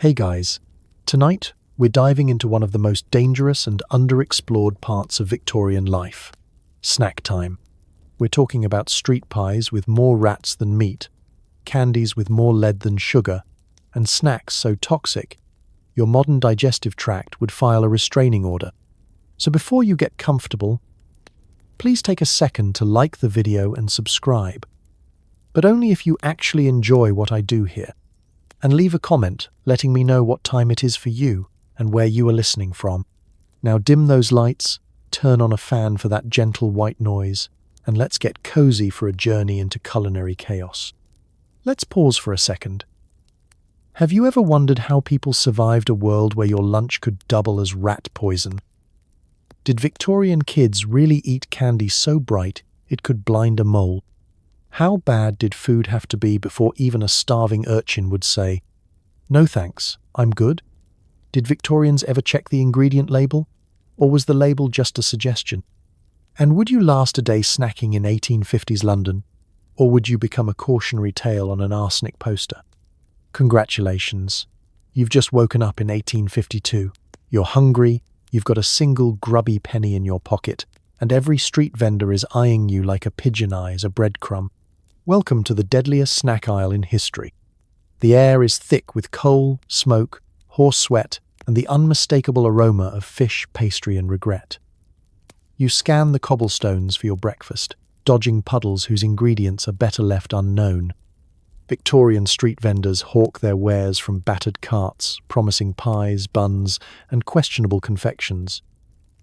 Hey guys, tonight we're diving into one of the most dangerous and underexplored parts of Victorian life, snack time. We're talking about street pies with more rats than meat, candies with more lead than sugar, and snacks so toxic your modern digestive tract would file a restraining order. So before you get comfortable, please take a second to like the video and subscribe, but only if you actually enjoy what I do here. And leave a comment letting me know what time it is for you and where you are listening from. Now dim those lights, turn on a fan for that gentle white noise, and let's get cozy for a journey into culinary chaos. Let's pause for a second. Have you ever wondered how people survived a world where your lunch could double as rat poison? Did Victorian kids really eat candy so bright it could blind a mole? How bad did food have to be before even a starving urchin would say, "No thanks, I'm good"? Did Victorians ever check the ingredient label? Or was the label just a suggestion? And would you last a day snacking in 1850s London? Or would you become a cautionary tale on an arsenic poster? Congratulations, you've just woken up in 1852. You're hungry, you've got a single grubby penny in your pocket, and every street vendor is eyeing you like a pigeon eyes a breadcrumb. Welcome to the deadliest snack aisle in history. The air is thick with coal, smoke, horse sweat, and the unmistakable aroma of fish, pastry, and regret. You scan the cobblestones for your breakfast, dodging puddles whose ingredients are better left unknown. Victorian street vendors hawk their wares from battered carts, promising pies, buns, and questionable confections.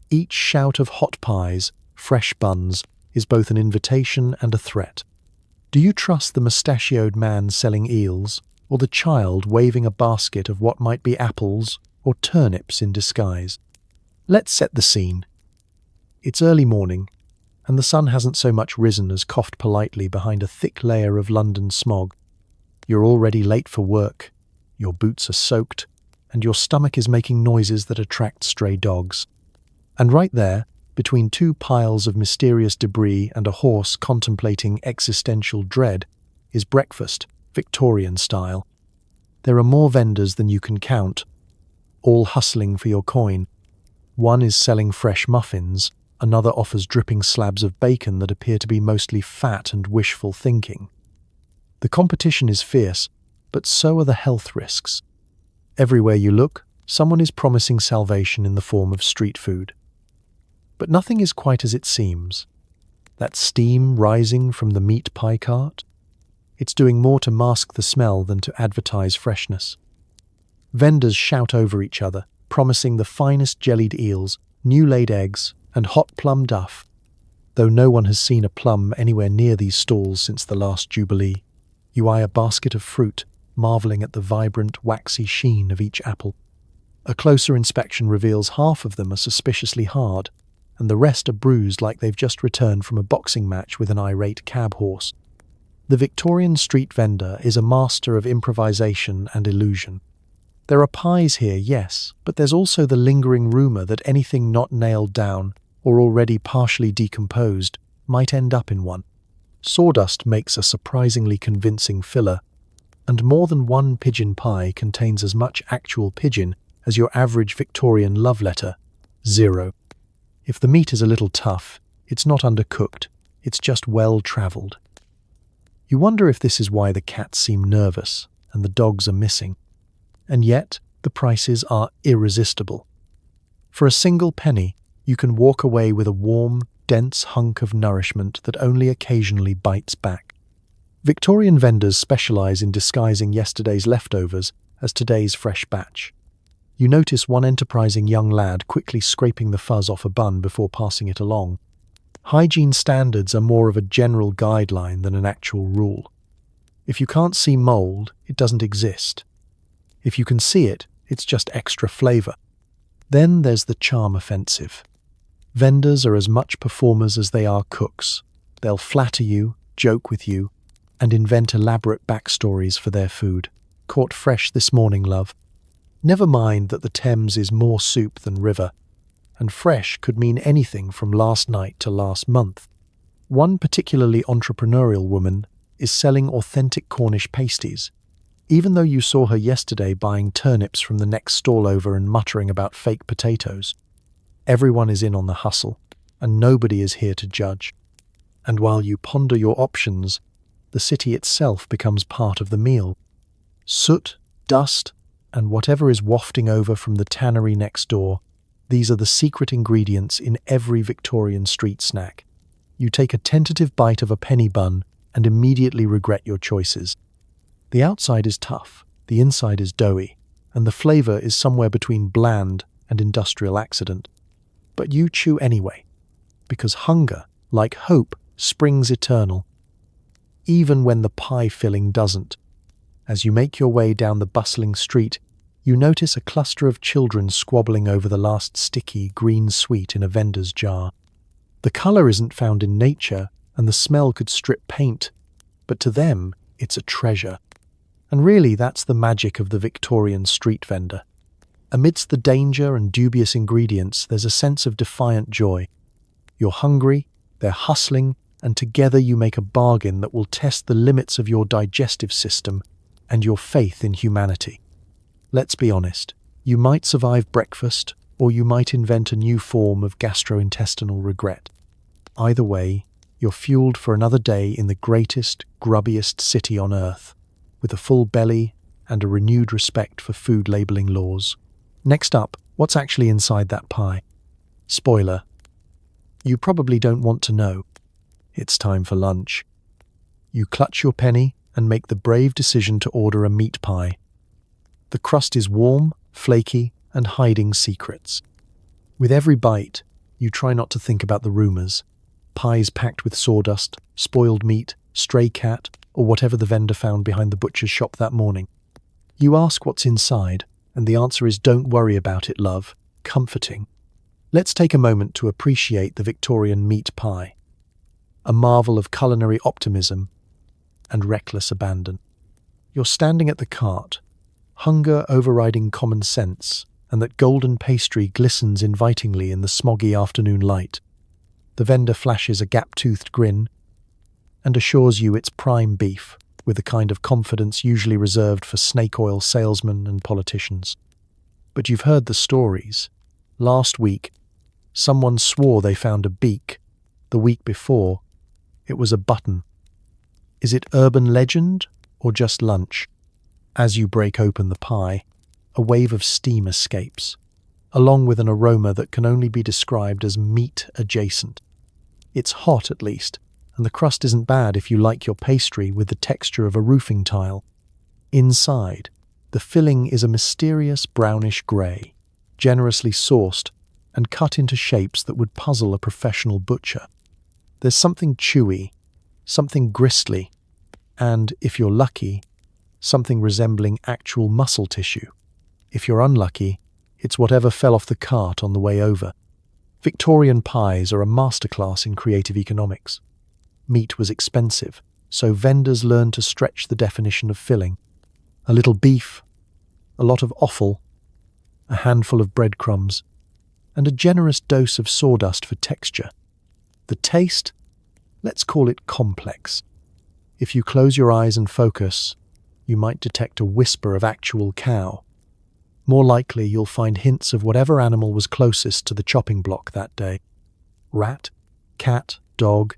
Each shout of hot pies, fresh buns, is both an invitation and a threat. Do you trust the mustachioed man selling eels, or the child waving a basket of what might be apples or turnips in disguise? Let's set the scene. It's early morning, and the sun hasn't so much risen as coughed politely behind a thick layer of London smog. You're already late for work, your boots are soaked, and your stomach is making noises that attract stray dogs. And right there, between two piles of mysterious debris and a horse contemplating existential dread, is breakfast, Victorian style. There are more vendors than you can count, all hustling for your coin. One is selling fresh muffins, another offers dripping slabs of bacon that appear to be mostly fat and wishful thinking. The competition is fierce, but so are the health risks. Everywhere you look, someone is promising salvation in the form of street food. But nothing is quite as it seems. That steam rising from the meat pie cart? It's doing more to mask the smell than to advertise freshness. Vendors shout over each other, promising the finest jellied eels, new-laid eggs, and hot plum duff, though no one has seen a plum anywhere near these stalls since the last Jubilee. You eye a basket of fruit, marvelling at the vibrant, waxy sheen of each apple. A closer inspection reveals half of them are suspiciously hard, and the rest are bruised like they've just returned from a boxing match with an irate cab horse. The Victorian street vendor is a master of improvisation and illusion. There are pies here, yes, but there's also the lingering rumour that anything not nailed down, or already partially decomposed, might end up in one. Sawdust makes a surprisingly convincing filler, and more than one pigeon pie contains as much actual pigeon as your average Victorian love letter, 0. If the meat is a little tough, it's not undercooked, it's just well-travelled. You wonder if this is why the cats seem nervous and the dogs are missing. And yet, the prices are irresistible. For a single penny, you can walk away with a warm, dense hunk of nourishment that only occasionally bites back. Victorian vendors specialise in disguising yesterday's leftovers as today's fresh batch. You notice one enterprising young lad quickly scraping the fuzz off a bun before passing it along. Hygiene standards are more of a general guideline than an actual rule. If you can't see mould, it doesn't exist. If you can see it, it's just extra flavour. Then there's the charm offensive. Vendors are as much performers as they are cooks. They'll flatter you, joke with you, and invent elaborate backstories for their food. Caught fresh this morning, love. Never mind that the Thames is more soup than river, and fresh could mean anything from last night to last month. One particularly entrepreneurial woman is selling authentic Cornish pasties. Even though you saw her yesterday buying turnips from the next stall over and muttering about fake potatoes. Everyone is in on the hustle, and nobody is here to judge. And while you ponder your options, the city itself becomes part of the meal. Soot, dust, and whatever is wafting over from the tannery next door, these are the secret ingredients in every Victorian street snack. You take a tentative bite of a penny bun and immediately regret your choices. The outside is tough, the inside is doughy, and the flavor is somewhere between bland and industrial accident. But you chew anyway, because hunger, like hope, springs eternal, even when the pie filling doesn't. As you make your way down the bustling street, you notice a cluster of children squabbling over the last sticky green sweet in a vendor's jar. The color isn't found in nature, and the smell could strip paint, but to them, it's a treasure. And really, that's the magic of the Victorian street vendor. Amidst the danger and dubious ingredients, there's a sense of defiant joy. You're hungry, they're hustling, and together you make a bargain that will test the limits of your digestive system and your faith in humanity. Let's be honest, you might survive breakfast, or you might invent a new form of gastrointestinal regret. Either way, you're fueled for another day in the greatest, grubbiest city on earth, with a full belly and a renewed respect for food labeling laws. Next up, what's actually inside that pie? Spoiler. You probably don't want to know. It's time for lunch. You clutch your penny and make the brave decision to order a meat pie. The crust is warm, flaky, and hiding secrets. With every bite, you try not to think about the rumors. Pies packed with sawdust, spoiled meat, stray cat, or whatever the vendor found behind the butcher's shop that morning. You ask what's inside, and the answer is don't worry about it, love. Comforting. Let's take a moment to appreciate the Victorian meat pie. A marvel of culinary optimism and reckless abandon. You're standing at the cart, hunger overriding common sense, and that golden pastry glistens invitingly in the smoggy afternoon light. The vendor flashes a gap-toothed grin and assures you it's prime beef, with the kind of confidence usually reserved for snake oil salesmen and politicians. But you've heard the stories. Last week, someone swore they found a beak. The week before, it was a button. Is it urban legend or just lunch? As you break open the pie, a wave of steam escapes, along with an aroma that can only be described as meat-adjacent. It's hot, at least, and the crust isn't bad if you like your pastry with the texture of a roofing tile. Inside, the filling is a mysterious brownish grey, generously sauced and cut into shapes that would puzzle a professional butcher. There's something chewy, something gristly, and, if you're lucky, something resembling actual muscle tissue. If you're unlucky, it's whatever fell off the cart on the way over. Victorian pies are a masterclass in creative economics. Meat was expensive, so vendors learned to stretch the definition of filling. A little beef, a lot of offal, a handful of breadcrumbs, and a generous dose of sawdust for texture. The taste? Let's call it complex. If you close your eyes and focus, you might detect a whisper of actual cow. More likely, you'll find hints of whatever animal was closest to the chopping block that day. Rat, cat, dog,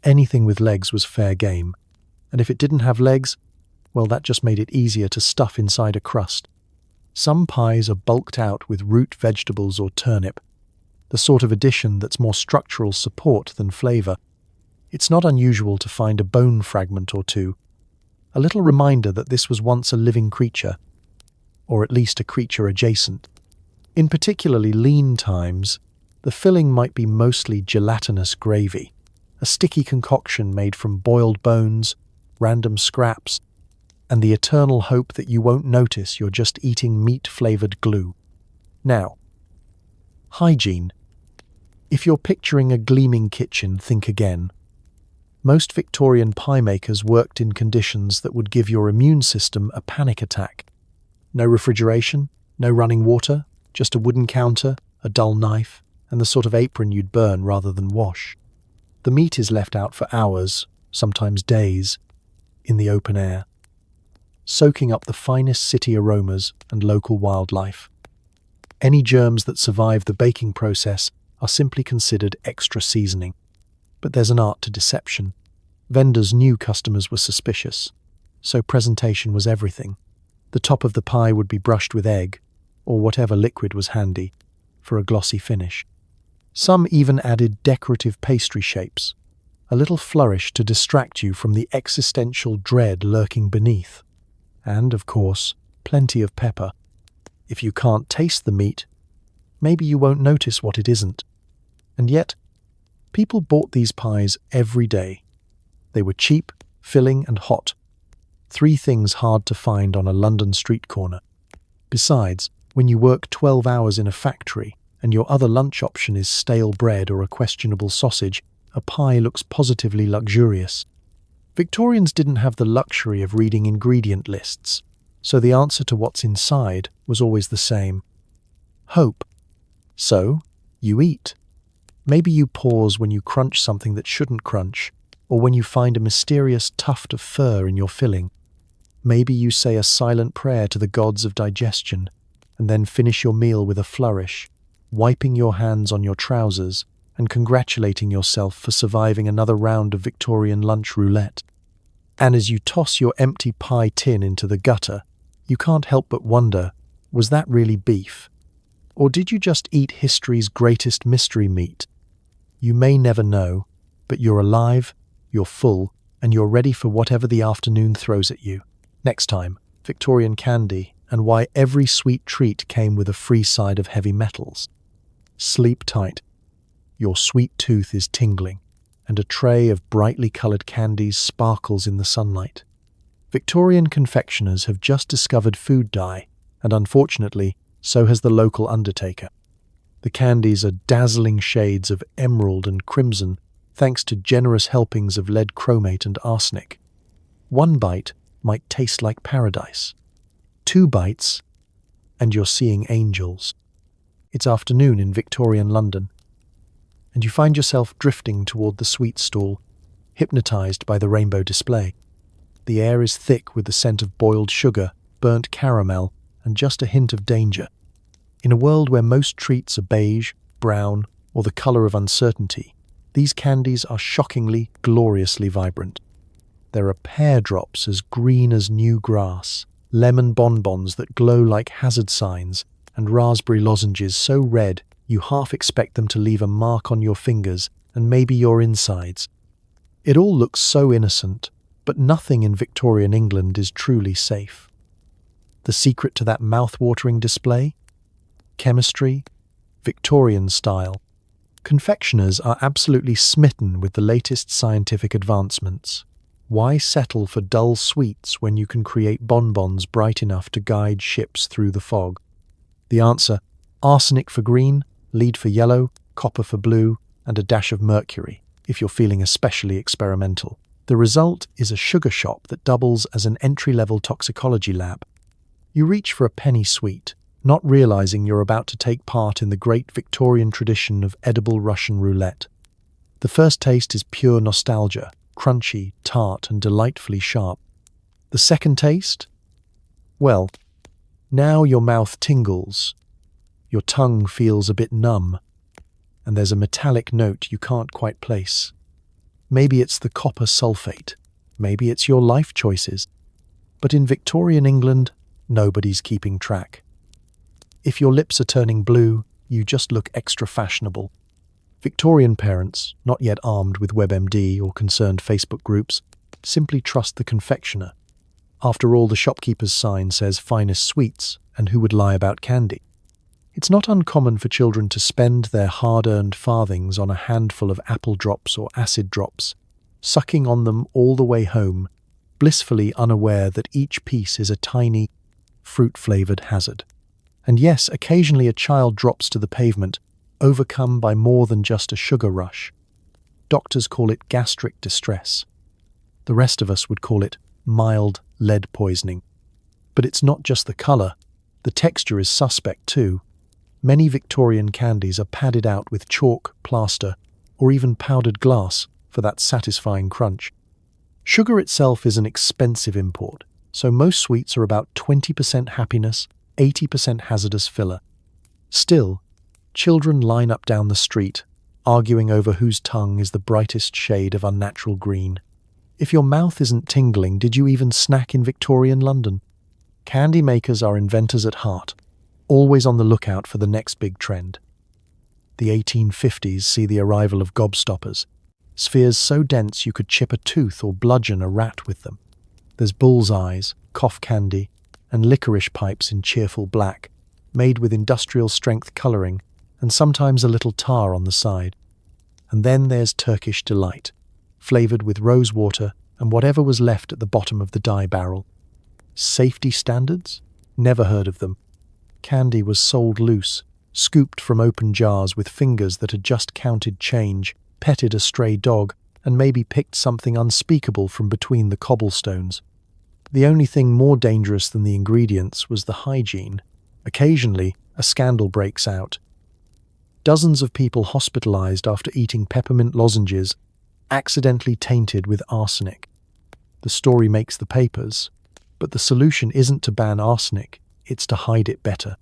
anything with legs was fair game. And if it didn't have legs, well, that just made it easier to stuff inside a crust. Some pies are bulked out with root vegetables or turnip, the sort of addition that's more structural support than flavor. It's not unusual to find a bone fragment or two, a little reminder that this was once a living creature, or at least a creature adjacent. In particularly lean times, the filling might be mostly gelatinous gravy, a sticky concoction made from boiled bones, random scraps, and the eternal hope that you won't notice you're just eating meat-flavored glue. Now, hygiene. If you're picturing a gleaming kitchen, think again. Most Victorian pie makers worked in conditions that would give your immune system a panic attack. No refrigeration, no running water, just a wooden counter, a dull knife, and the sort of apron you'd burn rather than wash. The meat is left out for hours, sometimes days, in the open air. soaking up the finest city aromas and local wildlife. Any germs that survive the baking process are simply considered extra seasoning. But there's an art to deception. Vendors knew customers were suspicious, so presentation was everything. The top of the pie would be brushed with egg, or whatever liquid was handy, for a glossy finish. Some even added decorative pastry shapes, a little flourish to distract you from the existential dread lurking beneath. And, of course, plenty of pepper. If you can't taste the meat, maybe you won't notice what it isn't. And yet, people bought these pies every day. They were cheap, filling, and hot. 3 things hard to find on a London street corner. Besides, when you work 12 hours in a factory and your other lunch option is stale bread or a questionable sausage, a pie looks positively luxurious. Victorians didn't have the luxury of reading ingredient lists, so the answer to what's inside was always the same: hope. So, you eat. Maybe you pause when you crunch something that shouldn't crunch, or when you find a mysterious tuft of fur in your filling. Maybe you say a silent prayer to the gods of digestion, and then finish your meal with a flourish, wiping your hands on your trousers and congratulating yourself for surviving another round of Victorian lunch roulette. And as you toss your empty pie tin into the gutter, you can't help but wonder, was that really beef? Or did you just eat history's greatest mystery meat? You may never know, but you're alive, you're full, and you're ready for whatever the afternoon throws at you. Next time, Victorian candy and why every sweet treat came with a free side of heavy metals. Sleep tight. Your sweet tooth is tingling, and a tray of brightly coloured candies sparkles in the sunlight. Victorian confectioners have just discovered food dye, and unfortunately, so has the local undertaker. The candies are dazzling shades of emerald and crimson, thanks to generous helpings of lead chromate and arsenic. 1 bite might taste like paradise. 2 bites, and you're seeing angels. It's afternoon in Victorian London, and you find yourself drifting toward the sweet stall, hypnotized by the rainbow display. The air is thick with the scent of boiled sugar, burnt caramel, and just a hint of danger. In a world where most treats are beige, brown, or the color of uncertainty, these candies are shockingly, gloriously vibrant. There are pear drops as green as new grass, lemon bonbons that glow like hazard signs, and raspberry lozenges so red you half expect them to leave a mark on your fingers and maybe your insides. It all looks so innocent, but nothing in Victorian England is truly safe. The secret to that mouth-watering display? Chemistry, Victorian style. Confectioners are absolutely smitten with the latest scientific advancements. Why settle for dull sweets when you can create bonbons bright enough to guide ships through the fog? The answer: arsenic for green, lead for yellow, copper for blue, and a dash of mercury, if you're feeling especially experimental. The result is a sugar shop that doubles as an entry-level toxicology lab. You reach for a penny sweet, not realizing you're about to take part in the great Victorian tradition of edible Russian roulette. The first taste is pure nostalgia, crunchy, tart, and delightfully sharp. The second taste? Well, now your mouth tingles, your tongue feels a bit numb, and there's a metallic note you can't quite place. Maybe it's the copper sulfate, maybe it's your life choices. But in Victorian England, nobody's keeping track. If your lips are turning blue, you just look extra fashionable. Victorian parents, not yet armed with WebMD or concerned Facebook groups, simply trust the confectioner. After all, the shopkeeper's sign says finest sweets, and who would lie about candy? It's not uncommon for children to spend their hard-earned farthings on a handful of apple drops or acid drops, sucking on them all the way home, blissfully unaware that each piece is a tiny, fruit-flavoured hazard. And yes, occasionally a child drops to the pavement, overcome by more than just a sugar rush. Doctors call it gastric distress. The rest of us would call it mild lead poisoning. But it's not just the colour. The texture is suspect too. Many Victorian candies are padded out with chalk, plaster, or even powdered glass for that satisfying crunch. Sugar itself is an expensive import, so most sweets are about 20% happiness, 80% hazardous filler. Still, children line up down the street, arguing over whose tongue is the brightest shade of unnatural green. If your mouth isn't tingling, did you even snack in Victorian London? Candy makers are inventors at heart, always on the lookout for the next big trend. The 1850s see the arrival of gobstoppers, spheres so dense you could chip a tooth or bludgeon a rat with them. There's bullseyes, cough candy, and licorice pipes in cheerful black, made with industrial-strength colouring and sometimes a little tar on the side. And then there's Turkish Delight, flavoured with rose water and whatever was left at the bottom of the dye barrel. Safety standards? Never heard of them. Candy was sold loose, scooped from open jars with fingers that had just counted change, petted a stray dog, and maybe picked something unspeakable from between the cobblestones. The only thing more dangerous than the ingredients was the hygiene. Occasionally, a scandal breaks out. Dozens of people hospitalized after eating peppermint lozenges, accidentally tainted with arsenic. The story makes the papers, but the solution isn't to ban arsenic, it's to hide it better.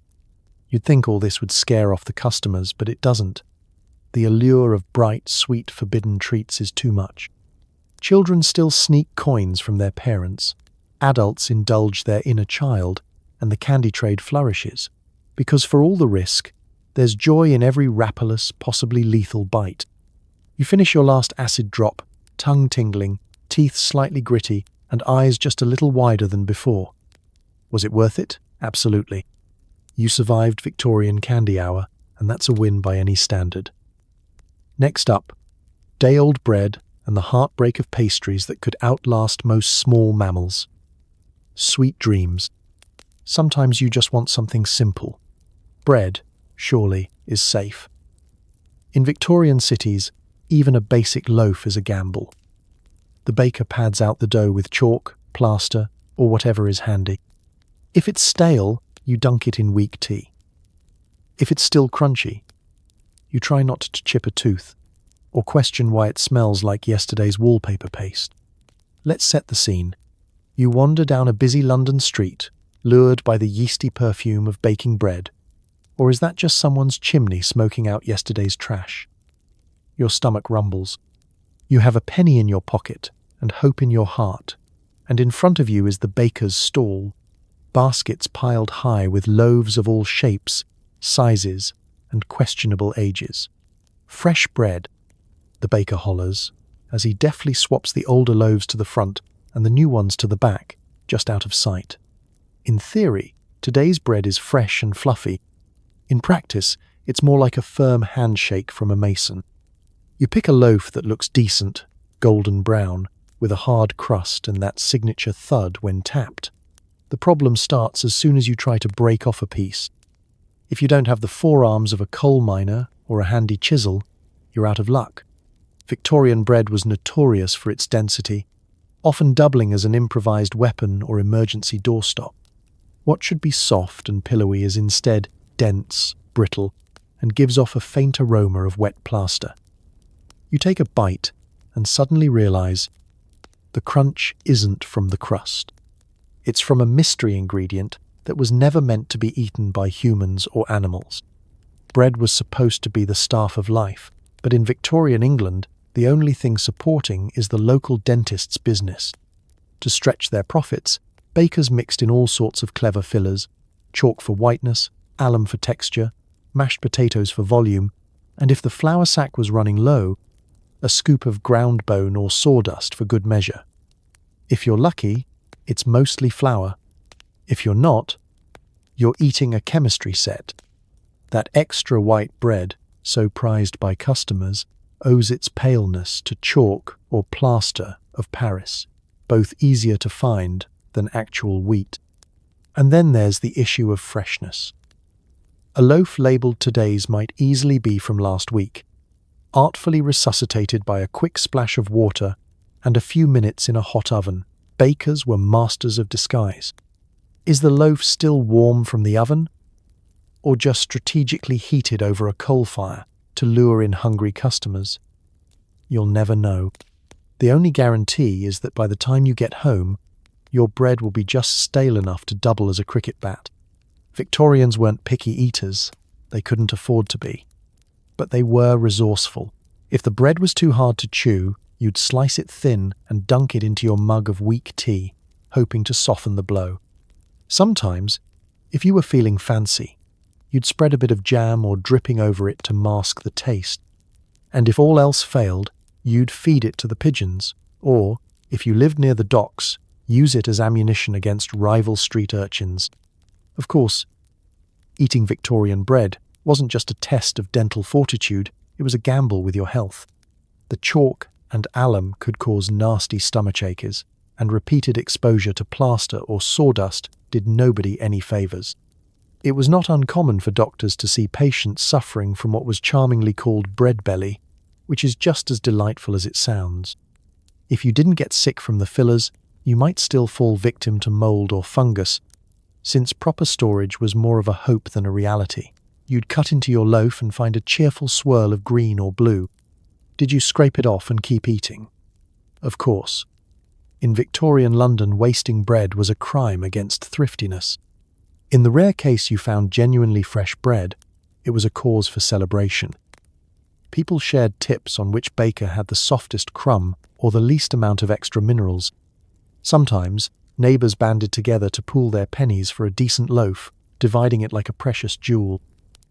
You'd think all this would scare off the customers, but it doesn't. The allure of bright, sweet, forbidden treats is too much. Children still sneak coins from their parents. Adults indulge their inner child, and the candy trade flourishes. Because for all the risk, there's joy in every wrapperless, possibly lethal bite. You finish your last acid drop, tongue tingling, teeth slightly gritty, and eyes just a little wider than before. Was it worth it? Absolutely. You survived Victorian Candy Hour, and that's a win by any standard. Next up, day-old bread and the heartbreak of pastries that could outlast most small mammals. Sweet dreams. Sometimes you just want something simple. Bread, surely, is safe. In Victorian cities, even a basic loaf is a gamble. The baker pads out the dough with chalk, plaster, or whatever is handy. If it's stale, you dunk it in weak tea. If it's still crunchy, you try not to chip a tooth, or question why it smells like yesterday's wallpaper paste. Let's set the scene. You wander down a busy London street, lured by the yeasty perfume of baking bread. Or is that just someone's chimney smoking out yesterday's trash? Your stomach rumbles. You have a penny in your pocket and hope in your heart, and in front of you is the baker's stall, baskets piled high with loaves of all shapes, sizes, and questionable ages. Fresh bread, the baker hollers, as he deftly swaps the older loaves to the front and the new ones to the back, just out of sight. In theory, today's bread is fresh and fluffy. In practice, it's more like a firm handshake from a mason. You pick a loaf that looks decent, golden brown, with a hard crust and that signature thud when tapped. The problem starts as soon as you try to break off a piece. If you don't have the forearms of a coal miner or a handy chisel, you're out of luck. Victorian bread was notorious for its density, often doubling as an improvised weapon or emergency doorstop. What should be soft and pillowy is instead dense, brittle, and gives off a faint aroma of wet plaster. You take a bite and suddenly realize the crunch isn't from the crust. It's from a mystery ingredient that was never meant to be eaten by humans or animals. Bread was supposed to be the staff of life, but in Victorian England, the only thing supporting is the local dentist's business. To stretch their profits, bakers mixed in all sorts of clever fillers, chalk for whiteness, alum for texture, mashed potatoes for volume, and if the flour sack was running low, a scoop of ground bone or sawdust for good measure. If you're lucky, it's mostly flour. If you're not, you're eating a chemistry set. That extra white bread, so prized by customers, owes its paleness to chalk or plaster of Paris, both easier to find than actual wheat. And then there's the issue of freshness. A loaf labelled today's might easily be from last week, artfully resuscitated by a quick splash of water and a few minutes in a hot oven. Bakers were masters of disguise. Is the loaf still warm from the oven, or just strategically heated over a coal fire to lure in hungry customers? You'll never know. The only guarantee is that by the time you get home, your bread will be just stale enough to double as a cricket bat. Victorians weren't picky eaters. They couldn't afford to be. But they were resourceful. If the bread was too hard to chew, you'd slice it thin and dunk it into your mug of weak tea, hoping to soften the blow. Sometimes, if you were feeling fancy, you'd spread a bit of jam or dripping over it to mask the taste. And if all else failed, you'd feed it to the pigeons, or, if you lived near the docks, use it as ammunition against rival street urchins. Of course, eating Victorian bread wasn't just a test of dental fortitude, it was a gamble with your health. The chalk and alum could cause nasty stomachaches, and repeated exposure to plaster or sawdust did nobody any favours. It was not uncommon for doctors to see patients suffering from what was charmingly called bread belly, which is just as delightful as it sounds. If you didn't get sick from the fillers, you might still fall victim to mould or fungus, since proper storage was more of a hope than a reality. You'd cut into your loaf and find a cheerful swirl of green or blue. Did you scrape it off and keep eating? Of course. In Victorian London, wasting bread was a crime against thriftiness. In the rare case you found genuinely fresh bread, it was a cause for celebration. People shared tips on which baker had the softest crumb or the least amount of extra minerals. Sometimes, neighbours banded together to pool their pennies for a decent loaf, dividing it like a precious jewel.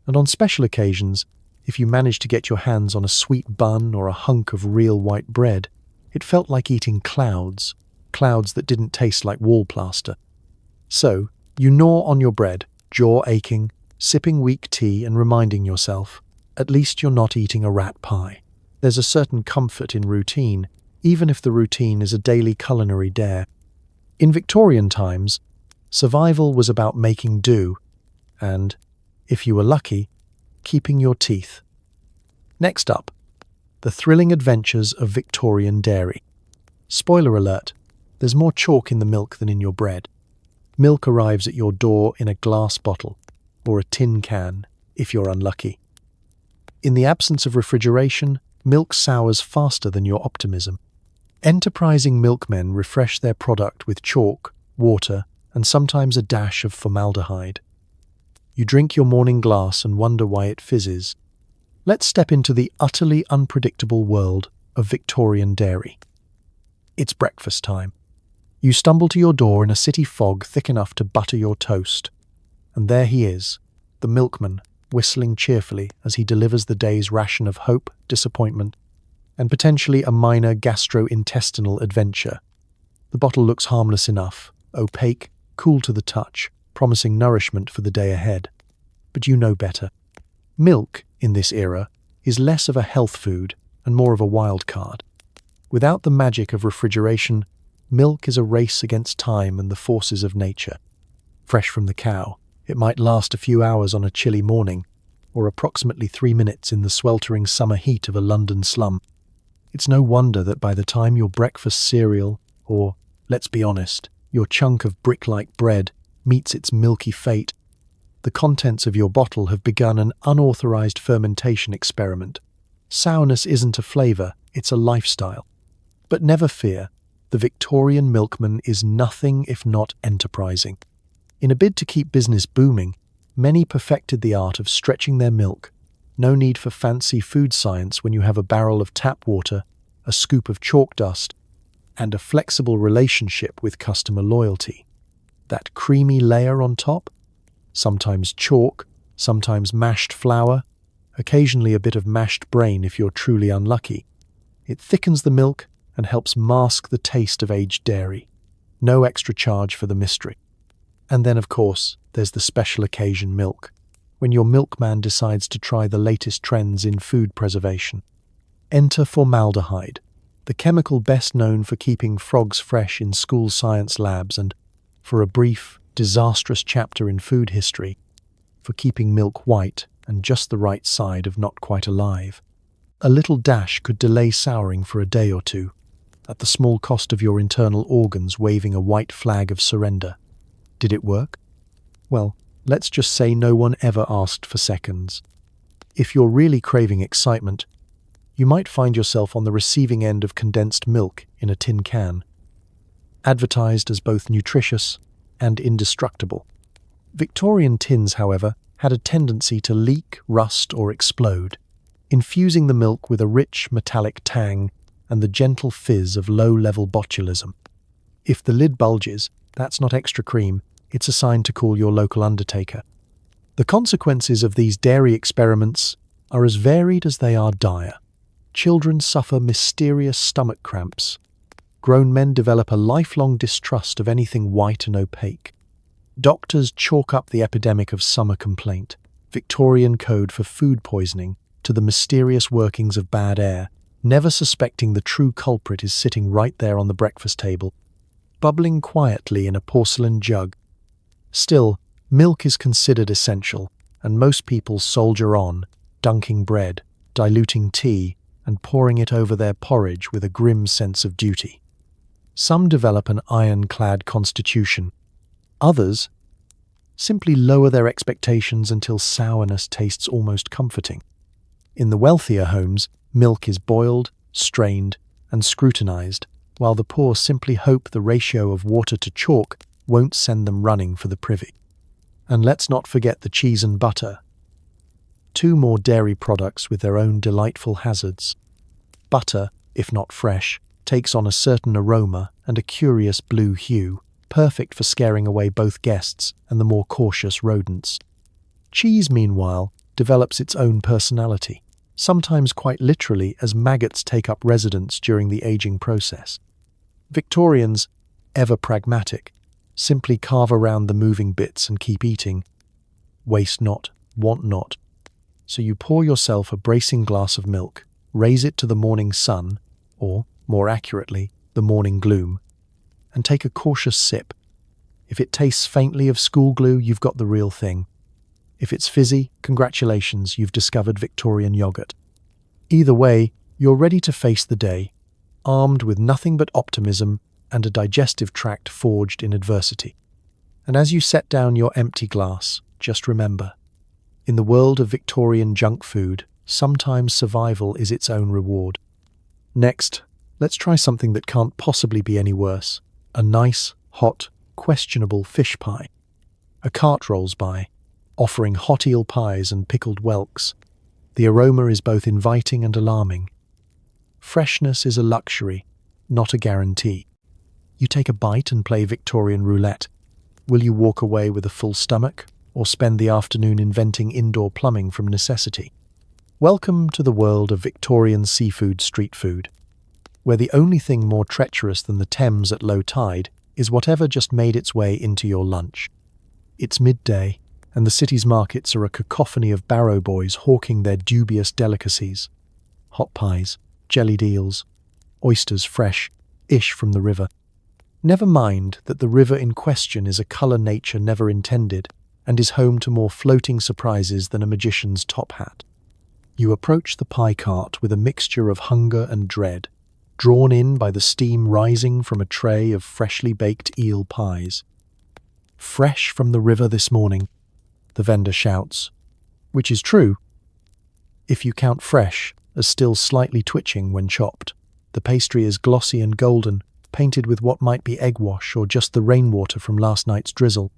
And on special occasions, if you managed to get your hands on a sweet bun or a hunk of real white bread, it felt like eating clouds that didn't taste like wall plaster. So, you gnaw on your bread, jaw aching, sipping weak tea and reminding yourself, at least you're not eating a rat pie. There's a certain comfort in routine, even if the routine is a daily culinary dare. In Victorian times, survival was about making do, and, if you were lucky, keeping your teeth. Next up, the thrilling adventures of Victorian dairy. Spoiler alert, there's more chalk in the milk than in your bread. Milk arrives at your door in a glass bottle, or a tin can, if you're unlucky. In the absence of refrigeration, milk sours faster than your optimism. Enterprising milkmen refresh their product with chalk, water, and sometimes a dash of formaldehyde. You drink your morning glass and wonder why it fizzes. Let's step into the utterly unpredictable world of Victorian dairy. It's breakfast time. You stumble to your door in a city fog thick enough to butter your toast. And there he is, the milkman, whistling cheerfully as he delivers the day's ration of hope, disappointment, and potentially a minor gastrointestinal adventure. The bottle looks harmless enough, opaque, cool to the touch, promising nourishment for the day ahead. But you know better. Milk, in this era, is less of a health food and more of a wild card. Without the magic of refrigeration, milk is a race against time and the forces of nature. Fresh from the cow, it might last a few hours on a chilly morning, or approximately 3 minutes in the sweltering summer heat of a London slum. It's no wonder that by the time your breakfast cereal, or, let's be honest, your chunk of brick-like bread, meets its milky fate, the contents of your bottle have begun an unauthorized fermentation experiment. Sourness isn't a flavour, it's a lifestyle. But never fear, the Victorian milkman is nothing if not enterprising. In a bid to keep business booming, many perfected the art of stretching their milk. No need for fancy food science when you have a barrel of tap water, a scoop of chalk dust, and a flexible relationship with customer loyalty. That creamy layer on top? Sometimes chalk, sometimes mashed flour, occasionally a bit of mashed brain if you're truly unlucky. It thickens the milk and helps mask the taste of aged dairy. No extra charge for the mystery. And then, of course, there's the special occasion milk, when your milkman decides to try the latest trends in food preservation. Enter formaldehyde, the chemical best known for keeping frogs fresh in school science labs and, for a brief, disastrous chapter in food history, for keeping milk white and just the right side of not quite alive. A little dash could delay souring for a day or two, at the small cost of your internal organs waving a white flag of surrender. Did it work? Well, let's just say no one ever asked for seconds. If you're really craving excitement, you might find yourself on the receiving end of condensed milk in a tin can. advertised as both nutritious and indestructible. Victorian tins, however, had a tendency to leak, rust, or explode, infusing the milk with a rich, metallic tang and the gentle fizz of low-level botulism. If the lid bulges, that's not extra cream, it's a sign to call your local undertaker. The consequences of these dairy experiments are as varied as they are dire. Children suffer mysterious stomach cramps. Grown men develop a lifelong distrust of anything white and opaque. Doctors chalk up the epidemic of summer complaint, Victorian code for food poisoning, to the mysterious workings of bad air, never suspecting the true culprit is sitting right there on the breakfast table, bubbling quietly in a porcelain jug. Still, milk is considered essential, and most people soldier on, dunking bread, diluting tea, and pouring it over their porridge with a grim sense of duty. Some develop an ironclad constitution. Others simply lower their expectations until sourness tastes almost comforting. In the wealthier homes, milk is boiled, strained, and scrutinized, while the poor simply hope the ratio of water to chalk won't send them running for the privy. And let's not forget the cheese and butter. Two more dairy products with their own delightful hazards. Butter, if not fresh, takes on a certain aroma and a curious blue hue, perfect for scaring away both guests and the more cautious rodents. Cheese, meanwhile, develops its own personality, sometimes quite literally as maggots take up residence during the aging process. Victorians, ever pragmatic, simply carve around the moving bits and keep eating. Waste not, want not. So you pour yourself a bracing glass of milk, raise it to the morning sun, or, more accurately, the morning gloom, and take a cautious sip. If it tastes faintly of school glue, you've got the real thing. If it's fizzy, congratulations, you've discovered Victorian yogurt. Either way, you're ready to face the day, armed with nothing but optimism and a digestive tract forged in adversity. And as you set down your empty glass, just remember, in the world of Victorian junk food, sometimes survival is its own reward. Next, let's try something that can't possibly be any worse. A nice, hot, questionable fish pie. A cart rolls by, offering hot eel pies and pickled whelks. The aroma is both inviting and alarming. Freshness is a luxury, not a guarantee. You take a bite and play Victorian roulette. Will you walk away with a full stomach, or spend the afternoon inventing indoor plumbing from necessity? Welcome to the world of Victorian seafood street food, where the only thing more treacherous than the Thames at low tide is whatever just made its way into your lunch. It's midday, and the city's markets are a cacophony of barrow boys hawking their dubious delicacies. Hot pies, jellied eels, oysters fresh-ish from the river. Never mind that the river in question is a colour nature never intended, and is home to more floating surprises than a magician's top hat. You approach the pie cart with a mixture of hunger and dread, drawn in by the steam rising from a tray of freshly baked eel pies. Fresh from the river this morning, the vendor shouts, which is true, if you count fresh as still slightly twitching when chopped. The pastry is glossy and golden, painted with what might be egg wash or just the rainwater from last night's drizzle.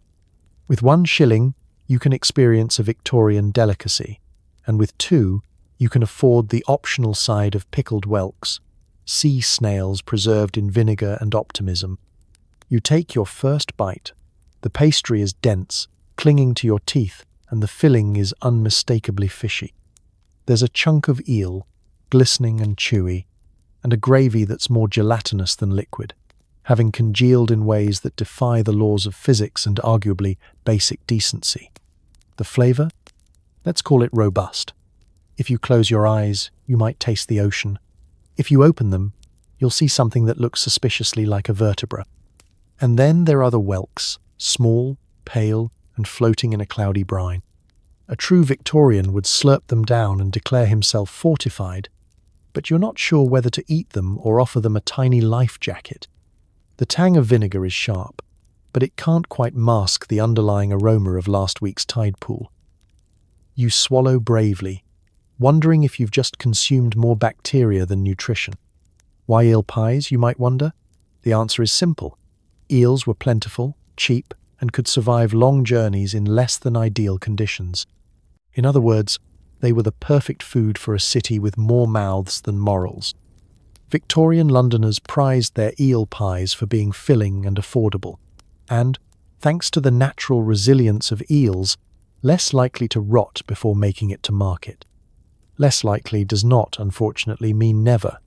With 1 shilling, you can experience a Victorian delicacy, and with 2, you can afford the optional side of pickled whelks, sea snails preserved in vinegar and optimism. You take your first bite. The pastry is dense, clinging to your teeth, and the filling is unmistakably fishy. There's a chunk of eel, glistening and chewy, and a gravy that's more gelatinous than liquid, having congealed in ways that defy the laws of physics and arguably basic decency. The flavour? Let's call it robust. If you close your eyes, you might taste the ocean. If you open them, you'll see something that looks suspiciously like a vertebra. And then there are the whelks, small, pale, and floating in a cloudy brine. A true Victorian would slurp them down and declare himself fortified, but you're not sure whether to eat them or offer them a tiny life jacket. The tang of vinegar is sharp, but it can't quite mask the underlying aroma of last week's tide pool. You swallow bravely, wondering if you've just consumed more bacteria than nutrition. Why eel pies, you might wonder? The answer is simple. Eels were plentiful, cheap, and could survive long journeys in less than ideal conditions. In other words, they were the perfect food for a city with more mouths than morals. Victorian Londoners prized their eel pies for being filling and affordable, and, thanks to the natural resilience of eels, less likely to rot before making it to market. Less likely does not, unfortunately, mean never.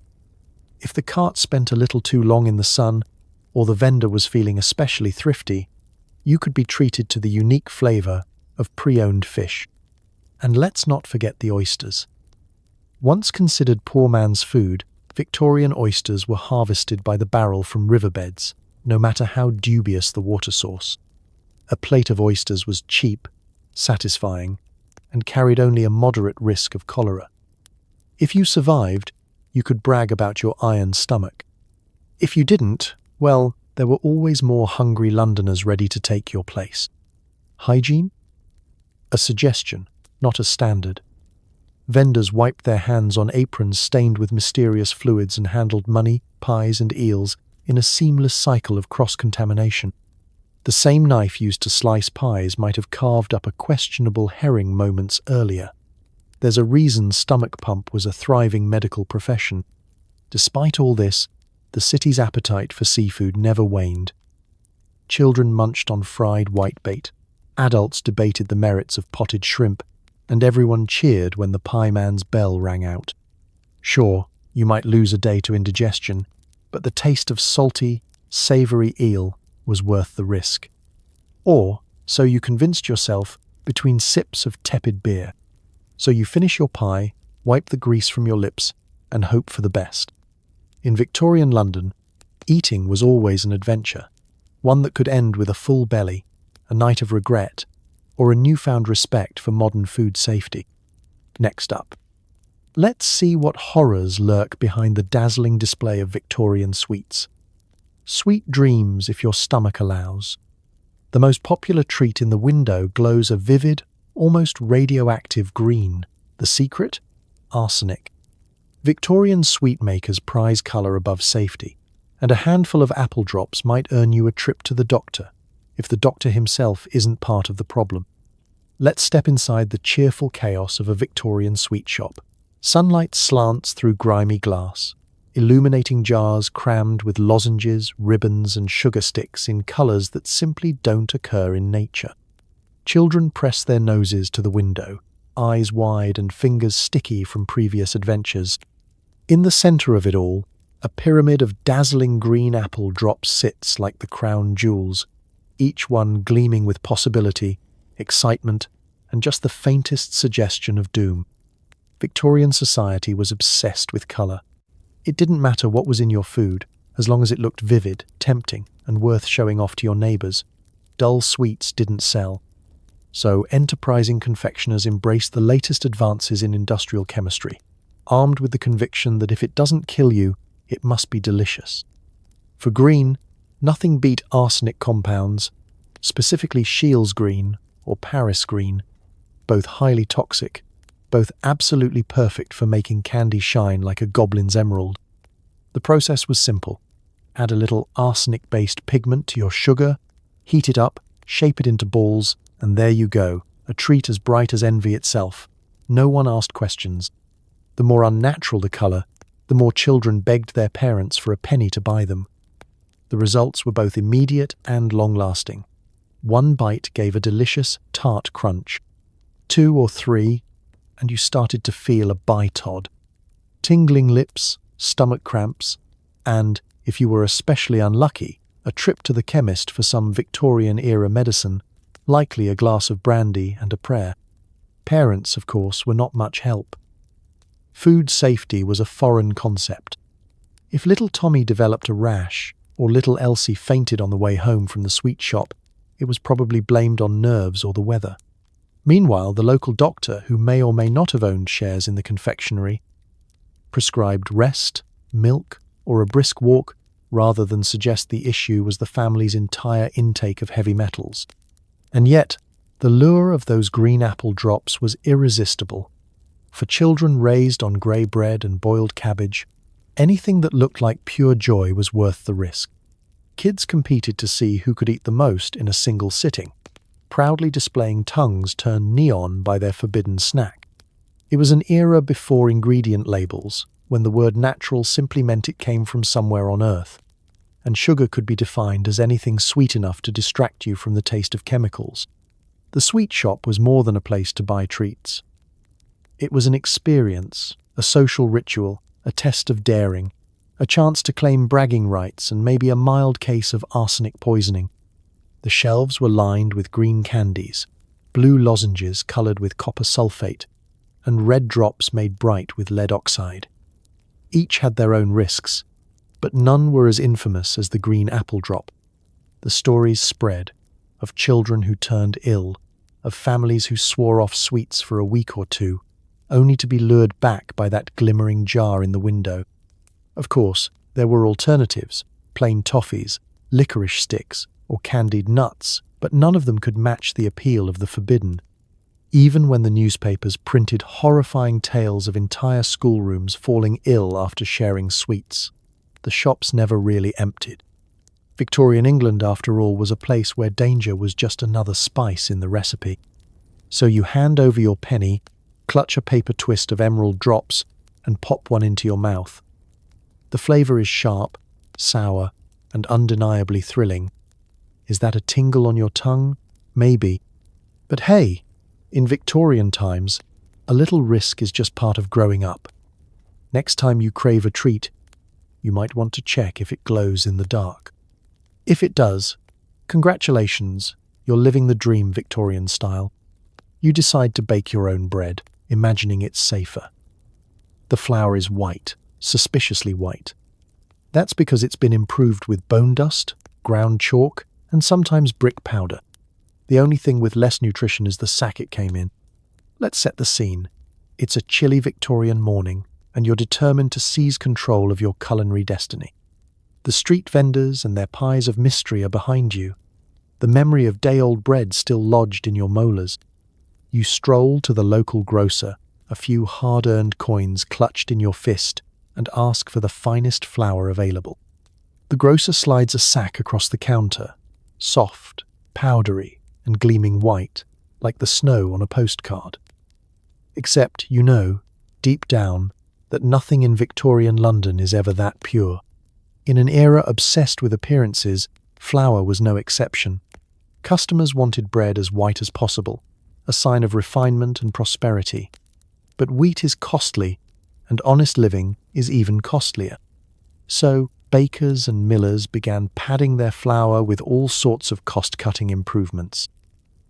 If the cart spent a little too long in the sun, or the vendor was feeling especially thrifty, you could be treated to the unique flavour of pre-owned fish. And let's not forget the oysters. Once considered poor man's food, Victorian oysters were harvested by the barrel from riverbeds, no matter how dubious the water source. A plate of oysters was cheap, satisfying, and carried only a moderate risk of cholera. If you survived, you could brag about your iron stomach. If you didn't, well, there were always more hungry Londoners ready to take your place. Hygiene? A suggestion, not a standard. Vendors wiped their hands on aprons stained with mysterious fluids and handled money, pies, and eels in a seamless cycle of cross-contamination. The same knife used to slice pies might have carved up a questionable herring moments earlier. There's a reason stomach pump was a thriving medical profession. Despite all this, the city's appetite for seafood never waned. Children munched on fried whitebait, adults debated the merits of potted shrimp, and everyone cheered when the pie man's bell rang out. Sure, you might lose a day to indigestion, but the taste of salty, savoury eel was worth the risk. Or, so you convinced yourself between sips of tepid beer. So you finish your pie, wipe the grease from your lips, and hope for the best. In Victorian London, eating was always an adventure, one that could end with a full belly, a night of regret, or a newfound respect for modern food safety. Next up, let's see what horrors lurk behind the dazzling display of Victorian sweets. Sweet dreams if your stomach allows. The most popular treat in the window glows a vivid, almost radioactive green. The secret? Arsenic. Victorian sweet makers prize colour above safety, and a handful of apple drops might earn you a trip to the doctor, if the doctor himself isn't part of the problem. Let's step inside the cheerful chaos of a Victorian sweet shop. Sunlight slants through grimy glass, illuminating jars crammed with lozenges, ribbons, and sugar sticks in colours that simply don't occur in nature. Children press their noses to the window, eyes wide and fingers sticky from previous adventures. In the centre of it all, a pyramid of dazzling green apple drops sits like the crown jewels, each one gleaming with possibility, excitement, and just the faintest suggestion of doom. Victorian society was obsessed with colour. It didn't matter what was in your food, as long as it looked vivid, tempting, and worth showing off to your neighbours. Dull sweets didn't sell. So enterprising confectioners embraced the latest advances in industrial chemistry, armed with the conviction that if it doesn't kill you, it must be delicious. For green, nothing beat arsenic compounds, specifically Shields green or Paris green, both highly toxic, both absolutely perfect for making candy shine like a goblin's emerald. The process was simple. Add a little arsenic-based pigment to your sugar, heat it up, shape it into balls, and there you go, a treat as bright as envy itself. No one asked questions. The more unnatural the colour, the more children begged their parents for a penny to buy them. The results were both immediate and long-lasting. One bite gave a delicious, tart crunch. 2 or 3, and you started to feel a bitod. Tingling lips, stomach cramps, and, if you were especially unlucky, a trip to the chemist for some Victorian-era medicine, likely a glass of brandy and a prayer. Parents, of course, were not much help. Food safety was a foreign concept. If little Tommy developed a rash, or little Elsie fainted on the way home from the sweet shop, it was probably blamed on nerves or the weather. Meanwhile, the local doctor, who may or may not have owned shares in the confectionery, prescribed rest, milk, or a brisk walk, rather than suggest the issue was the family's entire intake of heavy metals. And yet, the lure of those green apple drops was irresistible. For children raised on grey bread and boiled cabbage, anything that looked like pure joy was worth the risk. Kids competed to see who could eat the most in a single sitting, proudly displaying tongues turned neon by their forbidden snack. It was an era before ingredient labels, when the word natural simply meant it came from somewhere on Earth, and sugar could be defined as anything sweet enough to distract you from the taste of chemicals. The sweet shop was more than a place to buy treats. It was an experience, a social ritual, a test of daring, a chance to claim bragging rights and maybe a mild case of arsenic poisoning. The shelves were lined with green candies, blue lozenges coloured with copper sulfate, and red drops made bright with lead oxide. Each had their own risks, but none were as infamous as the green apple drop. The stories spread, of children who turned ill, of families who swore off sweets for a week or two, only to be lured back by that glimmering jar in the window. Of course, there were alternatives, plain toffees, licorice sticks, or candied nuts, but none of them could match the appeal of the forbidden. Even when the newspapers printed horrifying tales of entire schoolrooms falling ill after sharing sweets, the shops never really emptied. Victorian England, after all, was a place where danger was just another spice in the recipe. So you hand over your penny, clutch a paper twist of emerald drops, and pop one into your mouth. The flavour is sharp, sour, and undeniably thrilling. Is that a tingle on your tongue? Maybe. But hey, in Victorian times, a little risk is just part of growing up. Next time you crave a treat, you might want to check if it glows in the dark. If it does, congratulations, you're living the dream Victorian style. You decide to bake your own bread, imagining it's safer. The flour is white, suspiciously white. That's because it's been improved with bone dust, ground chalk, and sometimes brick powder. The only thing with less nutrition is the sack it came in. Let's set the scene. It's a chilly Victorian morning, and you're determined to seize control of your culinary destiny. The street vendors and their pies of mystery are behind you, the memory of day-old bread still lodged in your molars. You stroll to the local grocer, a few hard-earned coins clutched in your fist, and ask for the finest flour available. The grocer slides a sack across the counter, soft, powdery, and gleaming white, like the snow on a postcard. Except, you know, deep down, that nothing in Victorian London is ever that pure. In an era obsessed with appearances, flour was no exception. Customers wanted bread as white as possible, a sign of refinement and prosperity. But wheat is costly, and honest living is even costlier. So, bakers and millers began padding their flour with all sorts of cost-cutting improvements.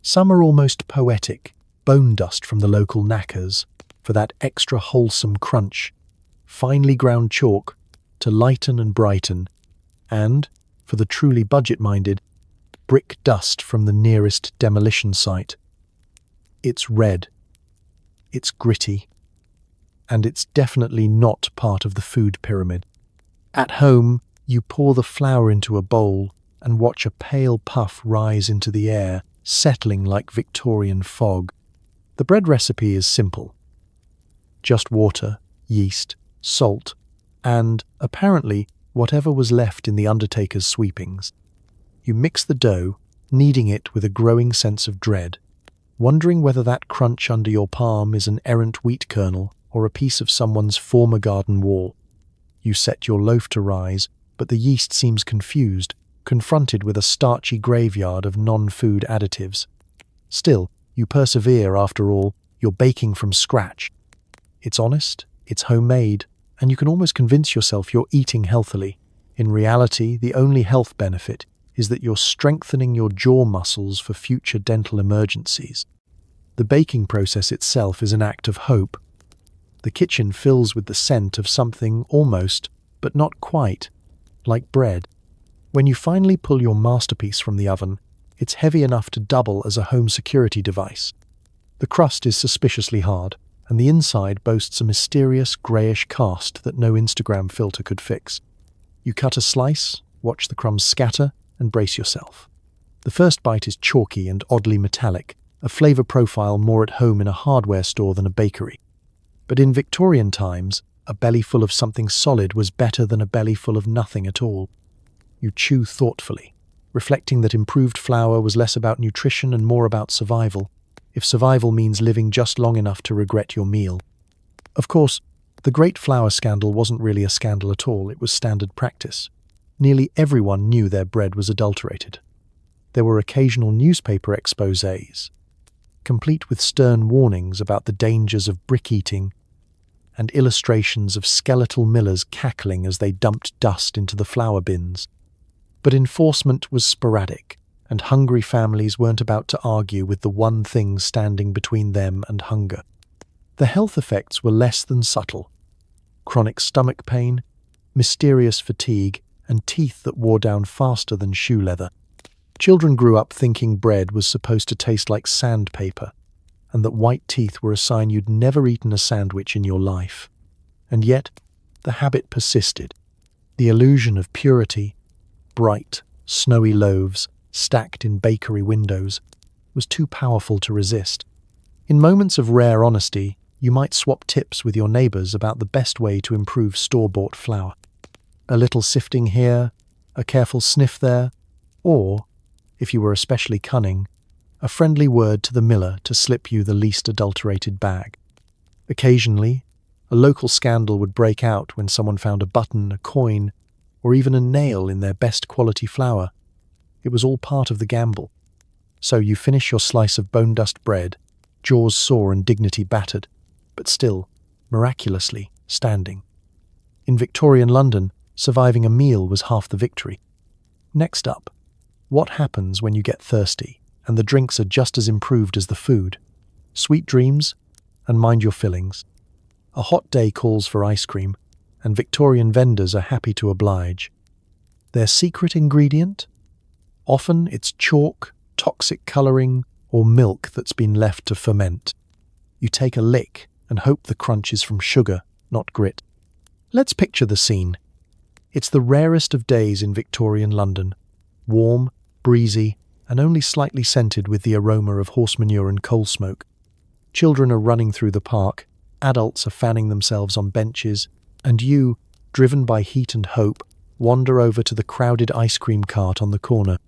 Some are almost poetic, bone dust from the local knackers, for that extra wholesome crunch, finely ground chalk, to lighten and brighten, and, for the truly budget-minded, brick dust from the nearest demolition site. It's red, it's gritty, and it's definitely not part of the food pyramid. At home, you pour the flour into a bowl and watch a pale puff rise into the air, settling like Victorian fog. The bread recipe is simple. Just water, yeast, salt, and, apparently, whatever was left in the undertaker's sweepings. You mix the dough, kneading it with a growing sense of dread, wondering whether that crunch under your palm is an errant wheat kernel or a piece of someone's former garden wall. You set your loaf to rise, but the yeast seems confused, confronted with a starchy graveyard of non-food additives. Still, you persevere after all, you're baking from scratch. It's honest, it's homemade, and you can almost convince yourself you're eating healthily. In reality, the only health benefit is that you're strengthening your jaw muscles for future dental emergencies. The baking process itself is an act of hope. The kitchen fills with the scent of something almost, but not quite, like bread. When you finally pull your masterpiece from the oven, it's heavy enough to double as a home security device. The crust is suspiciously hard, and the inside boasts a mysterious greyish cast that no Instagram filter could fix. You cut a slice, watch the crumbs scatter, and brace yourself. The first bite is chalky and oddly metallic, a flavour profile more at home in a hardware store than a bakery. But in Victorian times, a belly full of something solid was better than a belly full of nothing at all. You chew thoughtfully, reflecting that improved flour was less about nutrition and more about survival, if survival means living just long enough to regret your meal. Of course, the Great Flour Scandal wasn't really a scandal at all, it was standard practice. Nearly everyone knew their bread was adulterated. There were occasional newspaper exposés, complete with stern warnings about the dangers of brick eating and illustrations of skeletal millers cackling as they dumped dust into the flour bins. But enforcement was sporadic, and hungry families weren't about to argue with the one thing standing between them and hunger. The health effects were less than subtle. Chronic stomach pain, mysterious fatigue, and teeth that wore down faster than shoe leather. Children grew up thinking bread was supposed to taste like sandpaper, and that white teeth were a sign you'd never eaten a sandwich in your life. And yet, the habit persisted. The illusion of purity, bright, snowy loaves stacked in bakery windows, was too powerful to resist. In moments of rare honesty, you might swap tips with your neighbors about the best way to improve store-bought flour. A little sifting here, a careful sniff there, or, if you were especially cunning, a friendly word to the miller to slip you the least adulterated bag. Occasionally, a local scandal would break out when someone found a button, a coin, or even a nail in their best quality flour. It was all part of the gamble. So you finish your slice of bone-dust bread, jaws sore and dignity battered, but still, miraculously, standing. In Victorian London, surviving a meal was half the victory. Next up, what happens when you get thirsty and the drinks are just as improved as the food? Sweet dreams, and mind your fillings. A hot day calls for ice cream, and Victorian vendors are happy to oblige. Their secret ingredient? Often it's chalk, toxic colouring, or milk that's been left to ferment. You take a lick and hope the crunch is from sugar, not grit. Let's picture the scene. It's the rarest of days in Victorian London. Warm, breezy, and only slightly scented with the aroma of horse manure and coal smoke. Children are running through the park, adults are fanning themselves on benches, and you, driven by heat and hope, wander over to the crowded ice cream cart on the corner.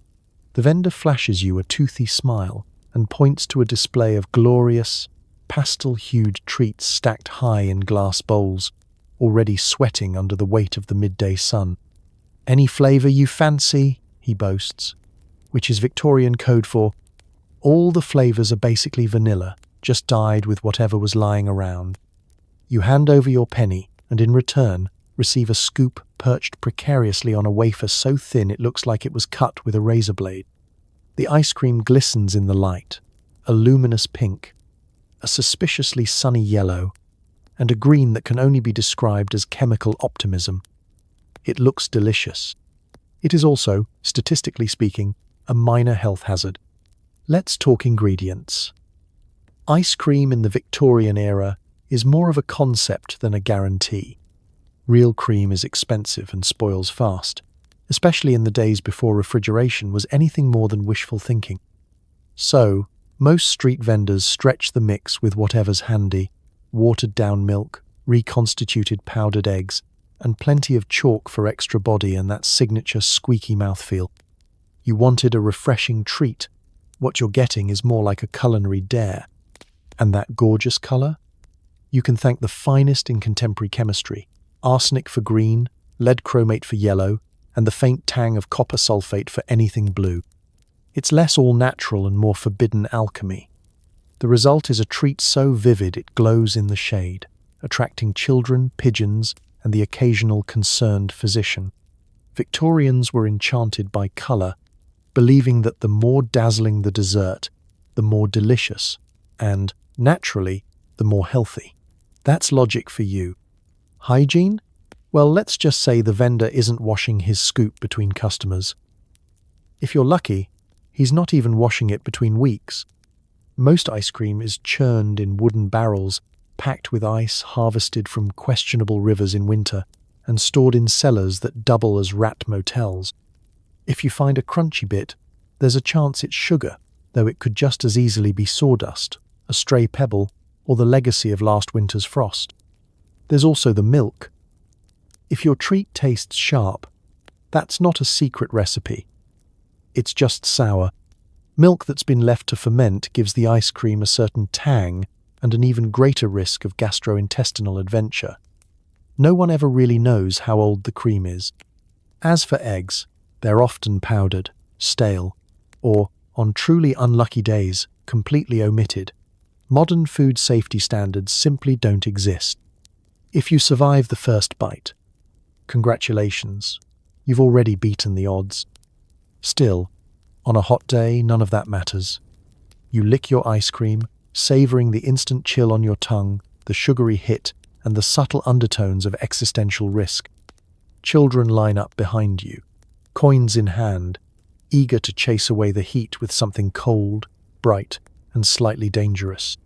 The vendor flashes you a toothy smile and points to a display of glorious, pastel-hued treats stacked high in glass bowls, already sweating under the weight of the midday sun. "Any flavour you fancy," he boasts, which is Victorian code for, "All the flavours are basically vanilla, just dyed with whatever was lying around." You hand over your penny, and in return, receive a scoop perched precariously on a wafer so thin it looks like it was cut with a razor blade. The ice cream glistens in the light, a luminous pink, a suspiciously sunny yellow, and a green that can only be described as chemical optimism. It looks delicious. It is also, statistically speaking, a minor health hazard. Let's talk ingredients. Ice cream in the Victorian era is more of a concept than a guarantee. Real cream is expensive and spoils fast, especially in the days before refrigeration was anything more than wishful thinking. So, most street vendors stretch the mix with whatever's handy: watered-down milk, reconstituted powdered eggs, and plenty of chalk for extra body and that signature squeaky mouthfeel. You wanted a refreshing treat. What you're getting is more like a culinary dare. And that gorgeous colour? You can thank the finest in contemporary chemistry: arsenic for green, lead chromate for yellow, and the faint tang of copper sulfate for anything blue. It's less all-natural and more forbidden alchemy. The result is a treat so vivid it glows in the shade, attracting children, pigeons, and the occasional concerned physician. Victorians were enchanted by colour, believing that the more dazzling the dessert, the more delicious, and, naturally, the more healthy. That's logic for you. Hygiene? Well, let's just say the vendor isn't washing his scoop between customers. If you're lucky, he's not even washing it between weeks. Most ice cream is churned in wooden barrels, packed with ice harvested from questionable rivers in winter, and stored in cellars that double as rat motels. If you find a crunchy bit, there's a chance it's sugar, though it could just as easily be sawdust, a stray pebble, or the legacy of last winter's frost. There's also the milk. If your treat tastes sharp, That's not a secret recipe. It's just sour. Milk that's been left to ferment gives the ice cream a certain tang and an even greater risk of gastrointestinal adventure. No one ever really knows how old the cream is. As for eggs, they're often powdered, stale, or, on truly unlucky days, completely omitted. Modern food safety standards simply don't exist. If you survive the first bite, congratulations, you've already beaten the odds. Still, on a hot day, none of that matters. You lick your ice cream, savoring the instant chill on your tongue, the sugary hit, and the subtle undertones of existential risk. Children line up behind you, coins in hand, eager to chase away the heat with something cold, bright, and slightly dangerous.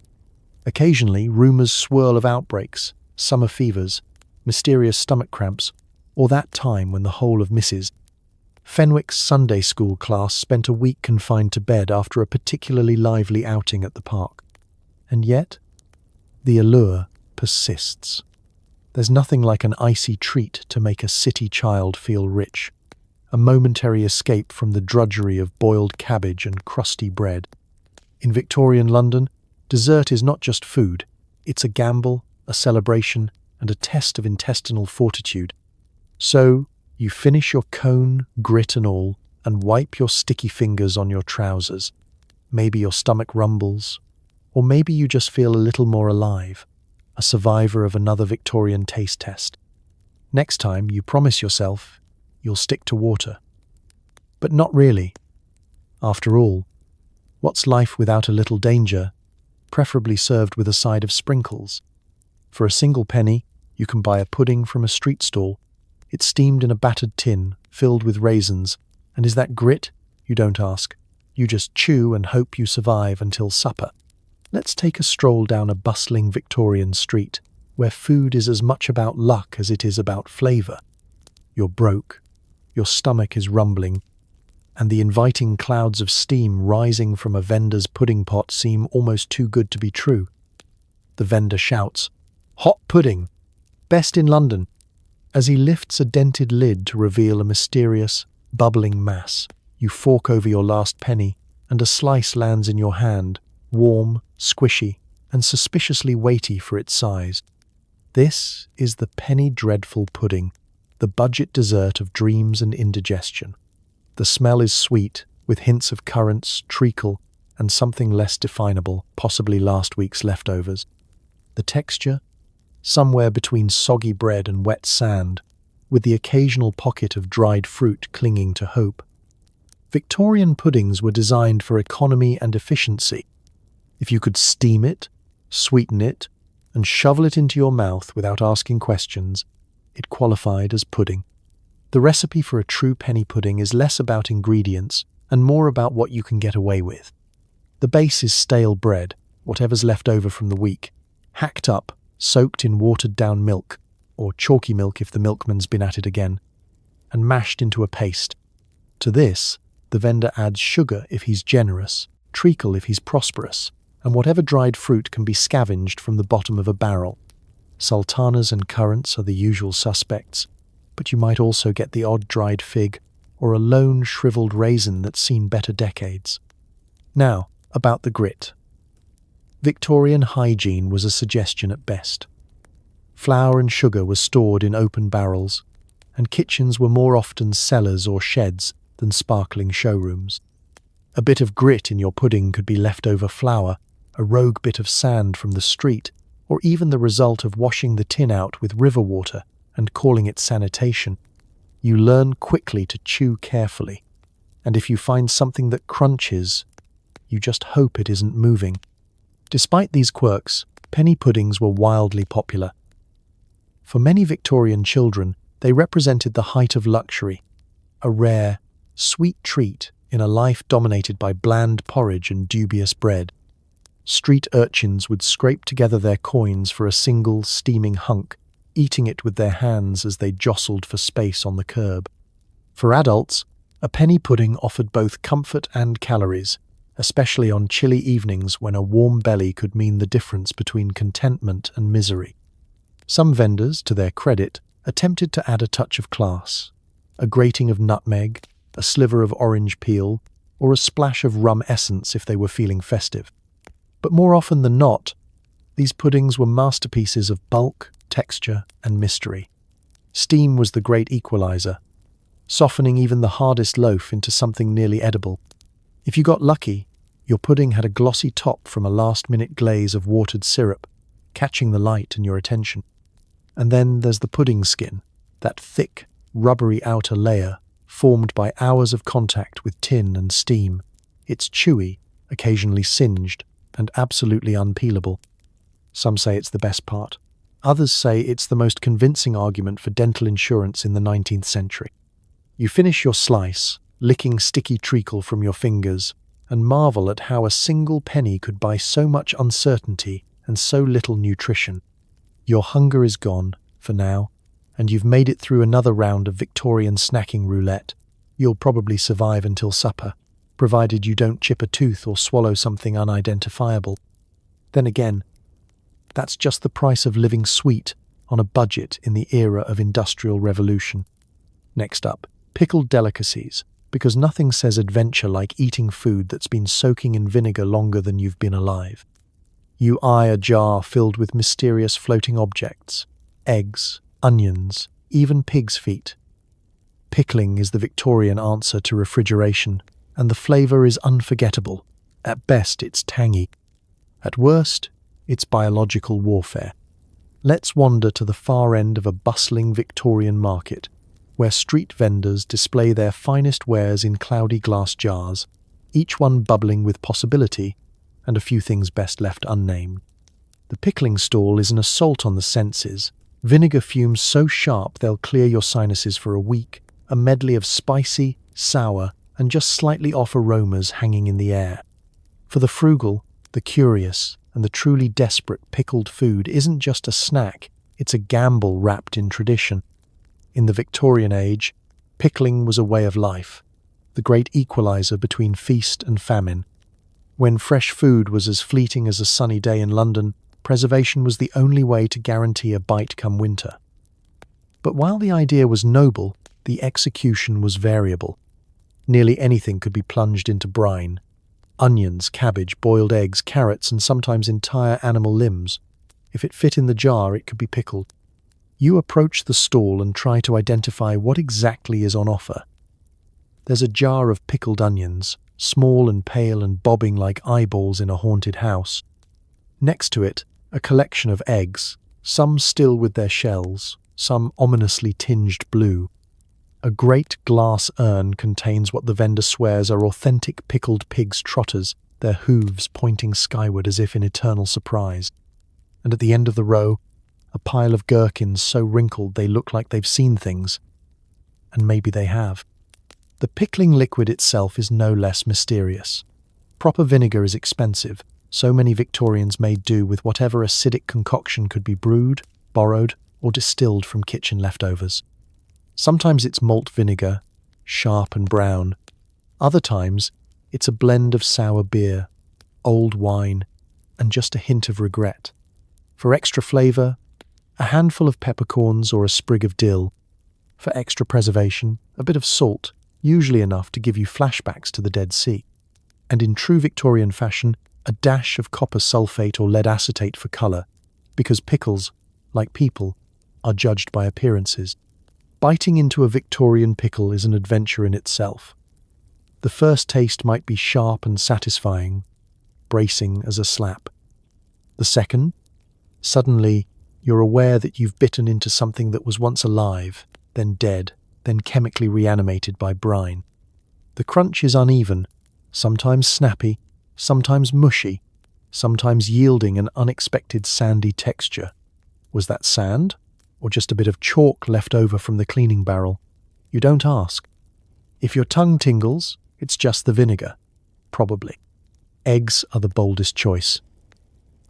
Occasionally, rumors swirl of outbreaks, summer fevers, mysterious stomach cramps, or that time when the whole of Mrs. Fenwick's Sunday school class spent a week confined to bed after a particularly lively outing at the park. And yet, the allure persists. There's nothing like an icy treat to make a city child feel rich, a momentary escape from the drudgery of boiled cabbage and crusty bread. In Victorian London, dessert is not just food, it's a gamble, a celebration, and a test of intestinal fortitude. So, you finish your cone, grit and all, and wipe your sticky fingers on your trousers. Maybe your stomach rumbles, or maybe you just feel a little more alive, a survivor of another Victorian taste test. Next time, you promise yourself you'll stick to water. But not really. After all, what's life without a little danger, preferably served with a side of sprinkles? For a single penny, you can buy a pudding from a street stall. It's steamed in a battered tin, filled with raisins. And is that grit? You don't ask. You just chew and hope you survive until supper. Let's take a stroll down a bustling Victorian street, where food is as much about luck as it is about flavour. You're broke, your stomach is rumbling, and the inviting clouds of steam rising from a vendor's pudding pot seem almost too good to be true. The vendor shouts, "Hot pudding! Best in London!" as he lifts a dented lid to reveal a mysterious, bubbling mass. You fork over your last penny, and a slice lands in your hand, warm, squishy, and suspiciously weighty for its size. This is the penny dreadful pudding, the budget dessert of dreams and indigestion. The smell is sweet, with hints of currants, treacle, and something less definable, possibly last week's leftovers. The texture? Somewhere between soggy bread and wet sand, with the occasional pocket of dried fruit clinging to hope. Victorian puddings were designed for economy and efficiency. If you could steam it, sweeten it, and shovel it into your mouth without asking questions, it qualified as pudding. The recipe for a true penny pudding is less about ingredients and more about what you can get away with. The base is stale bread, whatever's left over from the week, hacked up, soaked in watered-down milk, or chalky milk if the milkman's been at it again, and mashed into a paste. To this, the vendor adds sugar if he's generous, treacle if he's prosperous, and whatever dried fruit can be scavenged from the bottom of a barrel. Sultanas and currants are the usual suspects, but you might also get the odd dried fig or a lone shriveled raisin that's seen better decades. Now, about the grit. Victorian hygiene was a suggestion at best. Flour and sugar were stored in open barrels, and kitchens were more often cellars or sheds than sparkling showrooms. A bit of grit in your pudding could be leftover flour, a rogue bit of sand from the street, or even the result of washing the tin out with river water and calling it sanitation. You learn quickly to chew carefully, and if you find something that crunches, you just hope it isn't moving. Despite these quirks, penny puddings were wildly popular. For many Victorian children, they represented the height of luxury, a rare, sweet treat in a life dominated by bland porridge and dubious bread. Street urchins would scrape together their coins for a single, steaming hunk, eating it with their hands as they jostled for space on the curb. For adults, a penny pudding offered both comfort and calories, especially on chilly evenings when a warm belly could mean the difference between contentment and misery. Some vendors, to their credit, attempted to add a touch of class. a grating of nutmeg, a sliver of orange peel, or a splash of rum essence if they were feeling festive. But more often than not, these puddings were masterpieces of bulk, texture, and mystery. Steam was the great equalizer, softening even the hardest loaf into something nearly edible. If you got lucky, your pudding had a glossy top from a last-minute glaze of watered syrup, catching the light and your attention. And then there's the pudding skin, that thick, rubbery outer layer formed by hours of contact with tin and steam. It's chewy, occasionally singed, and absolutely unpeelable. Some say it's the best part. Others say it's the most convincing argument for dental insurance in the 19th century. You finish your slice, licking sticky treacle from your fingers, and marvel at how a single penny could buy so much uncertainty and so little nutrition. Your hunger is gone, for now, and you've made it through another round of Victorian snacking roulette. You'll probably survive until supper, provided you don't chip a tooth or swallow something unidentifiable. Then again, that's just the price of living sweet on a budget in the era of Industrial Revolution. Next up, pickled delicacies, because nothing says adventure like eating food that's been soaking in vinegar longer than you've been alive. You eye a jar filled with mysterious floating objects, eggs, onions, even pig's feet. Pickling is the Victorian answer to refrigeration, and the flavour is unforgettable. At best, it's tangy. At worst, it's biological warfare. Let's wander to the far end of a bustling Victorian market, where street vendors display their finest wares in cloudy glass jars, each one bubbling with possibility, and a few things best left unnamed. The pickling stall is an assault on the senses. Vinegar fumes so sharp they'll clear your sinuses for a week, a medley of spicy, sour, and just slightly off aromas hanging in the air. For the frugal, the curious, and the truly desperate, pickled food isn't just a snack, it's a gamble wrapped in tradition. In the Victorian age, pickling was a way of life, the great equalizer between feast and famine. When fresh food was as fleeting as a sunny day in London, preservation was the only way to guarantee a bite come winter. But while the idea was noble, the execution was variable. Nearly anything could be plunged into brine. Onions, cabbage, boiled eggs, carrots, and sometimes entire animal limbs. If it fit in the jar, it could be pickled. You approach the stall and try to identify what exactly is on offer. There's a jar of pickled onions, small and pale and bobbing like eyeballs in a haunted house. Next to it, a collection of eggs, some still with their shells, some ominously tinged blue. A great glass urn contains what the vendor swears are authentic pickled pigs' trotters, their hooves pointing skyward as if in eternal surprise. And at the end of the row, a pile of gherkins so wrinkled they look like they've seen things. And maybe they have. The pickling liquid itself is no less mysterious. Proper vinegar is expensive, so many Victorians made do with whatever acidic concoction could be brewed, borrowed, or distilled from kitchen leftovers. Sometimes it's malt vinegar, sharp and brown. Other times, it's a blend of sour beer, old wine, and just a hint of regret. For extra flavour, a handful of peppercorns or a sprig of dill. For extra preservation, a bit of salt, usually enough to give you flashbacks to the Dead Sea. And in true Victorian fashion, a dash of copper sulfate or lead acetate for colour, because pickles, like people, are judged by appearances. Biting into a Victorian pickle is an adventure in itself. The first taste might be sharp and satisfying, bracing as a slap. The second, suddenly you're aware that you've bitten into something that was once alive, then dead, then chemically reanimated by brine. The crunch is uneven, sometimes snappy, sometimes mushy, sometimes yielding an unexpected sandy texture. Was that sand? Or just a bit of chalk left over from the cleaning barrel? You don't ask. If your tongue tingles, it's just the vinegar. Probably. Eggs are the boldest choice.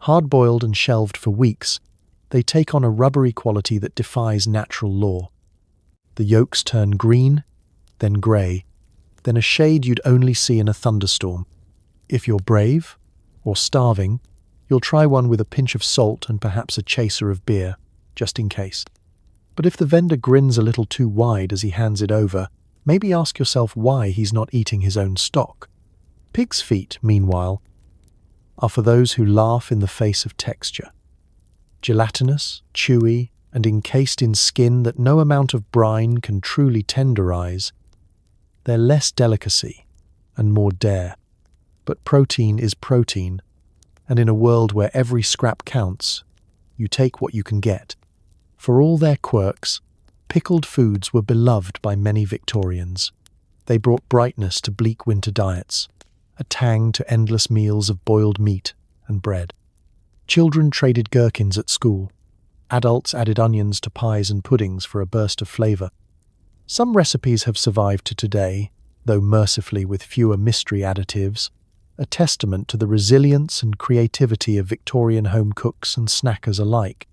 Hard-boiled and shelved for weeks, they take on a rubbery quality that defies natural law. The yolks turn green, then grey, then a shade you'd only see in a thunderstorm. If you're brave, or starving, you'll try one with a pinch of salt and perhaps a chaser of beer, just in case. But if the vendor grins a little too wide as he hands it over, maybe ask yourself why he's not eating his own stock. Pig's feet, meanwhile, are for those who laugh in the face of texture. Gelatinous, chewy, and encased in skin that no amount of brine can truly tenderize, they're less delicacy and more dare. But protein is protein, and in a world where every scrap counts, you take what you can get. For all their quirks, pickled foods were beloved by many Victorians. They brought brightness to bleak winter diets, a tang to endless meals of boiled meat and bread. Children traded gherkins at school. Adults added onions to pies and puddings for a burst of flavour. Some recipes have survived to today, though mercifully with fewer mystery additives, a testament to the resilience and creativity of Victorian home cooks and snackers alike.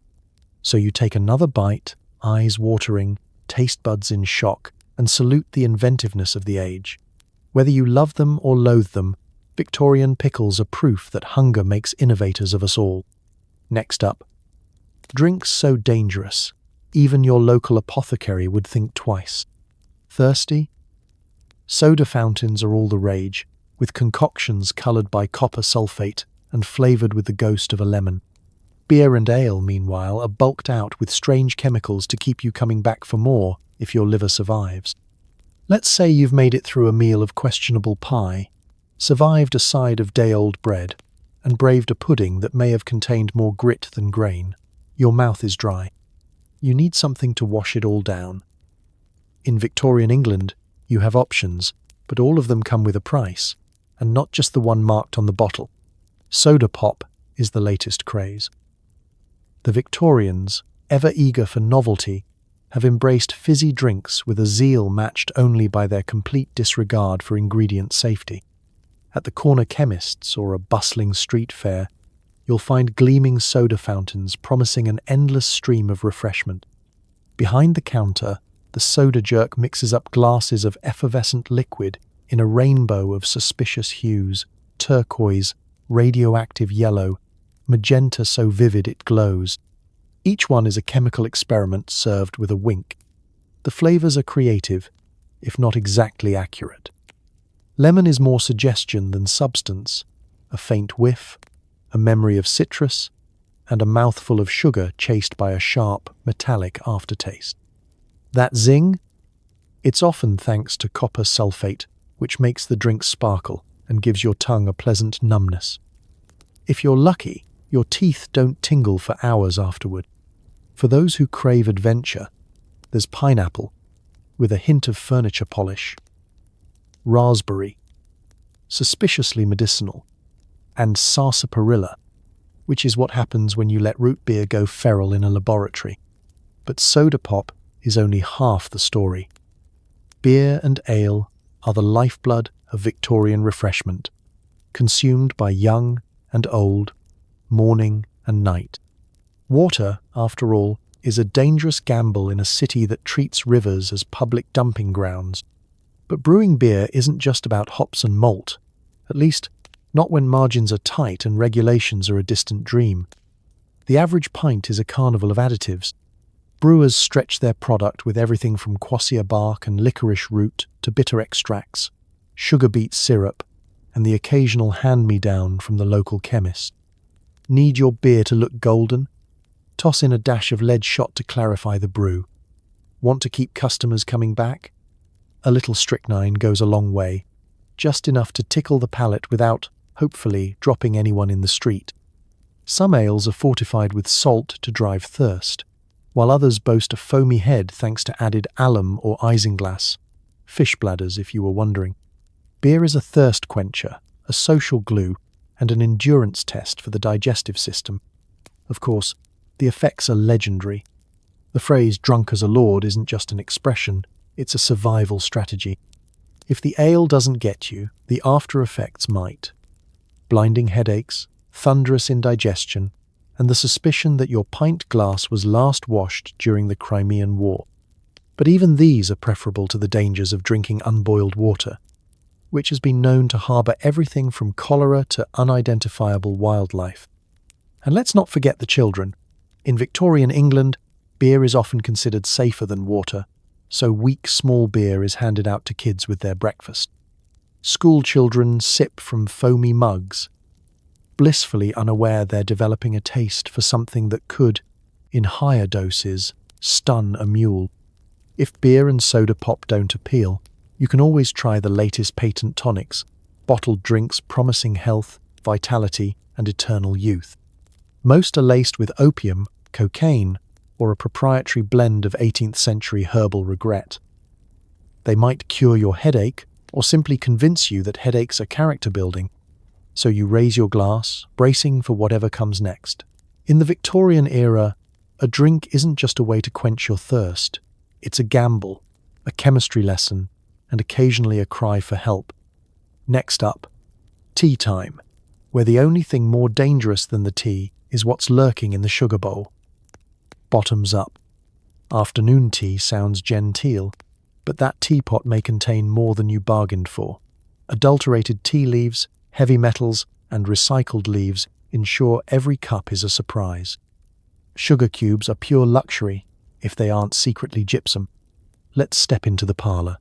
So you take another bite, eyes watering, taste buds in shock, and salute the inventiveness of the age. Whether you love them or loathe them, Victorian pickles are proof that hunger makes innovators of us all. Next up, drinks so dangerous, even your local apothecary would think twice. Thirsty? Soda fountains are all the rage, with concoctions coloured by copper sulfate and flavoured with the ghost of a lemon. Beer and ale, meanwhile, are bulked out with strange chemicals to keep you coming back for more if your liver survives. Let's say you've made it through a meal of questionable pie, survived a side of day-old bread, and braved a pudding that may have contained more grit than grain. Your mouth is dry. You need something to wash it all down. In Victorian England, you have options, but all of them come with a price, and not just the one marked on the bottle. Soda pop is the latest craze. The Victorians, ever eager for novelty, have embraced fizzy drinks with a zeal matched only by their complete disregard for ingredient safety. At the corner chemist's or a bustling street fair, you'll find gleaming soda fountains promising an endless stream of refreshment. Behind the counter, the soda jerk mixes up glasses of effervescent liquid in a rainbow of suspicious hues: turquoise, radioactive yellow, magenta so vivid it glows. Each one is a chemical experiment served with a wink. The flavours are creative, if not exactly accurate. Lemon is more suggestion than substance, a faint whiff, a memory of citrus, and a mouthful of sugar chased by a sharp, metallic aftertaste. That zing? It's often thanks to copper sulfate, which makes the drink sparkle and gives your tongue a pleasant numbness. If you're lucky, your teeth don't tingle for hours afterward. For those who crave adventure, there's pineapple, with a hint of furniture polish, raspberry, suspiciously medicinal, and sarsaparilla, which is what happens when you let root beer go feral in a laboratory. But soda pop is only half the story. Beer and ale are the lifeblood of Victorian refreshment, consumed by young and old, morning and night. Water, after all, is a dangerous gamble in a city that treats rivers as public dumping grounds. But brewing beer isn't just about hops and malt, at least not when margins are tight and regulations are a distant dream. The average pint is a carnival of additives. Brewers stretch their product with everything from quassia bark and licorice root to bitter extracts, sugar beet syrup, and the occasional hand-me-down from the local chemist. Need your beer to look golden? Toss in a dash of lead shot to clarify the brew. Want to keep customers coming back? A little strychnine goes a long way, just enough to tickle the palate without, hopefully, dropping anyone in the street. Some ales are fortified with salt to drive thirst, while others boast a foamy head thanks to added alum or isinglass, fish bladders if you were wondering. Beer is a thirst quencher, a social glue, and an endurance test for the digestive system. Of course, the effects are legendary. The phrase "drunk as a lord" isn't just an expression, it's a survival strategy. If the ale doesn't get you, the after effects might. Blinding headaches, thunderous indigestion, and the suspicion that your pint glass was last washed during the Crimean War. But even these are preferable to the dangers of drinking unboiled water, which has been known to harbour everything from cholera to unidentifiable wildlife. And let's not forget the children. In Victorian England, Beer is often considered safer than water, so weak small beer is handed out to kids with their breakfast. School children sip from foamy mugs, blissfully unaware they're developing a taste for something that could, in higher doses, stun a mule. If beer and soda pop don't appeal, you can always try the latest patent tonics, bottled drinks promising health, vitality, and eternal youth. Most are laced with opium, cocaine, or a proprietary blend of 18th century herbal regret. They might cure your headache or simply convince you that headaches are character building, so you raise your glass, bracing for whatever comes next. In the Victorian era, a drink isn't just a way to quench your thirst. It's a gamble, a chemistry lesson, and occasionally a cry for help. Next up, tea time, where the only thing more dangerous than the tea is what's lurking in the sugar bowl. Bottoms up. Afternoon tea sounds genteel, but that teapot may contain more than you bargained for. Adulterated tea leaves, heavy metals, and recycled leaves ensure every cup is a surprise. Sugar cubes are pure luxury if they aren't secretly gypsum. Let's step into the parlour.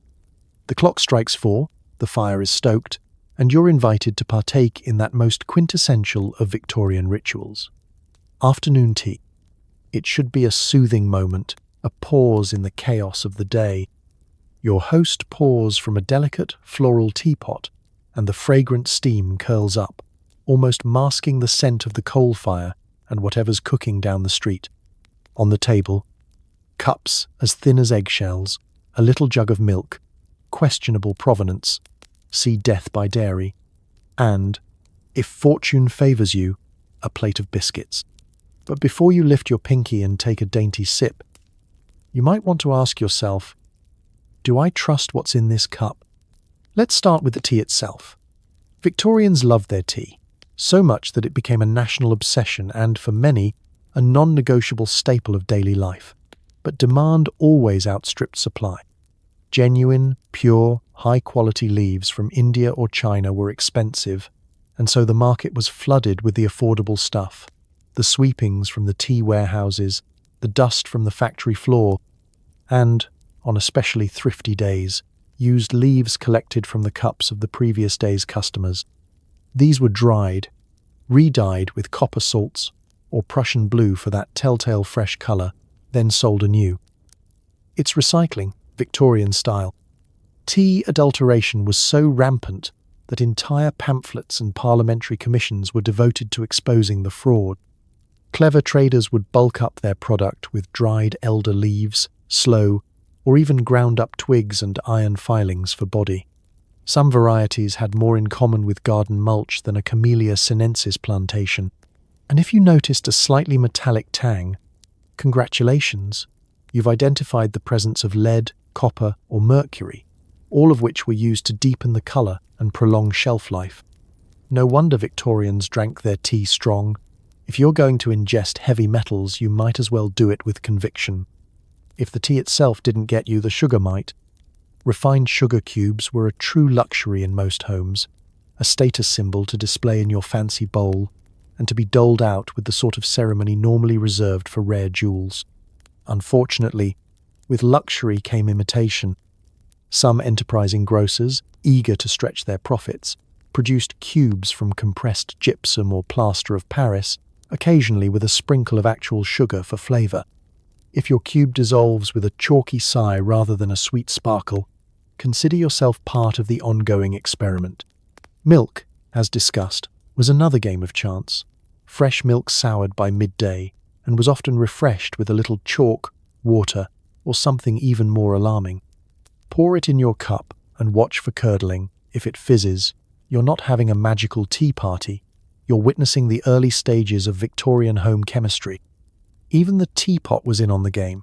The clock strikes 4, the fire is stoked, and you're invited to partake in that most quintessential of Victorian rituals. Afternoon tea. It should be a soothing moment, a pause in the chaos of the day. Your host pours from a delicate floral teapot, and the fragrant steam curls up, almost masking the scent of the coal fire and whatever's cooking down the street. On the table, cups as thin as eggshells, a little jug of milk, questionable provenance, see death by dairy, and, if fortune favours you, a plate of biscuits. But before you lift your pinky and take a dainty sip, you might want to ask yourself, do I trust what's in this cup? Let's start with the tea itself. Victorians loved their tea, so much that it became a national obsession and, for many, a non-negotiable staple of daily life. But demand always outstripped supply. Genuine, pure, high-quality leaves from India or China were expensive, and so the market was flooded with the affordable stuff. The sweepings from the tea warehouses, the dust from the factory floor, and, on especially thrifty days, used leaves collected from the cups of the previous day's customers. These were dried, re-dyed with copper salts or Prussian blue for that telltale fresh colour, then sold anew. It's recycling, Victorian style. Tea adulteration was so rampant that entire pamphlets and parliamentary commissions were devoted to exposing the fraud. Clever traders would bulk up their product with dried elder leaves, sloe, or even ground-up twigs and iron filings for body. Some varieties had more in common with garden mulch than a Camellia sinensis plantation, and if you noticed a slightly metallic tang, congratulations, you've identified the presence of lead, copper, or mercury, all of which were used to deepen the colour and prolong shelf life. No wonder Victorians drank their tea strong. If you're going to ingest heavy metals, you might as well do it with conviction. If the tea itself didn't get you, the sugar might. Refined sugar cubes were a true luxury in most homes, a status symbol to display in your fancy bowl, and to be doled out with the sort of ceremony normally reserved for rare jewels. Unfortunately, with luxury came imitation. Some enterprising grocers, eager to stretch their profits, produced cubes from compressed gypsum or plaster of Paris, occasionally with a sprinkle of actual sugar for flavour. If your cube dissolves with a chalky sigh rather than a sweet sparkle, consider yourself part of the ongoing experiment. Milk, as discussed, was another game of chance. Fresh milk soured by midday and was often refreshed with a little chalk, water, or something even more alarming. Pour it in your cup and watch for curdling. If it fizzes, you're not having a magical tea party. You're witnessing the early stages of Victorian home chemistry. Even the teapot was in on the game.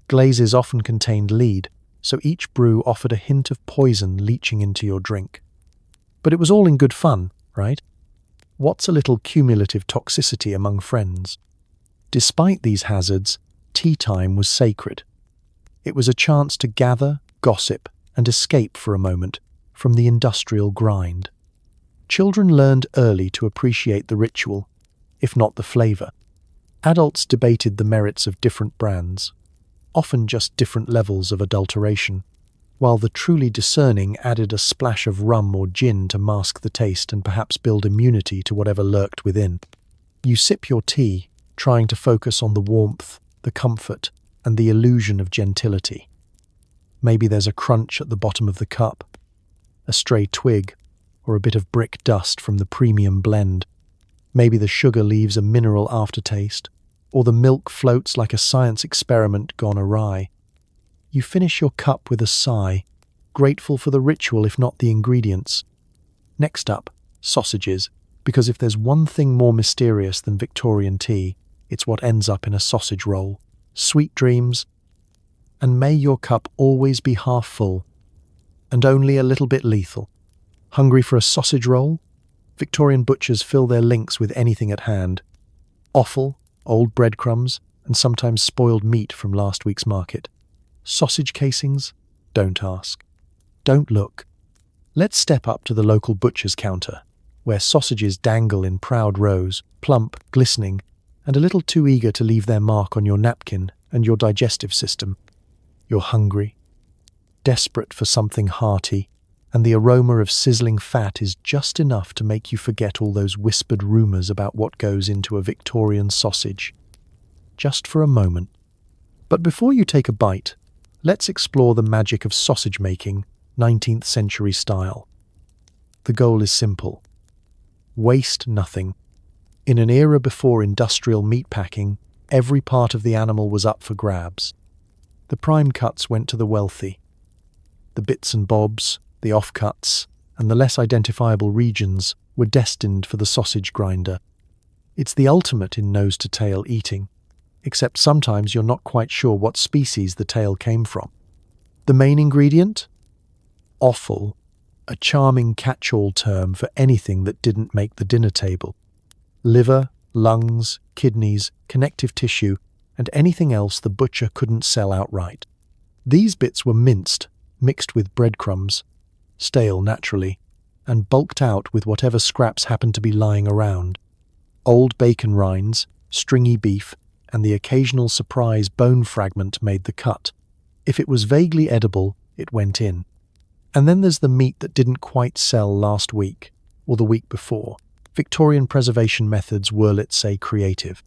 Glazes often contained lead, so each brew offered a hint of poison leaching into your drink. But it was all in good fun, right? What's a little cumulative toxicity among friends? Despite these hazards, tea time was sacred. It was a chance to gather, gossip, and escape for a moment from the industrial grind. Children learned early to appreciate the ritual, if not the flavour. Adults debated the merits of different brands, often just different levels of adulteration, while the truly discerning added a splash of rum or gin to mask the taste and perhaps build immunity to whatever lurked within. You sip your tea, trying to focus on the warmth, the comfort, and the illusion of gentility. Maybe there's a crunch at the bottom of the cup, a stray twig, or a bit of brick dust from the premium blend. Maybe the sugar leaves a mineral aftertaste, or the milk floats like a science experiment gone awry. You finish your cup with a sigh, grateful for the ritual if not the ingredients. Next up, sausages, because if there's one thing more mysterious than Victorian tea, it's what ends up in a sausage roll. Sweet dreams, and may your cup always be half full, and only a little bit lethal. Hungry for a sausage roll? Victorian butchers fill their links with anything at hand. Offal, old breadcrumbs, and sometimes spoiled meat from last week's market. Sausage casings? Don't ask. Don't look. Let's step up to the local butcher's counter, where sausages dangle in proud rows, plump, glistening, and a little too eager to leave their mark on your napkin and your digestive system. You're hungry, desperate for something hearty, and the aroma of sizzling fat is just enough to make you forget all those whispered rumours about what goes into a Victorian sausage. Just for a moment. But before you take a bite, let's explore the magic of sausage making, 19th century style. The goal is simple. Waste nothing. In an era before industrial meatpacking, every part of the animal was up for grabs. The prime cuts went to the wealthy. The bits and bobs, the offcuts, and the less identifiable regions were destined for the sausage grinder. It's the ultimate in nose-to-tail eating, except sometimes you're not quite sure what species the tail came from. The main ingredient? Offal, a charming catch-all term for anything that didn't make the dinner table. Liver, lungs, kidneys, connective tissue, and anything else the butcher couldn't sell outright. These bits were minced, mixed with breadcrumbs, stale naturally, and bulked out with whatever scraps happened to be lying around. Old bacon rinds, stringy beef, and the occasional surprise bone fragment made the cut. If it was vaguely edible, it went in. And then there's the meat that didn't quite sell last week, or the week before. Victorian preservation methods were, let's say, creative.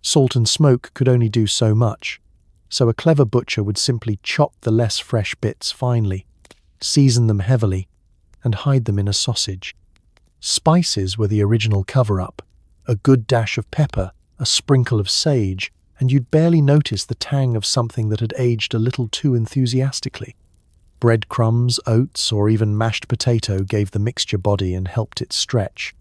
Salt and smoke could only do so much, so a clever butcher would simply chop the less fresh bits finely, season them heavily, and hide them in a sausage. Spices were the original cover-up, a good dash of pepper, a sprinkle of sage, and you'd barely notice the tang of something that had aged a little too enthusiastically. Breadcrumbs, oats, or even mashed potato gave the mixture body and helped it stretch.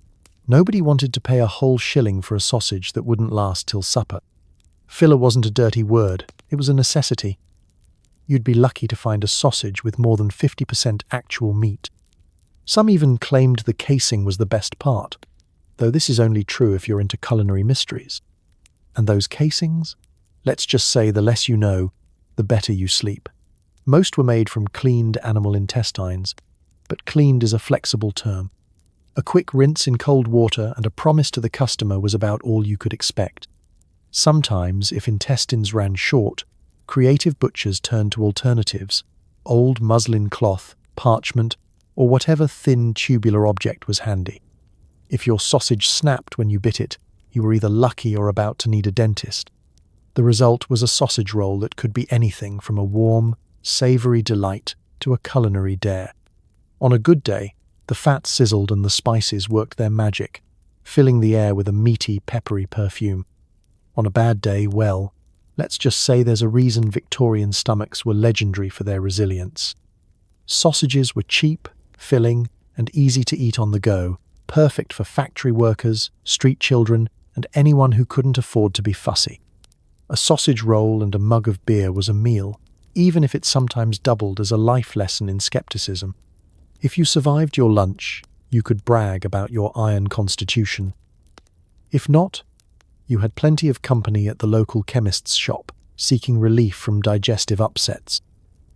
Nobody wanted to pay a whole shilling for a sausage that wouldn't last till supper. Filler wasn't a dirty word, it was a necessity. You'd be lucky to find a sausage with more than 50% actual meat. Some even claimed the casing was the best part, though this is only true if you're into culinary mysteries. And those casings? Let's just say the less you know, the better you sleep. Most were made from cleaned animal intestines, but cleaned is a flexible term. A quick rinse in cold water and a promise to the customer was about all you could expect. Sometimes, if intestines ran short, creative butchers turned to alternatives, old muslin cloth, parchment, or whatever thin tubular object was handy. If your sausage snapped when you bit it, you were either lucky or about to need a dentist. The result was a sausage roll that could be anything from a warm, savoury delight to a culinary dare. On a good day, the fat sizzled and the spices worked their magic, filling the air with a meaty, peppery perfume. On a bad day, well, let's just say there's a reason Victorian stomachs were legendary for their resilience. Sausages were cheap, filling, and easy to eat on the go, perfect for factory workers, street children, and anyone who couldn't afford to be fussy. A sausage roll and a mug of beer was a meal, even if it sometimes doubled as a life lesson in skepticism. If you survived your lunch, you could brag about your iron constitution. If not, you had plenty of company at the local chemist's shop, seeking relief from digestive upsets.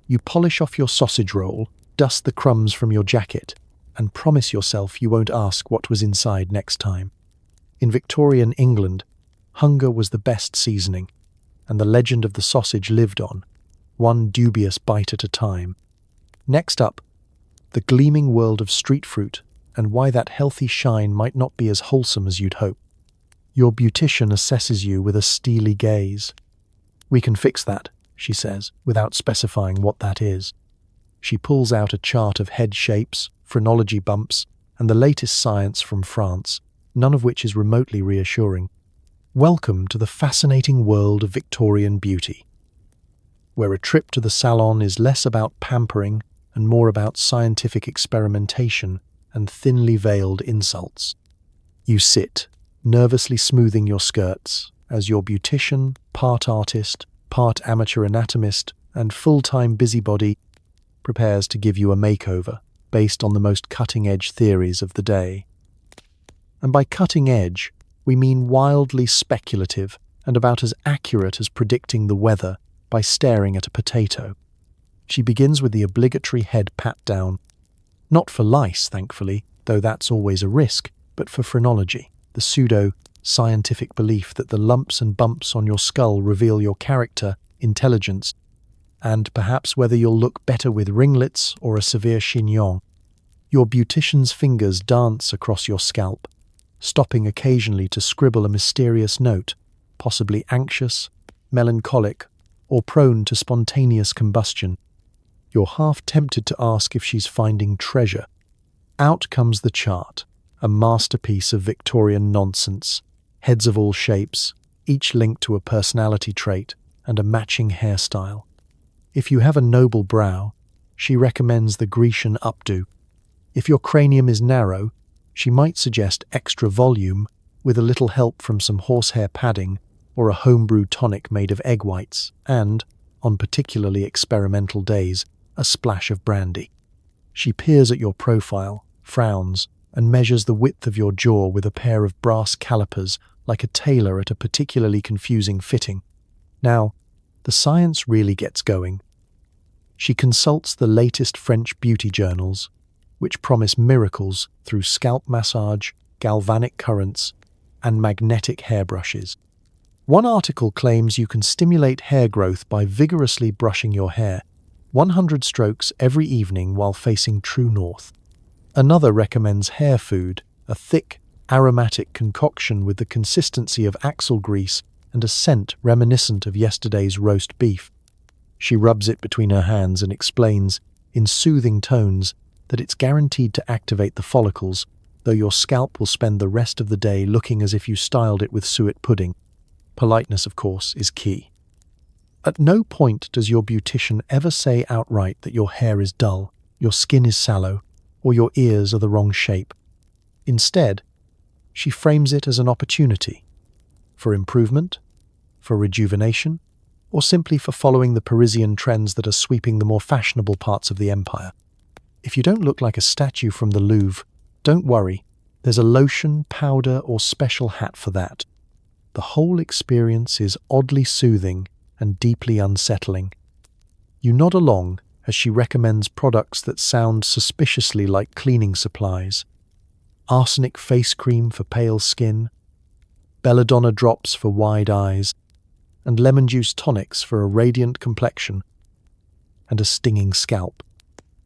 You polish off your sausage roll, dust the crumbs from your jacket, and promise yourself you won't ask what was inside next time. In Victorian England, Hunger was the best seasoning, and the legend of the sausage lived on, one dubious bite at a time. Next up, the gleaming world of street fruit and why that healthy shine might not be as wholesome as you'd hope. Your beautician assesses you with a steely gaze. "We can fix that," she says, without specifying what that is. She pulls out a chart of head shapes, phrenology bumps, and the latest science from France, none of which is remotely reassuring. Welcome to the fascinating world of Victorian beauty, where a trip to the salon is less about pampering and more about scientific experimentation and thinly veiled insults. You sit, nervously smoothing your skirts, as your beautician, part artist, part amateur anatomist, and full-time busybody prepares to give you a makeover based on the most cutting-edge theories of the day. And by cutting edge, we mean wildly speculative and about as accurate as predicting the weather by staring at a potato. She begins with the obligatory head pat-down. Not for lice, thankfully, though that's always a risk, but for phrenology, the pseudo-scientific belief that the lumps and bumps on your skull reveal your character, intelligence, and perhaps whether you'll look better with ringlets or a severe chignon. Your beautician's fingers dance across your scalp, stopping occasionally to scribble a mysterious note, possibly anxious, melancholic, or prone to spontaneous combustion. You're half tempted to ask if she's finding treasure. Out comes the chart, a masterpiece of Victorian nonsense, heads of all shapes, each linked to a personality trait and a matching hairstyle. If you have a noble brow, she recommends the Grecian updo. If your cranium is narrow, she might suggest extra volume with a little help from some horsehair padding or a homebrew tonic made of egg whites and, on particularly experimental days, a splash of brandy. She peers at your profile, frowns, and measures the width of your jaw with a pair of brass calipers like a tailor at a particularly confusing fitting. Now, the science really gets going. She consults the latest French beauty journals, which promise miracles through scalp massage, galvanic currents, and magnetic hairbrushes. One article claims you can stimulate hair growth by vigorously brushing your hair, 100 strokes every evening while facing true north. Another recommends hair food, a thick, aromatic concoction with the consistency of axle grease and a scent reminiscent of yesterday's roast beef. She rubs it between her hands and explains, in soothing tones, that it's guaranteed to activate the follicles, though your scalp will spend the rest of the day looking as if you styled it with suet pudding. Politeness, of course, is key. At no point does your beautician ever say outright that your hair is dull, your skin is sallow, or your ears are the wrong shape. Instead, she frames it as an opportunity for improvement, for rejuvenation, or simply for following the Parisian trends that are sweeping the more fashionable parts of the empire. If you don't look like a statue from the Louvre, don't worry, there's a lotion, powder, or special hat for that. The whole experience is oddly soothing and deeply unsettling. You nod along as she recommends products that sound suspiciously like cleaning supplies. Arsenic face cream for pale skin, belladonna drops for wide eyes, and lemon juice tonics for a radiant complexion and a stinging scalp.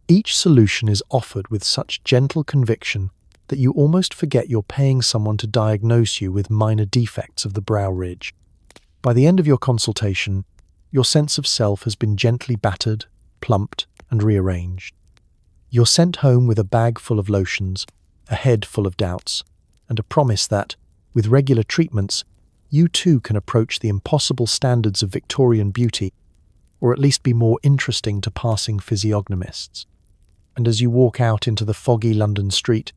Each solution is offered with such gentle conviction that you almost forget you're paying someone to diagnose you with minor defects of the brow ridge. By the end of your consultation, your sense of self has been gently battered, plumped, and rearranged. You're sent home with a bag full of lotions, a head full of doubts, and a promise that, with regular treatments, you too can approach the impossible standards of Victorian beauty, or at least be more interesting to passing physiognomists. And as you walk out into the foggy London street,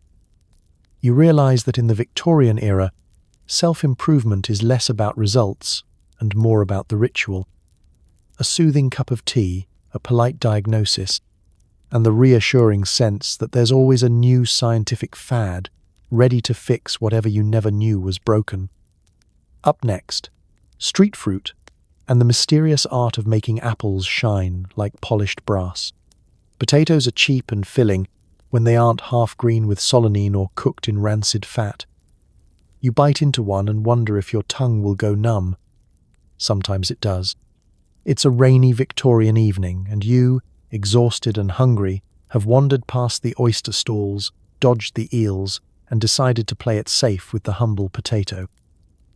you realize that in the Victorian era, self-improvement is less about results and more about the ritual. A soothing cup of tea, a polite diagnosis, and the reassuring sense that there's always a new scientific fad ready to fix whatever you never knew was broken. Up next, street fruit and the mysterious art of making apples shine like polished brass. Potatoes are cheap and filling when they aren't half green with solanine or cooked in rancid fat. You bite into one and wonder if your tongue will go numb. Sometimes it does. It's a rainy Victorian evening, and you, exhausted and hungry, have wandered past the oyster stalls, dodged the eels, and decided to play it safe with the humble potato.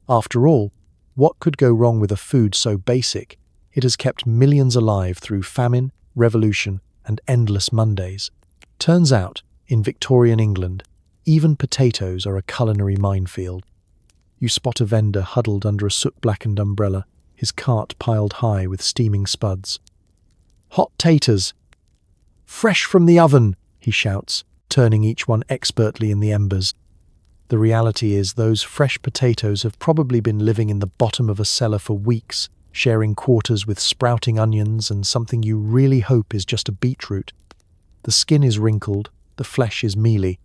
After all, what could go wrong with a food so basic? It has kept millions alive through famine, revolution, and endless Mondays. Turns out, in Victorian England, even potatoes are a culinary minefield. You spot a vendor huddled under a soot-blackened umbrella, his cart piled high with steaming spuds. "Hot taters! Fresh from the oven!" he shouts, turning each one expertly in the embers. The reality is those fresh potatoes have probably been living in the bottom of a cellar for weeks, sharing quarters with sprouting onions and something you really hope is just a beetroot. The skin is wrinkled, the flesh is mealy,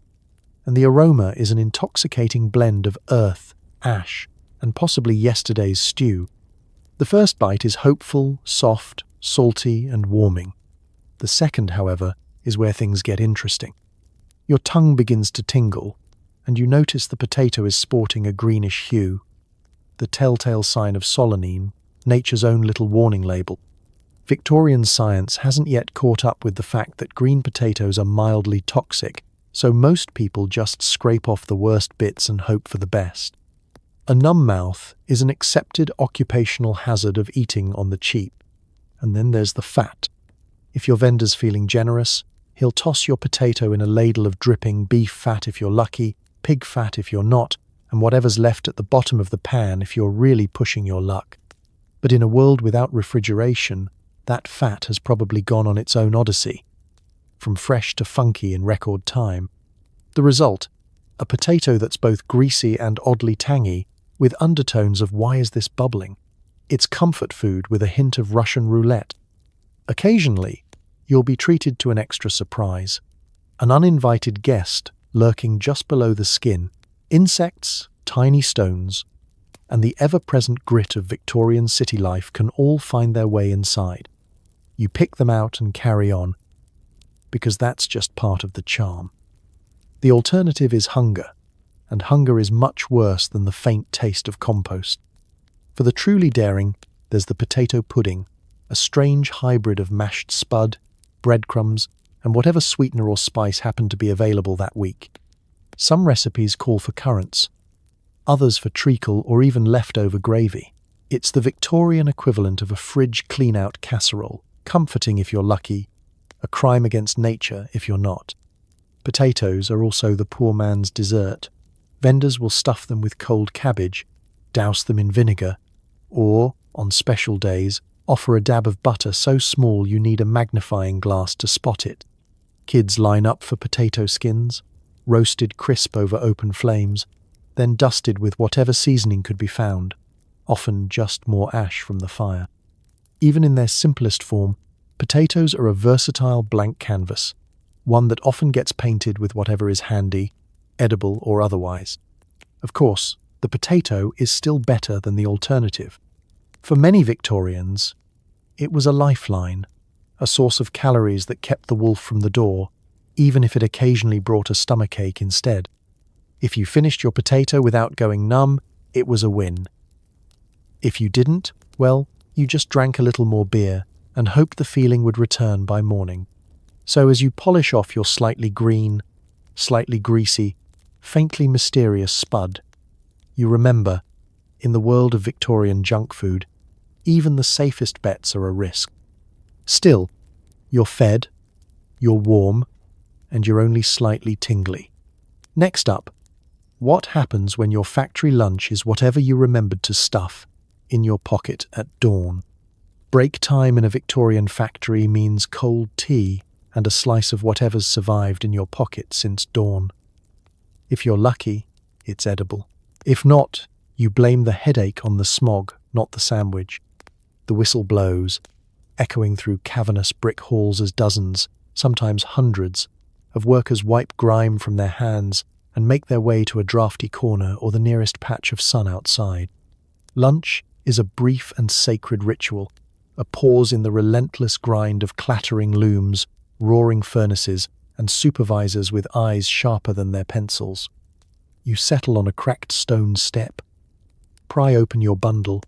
and the aroma is an intoxicating blend of earth, ash, and possibly yesterday's stew. The first bite is hopeful, soft, salty, and warming. The second, however, is where things get interesting. Your tongue begins to tingle, and you notice the potato is sporting a greenish hue, the telltale sign of solanine, nature's own little warning label. Victorian science hasn't yet caught up with the fact that green potatoes are mildly toxic, so most people just scrape off the worst bits and hope for the best. A numb mouth is an accepted occupational hazard of eating on the cheap. And then there's the fat. If your vendor's feeling generous, he'll toss your potato in a ladle of dripping beef fat if you're lucky, pig fat if you're not, and whatever's left at the bottom of the pan if you're really pushing your luck. But in a world without refrigeration, that fat has probably gone on its own odyssey, from fresh to funky in record time. The result? A potato that's both greasy and oddly tangy, with undertones of why is this bubbling? It's comfort food with a hint of Russian roulette. Occasionally, you'll be treated to an extra surprise. An uninvited guest lurking just below the skin, insects, tiny stones, and the ever-present grit of Victorian city life can all find their way inside. You pick them out and carry on, because that's just part of the charm. The alternative is hunger, and hunger is much worse than the faint taste of compost. For the truly daring, there's the potato pudding, a strange hybrid of mashed spud, breadcrumbs, and whatever sweetener or spice happened to be available that week. Some recipes call for currants, others for treacle or even leftover gravy. It's the Victorian equivalent of a fridge clean-out casserole, comforting if you're lucky, a crime against nature if you're not. Potatoes are also the poor man's dessert. Vendors will stuff them with cold cabbage, douse them in vinegar, or, on special days, offer a dab of butter so small you need a magnifying glass to spot it. Kids line up for potato skins, roasted crisp over open flames, then dusted with whatever seasoning could be found, often just more ash from the fire. Even in their simplest form, potatoes are a versatile blank canvas, one that often gets painted with whatever is handy, edible or otherwise. Of course, the potato is still better than the alternative. For many Victorians, it was a lifeline, a source of calories that kept the wolf from the door, even if it occasionally brought a stomachache instead. If you finished your potato without going numb, it was a win. If you didn't, well, you just drank a little more beer and hoped the feeling would return by morning. So as you polish off your slightly green, slightly greasy, faintly mysterious spud, you remember, in the world of Victorian junk food, even the safest bets are a risk. Still, you're fed, you're warm, and you're only slightly tingly. Next up, what happens when your factory lunch is whatever you remembered to stuff in your pocket at dawn? Break time in a Victorian factory means cold tea and a slice of whatever's survived in your pocket since dawn. If you're lucky, it's edible. If not, you blame the headache on the smog, not the sandwich. The whistle blows, echoing through cavernous brick halls as dozens, sometimes hundreds, of workers wipe grime from their hands and make their way to a drafty corner or the nearest patch of sun outside. Lunch is a brief and sacred ritual, a pause in the relentless grind of clattering looms, roaring furnaces, and supervisors with eyes sharper than their pencils. you settle on a cracked stone step, pry open your bundle,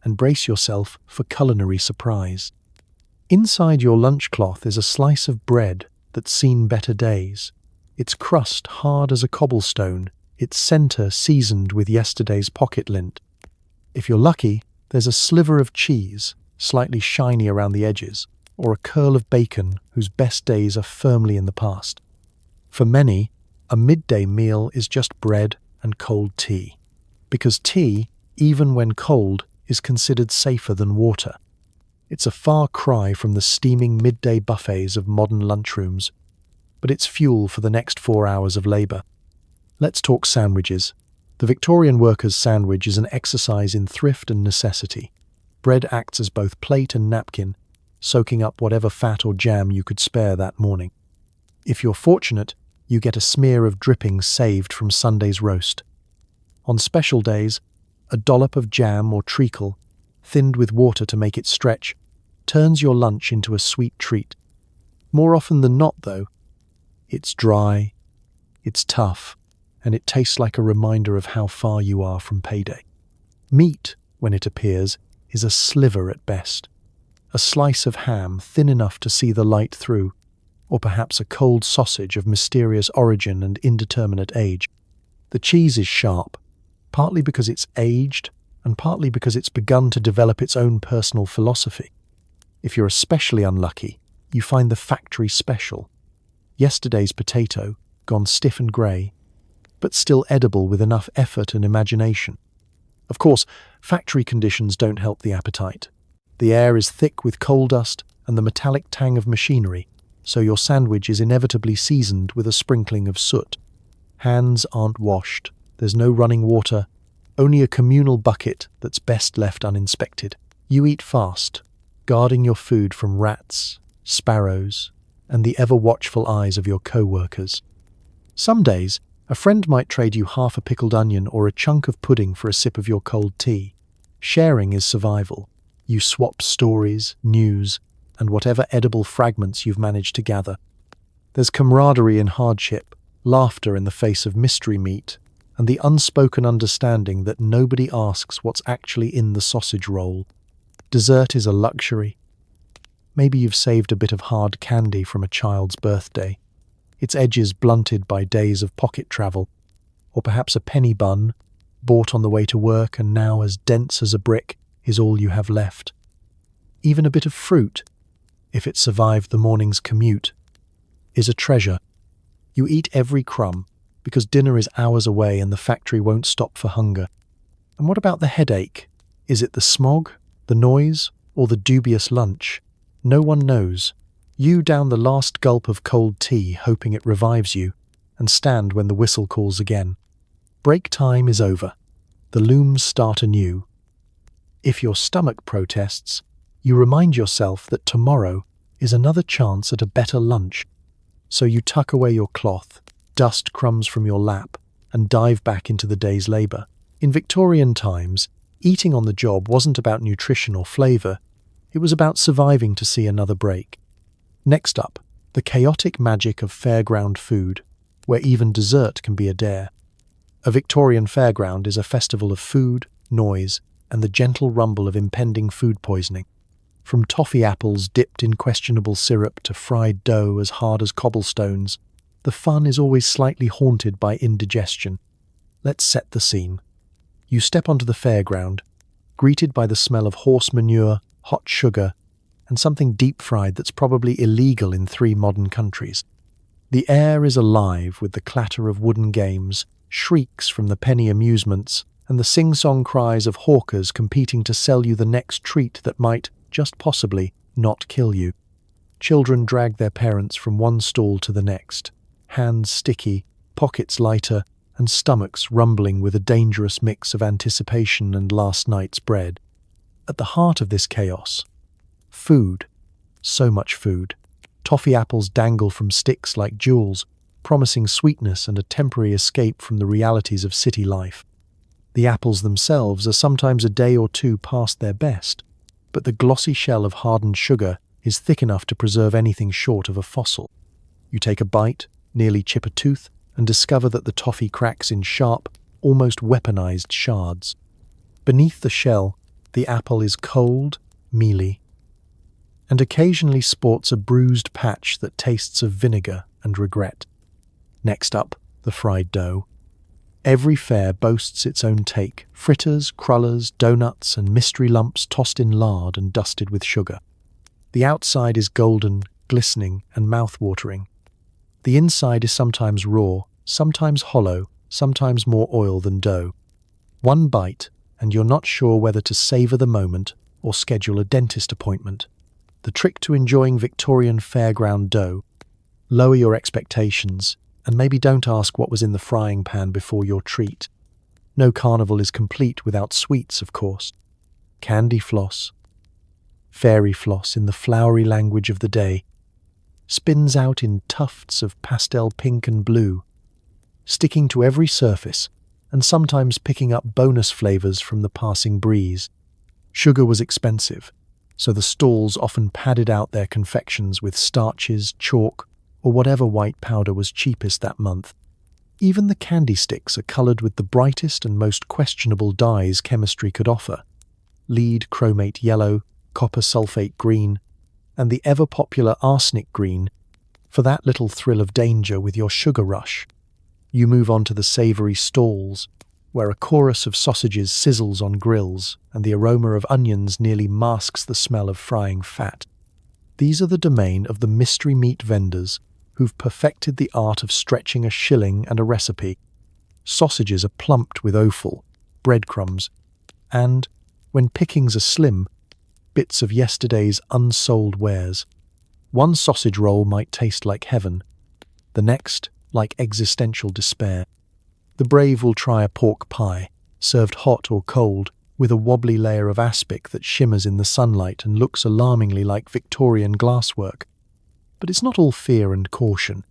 and brace yourself for culinary surprise. Inside your lunchcloth is a slice of bread that's seen better days, its crust hard as a cobblestone, its centre seasoned with yesterday's pocket lint. If you're lucky, there's a sliver of cheese, slightly shiny around the edges, or a curl of bacon whose best days are firmly in the past. For many, a midday meal is just bread and cold tea, because tea, even when cold, is considered safer than water. It's a far cry from the steaming midday buffets of modern lunchrooms, but it's fuel for the next 4 hours of labour. Let's talk sandwiches. The Victorian worker's sandwich is an exercise in thrift and necessity. Bread acts as both plate and napkin, soaking up whatever fat or jam you could spare that morning. If you're fortunate, you get a smear of drippings saved from Sunday's roast. On special days, a dollop of jam or treacle, thinned with water to make it stretch, turns your lunch into a sweet treat. More often than not, though, it's dry, it's tough, and it tastes like a reminder of how far you are from payday. Meat, when it appears, is a sliver at best. A slice of ham thin enough to see the light through, or perhaps a cold sausage of mysterious origin and indeterminate age. The cheese is sharp, partly because it's aged, and partly because it's begun to develop its own personal philosophy. If you're especially unlucky, you find the factory special. Yesterday's potato, gone stiff and grey, but still edible with enough effort and imagination. Of course, factory conditions don't help the appetite. The air is thick with coal dust and the metallic tang of machinery, so your sandwich is inevitably seasoned with a sprinkling of soot. Hands aren't washed, there's no running water, only a communal bucket that's best left uninspected. You eat fast, guarding your food from rats, sparrows, and the ever-watchful eyes of your co-workers. Some days, a friend might trade you half a pickled onion or a chunk of pudding for a sip of your cold tea. Sharing is survival. You swap stories, news, and whatever edible fragments you've managed to gather. There's camaraderie in hardship, laughter in the face of mystery meat, and the unspoken understanding that nobody asks what's actually in the sausage roll. Dessert is a luxury. Maybe you've saved a bit of hard candy from a child's birthday, its edges blunted by days of pocket travel, or perhaps a penny bun, bought on the way to work and now as dense as a brick, is all you have left. Even a bit of fruit, if it survived the morning's commute, is a treasure. You eat every crumb, because dinner is hours away and the factory won't stop for hunger. And what about the headache? Is it the smog, the noise, or the dubious lunch? No one knows. You down the last gulp of cold tea, hoping it revives you, and stand when the whistle calls again. Break time is over. The looms start anew. If your stomach protests, you remind yourself that tomorrow is another chance at a better lunch. So you tuck away your cloth, dust crumbs from your lap, and dive back into the day's labour. In Victorian times, eating on the job wasn't about nutrition or flavour. It was about surviving to see another break. Next up, the chaotic magic of fairground food, where even dessert can be a dare. A Victorian fairground is a festival of food, noise, and the gentle rumble of impending food poisoning. From toffee apples dipped in questionable syrup to fried dough as hard as cobblestones, the fun is always slightly haunted by indigestion. Let's set the scene. You step onto the fairground, greeted by the smell of horse manure, hot sugar, and something deep-fried that's probably illegal in 3 modern countries. The air is alive with the clatter of wooden games, shrieks from the penny amusements, and the sing-song cries of hawkers competing to sell you the next treat that might, just possibly, not kill you. Children drag their parents from one stall to the next, hands sticky, pockets lighter, and stomachs rumbling with a dangerous mix of anticipation and last night's bread. At the heart of this chaos, food. So much food. Toffee apples dangle from sticks like jewels, promising sweetness and a temporary escape from the realities of city life. The apples themselves are sometimes a day or two past their best, but the glossy shell of hardened sugar is thick enough to preserve anything short of a fossil. You take a bite, nearly chip a tooth, and discover that the toffee cracks in sharp, almost weaponized shards. Beneath the shell, the apple is cold, mealy, and occasionally sports a bruised patch that tastes of vinegar and regret. Next up, the fried dough. Every fare boasts its own take: fritters, crullers, donuts, and mystery lumps tossed in lard and dusted with sugar. The outside is golden, glistening, and mouth-watering. The inside is sometimes raw, sometimes hollow, sometimes more oil than dough. One bite, and you're not sure whether to savor the moment or schedule a dentist appointment. The trick to enjoying Victorian Fairground dough: lower your expectations, and maybe don't ask what was in the frying pan before your treat. No carnival is complete without sweets, of course. Candy floss, fairy floss in the flowery language of the day, spins out in tufts of pastel pink and blue, sticking to every surface and sometimes picking up bonus flavors from the passing breeze. Sugar was expensive, so the stalls often padded out their confections with starches, chalk, or whatever white powder was cheapest that month. Even the candy sticks are coloured with the brightest and most questionable dyes chemistry could offer: lead chromate yellow, copper sulfate green, and the ever-popular arsenic green for that little thrill of danger with your sugar rush. You move on to the savoury stalls, where a chorus of sausages sizzles on grills and the aroma of onions nearly masks the smell of frying fat. These are the domain of the mystery meat vendors who've perfected the art of stretching a shilling and a recipe. Sausages are plumped with offal, breadcrumbs, and, when pickings are slim, bits of yesterday's unsold wares. One sausage roll might taste like heaven, the next like existential despair. The brave will try a pork pie, served hot or cold, with a wobbly layer of aspic that shimmers in the sunlight and looks alarmingly like Victorian glasswork. But it's not all fear and caution.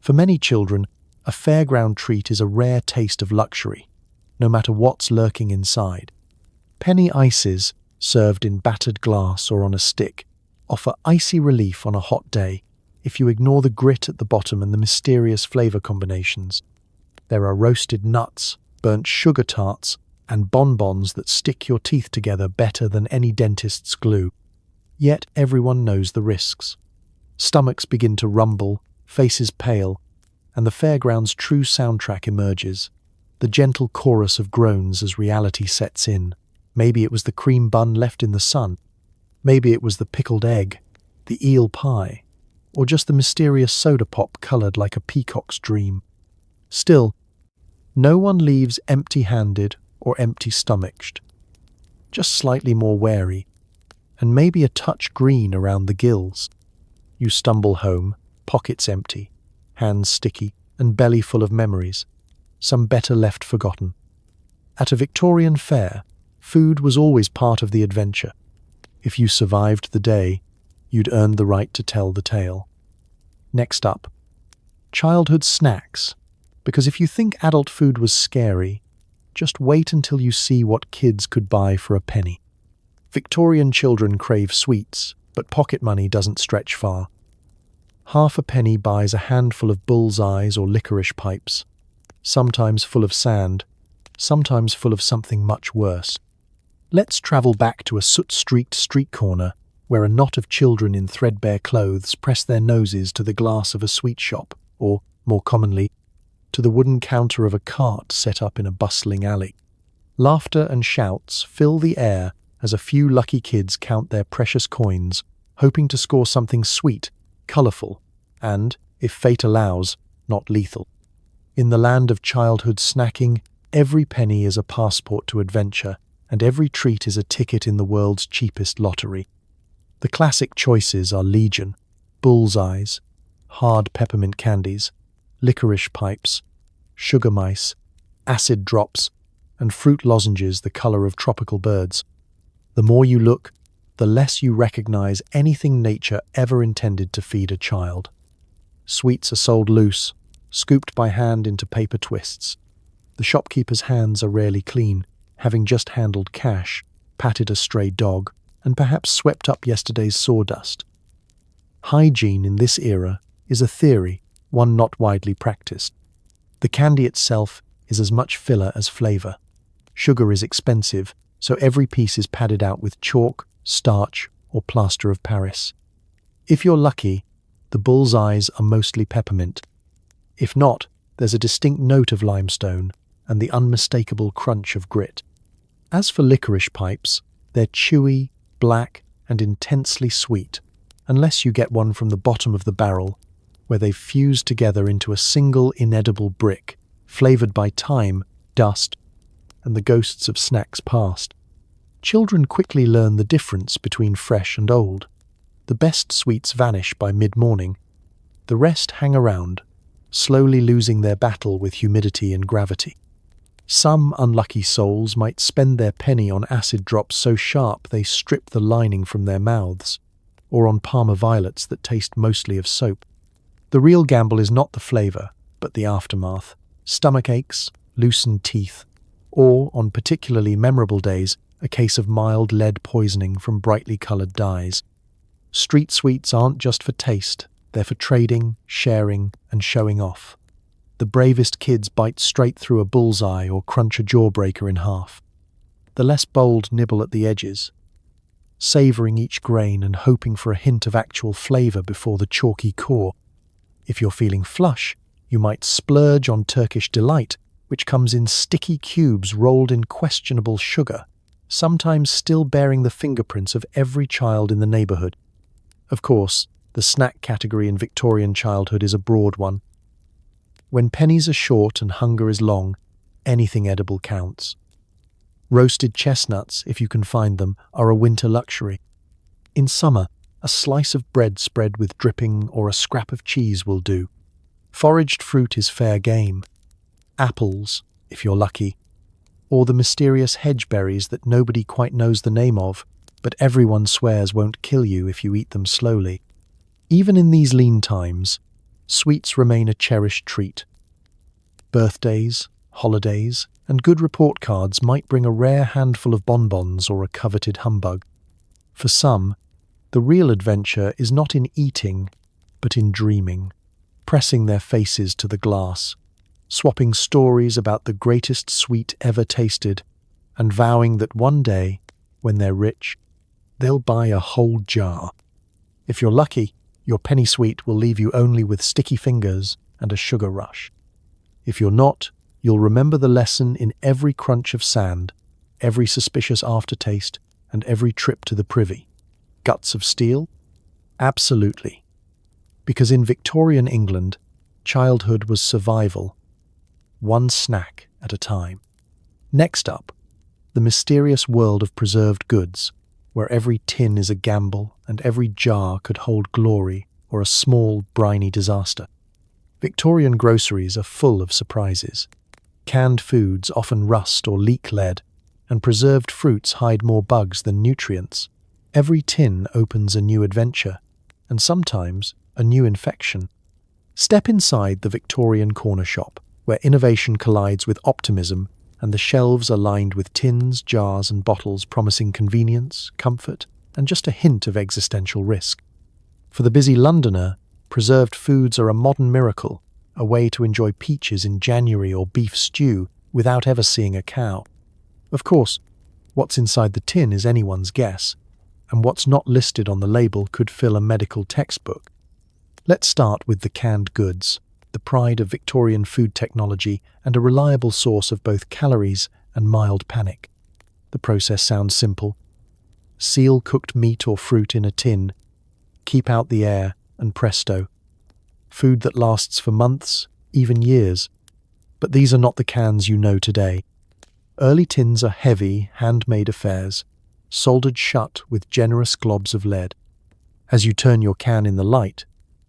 For many children, a fairground treat is a rare taste of luxury, no matter what's lurking inside. Penny ices, served in battered glass or on a stick, offer icy relief on a hot day if you ignore the grit at the bottom and the mysterious flavour combinations. There are roasted nuts, burnt sugar tarts, and bonbons that stick your teeth together better than any dentist's glue. Yet everyone knows the risks. Stomachs begin to rumble, faces pale, and the fairground's true soundtrack emerges, the gentle chorus of groans as reality sets in. Maybe it was the cream bun left in the sun. Maybe it was the pickled egg, the eel pie, or just the mysterious soda pop coloured like a peacock's dream. Still, no one leaves empty-handed or empty-stomached, just slightly more wary, and maybe a touch green around the gills. You stumble home, pockets empty, hands sticky, and belly full of memories, some better left forgotten. At a Victorian fair, food was always part of the adventure. If you survived the day, you'd earned the right to tell the tale. Next up, childhood snacks. Because if you think adult food was scary, just wait until you see what kids could buy for a penny. Victorian children crave sweets, but pocket money doesn't stretch far. Half a penny buys a handful of bullseyes or licorice pipes, sometimes full of sand, sometimes full of something much worse. Let's travel back to a soot-streaked street corner where a knot of children in threadbare clothes press their noses to the glass of a sweet shop, or, more commonly, to the wooden counter of a cart set up in a bustling alley. Laughter and shouts fill the air as a few lucky kids count their precious coins, hoping to score something sweet, colourful, and, if fate allows, not lethal. In the land of childhood snacking, every penny is a passport to adventure, and every treat is a ticket in the world's cheapest lottery. The classic choices are legion: bullseyes, hard peppermint candies, licorice pipes, sugar mice, acid drops, and fruit lozenges the colour of tropical birds. The more you look, the less you recognise anything nature ever intended to feed a child. Sweets are sold loose, scooped by hand into paper twists. The shopkeeper's hands are rarely clean, having just handled cash, patted a stray dog, and perhaps swept up yesterday's sawdust. Hygiene in this era is a theory, one not widely practiced. The candy itself is as much filler as flavor. Sugar is expensive, so every piece is padded out with chalk, starch, or plaster of Paris. If you're lucky, the bull's eyes are mostly peppermint. If not, there's a distinct note of limestone and the unmistakable crunch of grit. As for licorice pipes, they're chewy, black, and intensely sweet, unless you get one from the bottom of the barrel, where they've fused together into a single inedible brick, flavored by time, dust, and the ghosts of snacks past. Children quickly learn the difference between fresh and old. The best sweets vanish by mid-morning. The rest hang around, slowly losing their battle with humidity and gravity. Some unlucky souls might spend their penny on acid drops so sharp they strip the lining from their mouths, or on Parma violets that taste mostly of soap. The real gamble is not the flavor, but the aftermath. Stomach aches, loosened teeth, or, on particularly memorable days, a case of mild lead poisoning from brightly colored dyes. Street sweets aren't just for taste, they're for trading, sharing, and showing off. The bravest kids bite straight through a bullseye or crunch a jawbreaker in half. The less bold nibble at the edges, savoring each grain and hoping for a hint of actual flavor before the chalky core. If you're feeling flush, you might splurge on Turkish Delight, which comes in sticky cubes rolled in questionable sugar, sometimes still bearing the fingerprints of every child in the neighborhood. Of course, the snack category in Victorian childhood is a broad one. When pennies are short and hunger is long, anything edible counts. Roasted chestnuts, if you can find them, are a winter luxury. In summer, a slice of bread spread with dripping or a scrap of cheese will do. Foraged fruit is fair game. Apples, if you're lucky, or the mysterious hedge berries that nobody quite knows the name of, but everyone swears won't kill you if you eat them slowly. Even in these lean times, sweets remain a cherished treat. Birthdays, holidays, and good report cards might bring a rare handful of bonbons or a coveted humbug. For some, the real adventure is not in eating, but in dreaming, pressing their faces to the glass, swapping stories about the greatest sweet ever tasted, and vowing that one day, when they're rich, they'll buy a whole jar. If you're lucky, your penny sweet will leave you only with sticky fingers and a sugar rush. If you're not, you'll remember the lesson in every crunch of sand, every suspicious aftertaste, and every trip to the privy. Guts of steel? Absolutely. Because in Victorian England, childhood was survival, one snack at a time. Next up, the mysterious world of preserved goods, where every tin is a gamble and every jar could hold glory or a small, briny disaster. Victorian groceries are full of surprises. Canned foods often rust or leak lead, and preserved fruits hide more bugs than nutrients. Every tin opens a new adventure, and sometimes a new infection. Step inside the Victorian corner shop, where innovation collides with optimism, and the shelves are lined with tins, jars, and bottles promising convenience, comfort, and just a hint of existential risk. For the busy Londoner, preserved foods are a modern miracle, a way to enjoy peaches in January or beef stew without ever seeing a cow. Of course, what's inside the tin is anyone's guess, and what's not listed on the label could fill a medical textbook. Let's start with the canned goods, the pride of Victorian food technology and a reliable source of both calories and mild panic. The process sounds simple. Seal cooked meat or fruit in a tin, keep out the air, and presto. Food that lasts for months, even years. But these are not the cans you know today. Early tins are heavy, handmade affairs, soldered shut with generous globs of lead. As you turn your can in the light,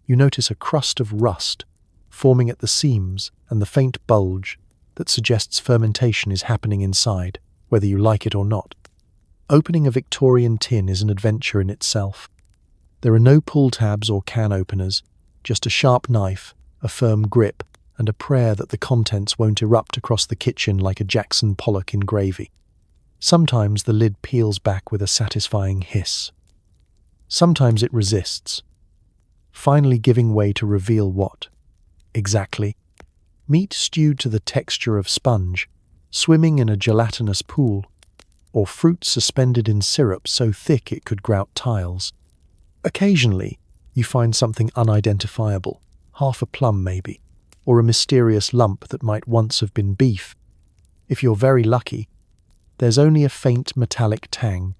you notice a crust of rust forming at the seams and the faint bulge that suggests fermentation is happening inside, whether you like it or not. Opening a Victorian tin is an adventure in itself. There are no pull tabs or can openers, just a sharp knife, a firm grip, and a prayer that the contents won't erupt across the kitchen like a Jackson Pollock in gravy. Sometimes the lid peels back with a satisfying hiss. Sometimes it resists, finally giving way to reveal what? Exactly. Meat stewed to the texture of sponge, swimming in a gelatinous pool, or fruit suspended in syrup so thick it could grout tiles. Occasionally, you find something unidentifiable, half a plum maybe, or a mysterious lump that might once have been beef. If you're very lucky, there's only a faint metallic tang.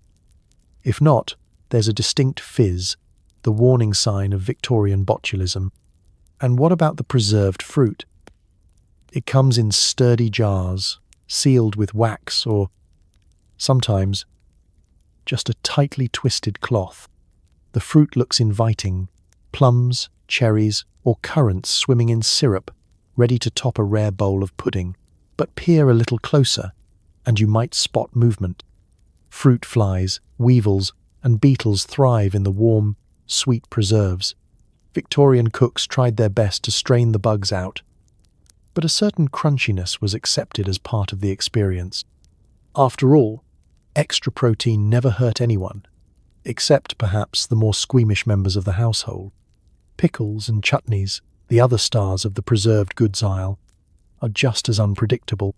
If not, there's a distinct fizz, the warning sign of Victorian botulism. And what about the preserved fruit? It comes in sturdy jars, sealed with wax or, sometimes, just a tightly twisted cloth. The fruit looks inviting, plums, cherries, or currants swimming in syrup, ready to top a rare bowl of pudding. But peer a little closer, and you might spot movement. Fruit flies, weevils, and beetles thrive in the warm, sweet preserves. Victorian cooks tried their best to strain the bugs out, but a certain crunchiness was accepted as part of the experience. After all, extra protein never hurt anyone, except perhaps the more squeamish members of the household. Pickles and chutneys, the other stars of the preserved goods aisle, are just as unpredictable.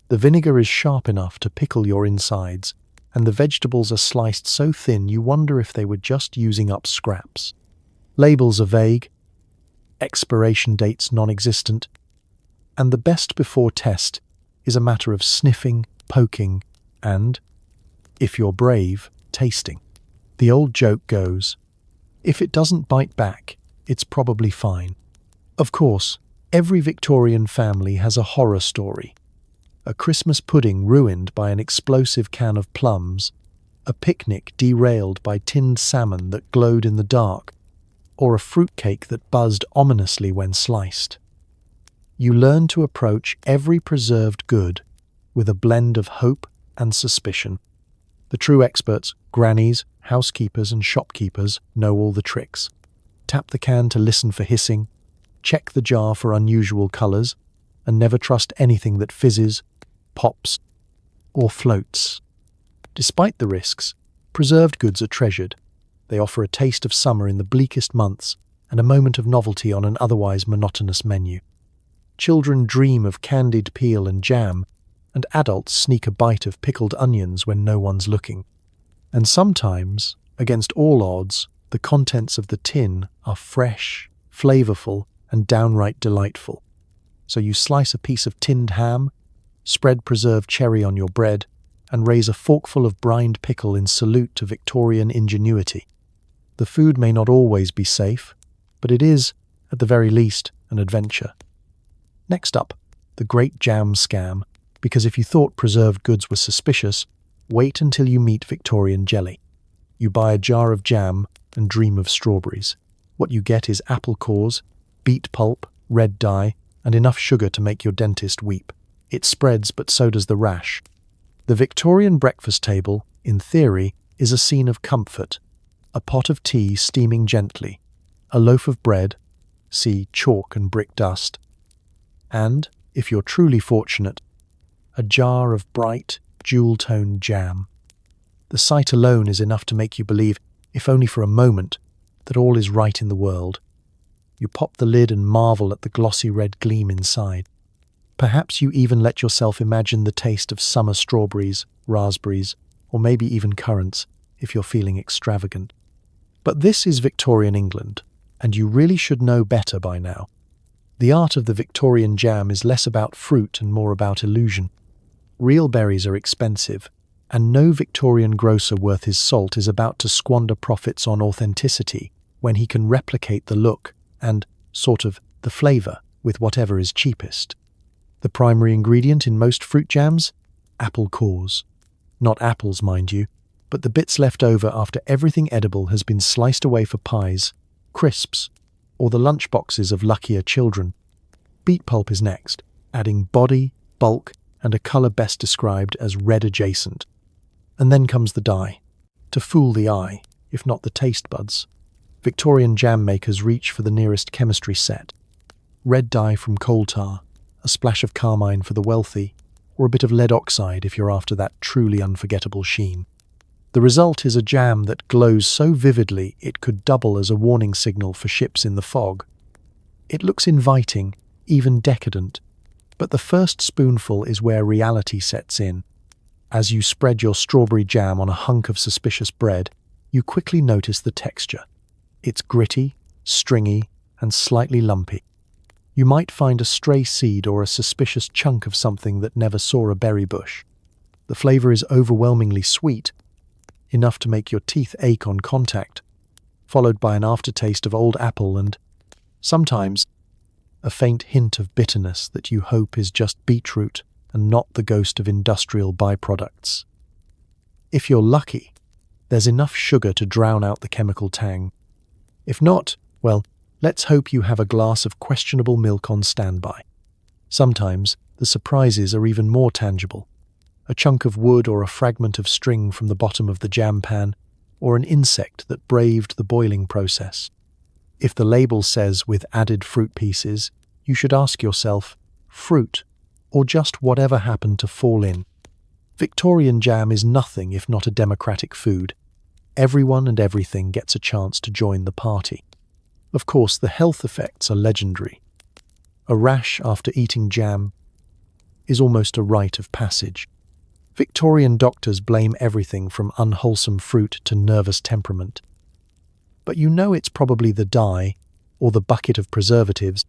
The vinegar is sharp enough to pickle your insides, and the vegetables are sliced so thin you wonder if they were just using up scraps. Labels are vague, expiration dates non-existent, and the best before test is a matter of sniffing, poking, and, if you're brave, tasting. The old joke goes, if it doesn't bite back, it's probably fine. Of course, every Victorian family has a horror story. A Christmas pudding ruined by an explosive can of plums, a picnic derailed by tinned salmon that glowed in the dark, or a fruitcake that buzzed ominously when sliced. You learn to approach every preserved good with a blend of hope and suspicion. The true experts, grannies, housekeepers and shopkeepers, know all the tricks. Tap the can to listen for hissing, check the jar for unusual colours, and never trust anything that fizzes, pops, or floats. Despite the risks, preserved goods are treasured. They offer a taste of summer in the bleakest months and a moment of novelty on an otherwise monotonous menu. Children dream of candied peel and jam, and adults sneak a bite of pickled onions when no one's looking. And sometimes, against all odds, the contents of the tin are fresh, flavourful, and downright delightful. So you slice a piece of tinned ham, spread preserved cherry on your bread, and raise a forkful of brined pickle in salute to Victorian ingenuity. The food may not always be safe, but it is, at the very least, an adventure. Next up, the great jam scam, because if you thought preserved goods were suspicious, wait until you meet Victorian jelly. You buy a jar of jam and dream of strawberries. What you get is apple cores, beet pulp, red dye, and enough sugar to make your dentist weep. It spreads, but so does the rash. The Victorian breakfast table, in theory, is a scene of comfort. A pot of tea steaming gently, a loaf of bread, see chalk and brick dust, and, if you're truly fortunate, a jar of bright, jewel-toned jam. The sight alone is enough to make you believe, if only for a moment, that all is right in the world. You pop the lid and marvel at the glossy red gleam inside. Perhaps you even let yourself imagine the taste of summer strawberries, raspberries, or maybe even currants, if you're feeling extravagant. But this is Victorian England, and you really should know better by now. The art of the Victorian jam is less about fruit and more about illusion. Real berries are expensive, and no Victorian grocer worth his salt is about to squander profits on authenticity when he can replicate the look and, sort of, the flavour with whatever is cheapest. The primary ingredient in most fruit jams? Apple cores. Not apples, mind you, but the bits left over after everything edible has been sliced away for pies, crisps, or the lunchboxes of luckier children. Beet pulp is next, adding body, bulk, and a colour best described as red adjacent. And then comes the dye, to fool the eye, if not the taste buds. Victorian jam makers reach for the nearest chemistry set. Red dye from coal tar, a splash of carmine for the wealthy, or a bit of lead oxide if you're after that truly unforgettable sheen. The result is a jam that glows so vividly it could double as a warning signal for ships in the fog. It looks inviting, even decadent. But the first spoonful is where reality sets in. As you spread your strawberry jam on a hunk of suspicious bread, you quickly notice the texture. It's gritty, stringy, and slightly lumpy. You might find a stray seed or a suspicious chunk of something that never saw a berry bush. The flavor is overwhelmingly sweet, enough to make your teeth ache on contact, followed by an aftertaste of old apple and, sometimes, a faint hint of bitterness that you hope is just beetroot and not the ghost of industrial byproducts. If you're lucky, there's enough sugar to drown out the chemical tang. If not, well, let's hope you have a glass of questionable milk on standby. Sometimes, the surprises are even more tangible. A chunk of wood or a fragment of string from the bottom of the jam pan, or an insect that braved the boiling process. If the label says with added fruit pieces, you should ask yourself, fruit, or just whatever happened to fall in. Victorian jam is nothing if not a democratic food. Everyone and everything gets a chance to join the party. Of course, the health effects are legendary. A rash after eating jam is almost a rite of passage. Victorian doctors blame everything from unwholesome fruit to nervous temperament. But you know it's probably the dye, or the bucket of preservatives,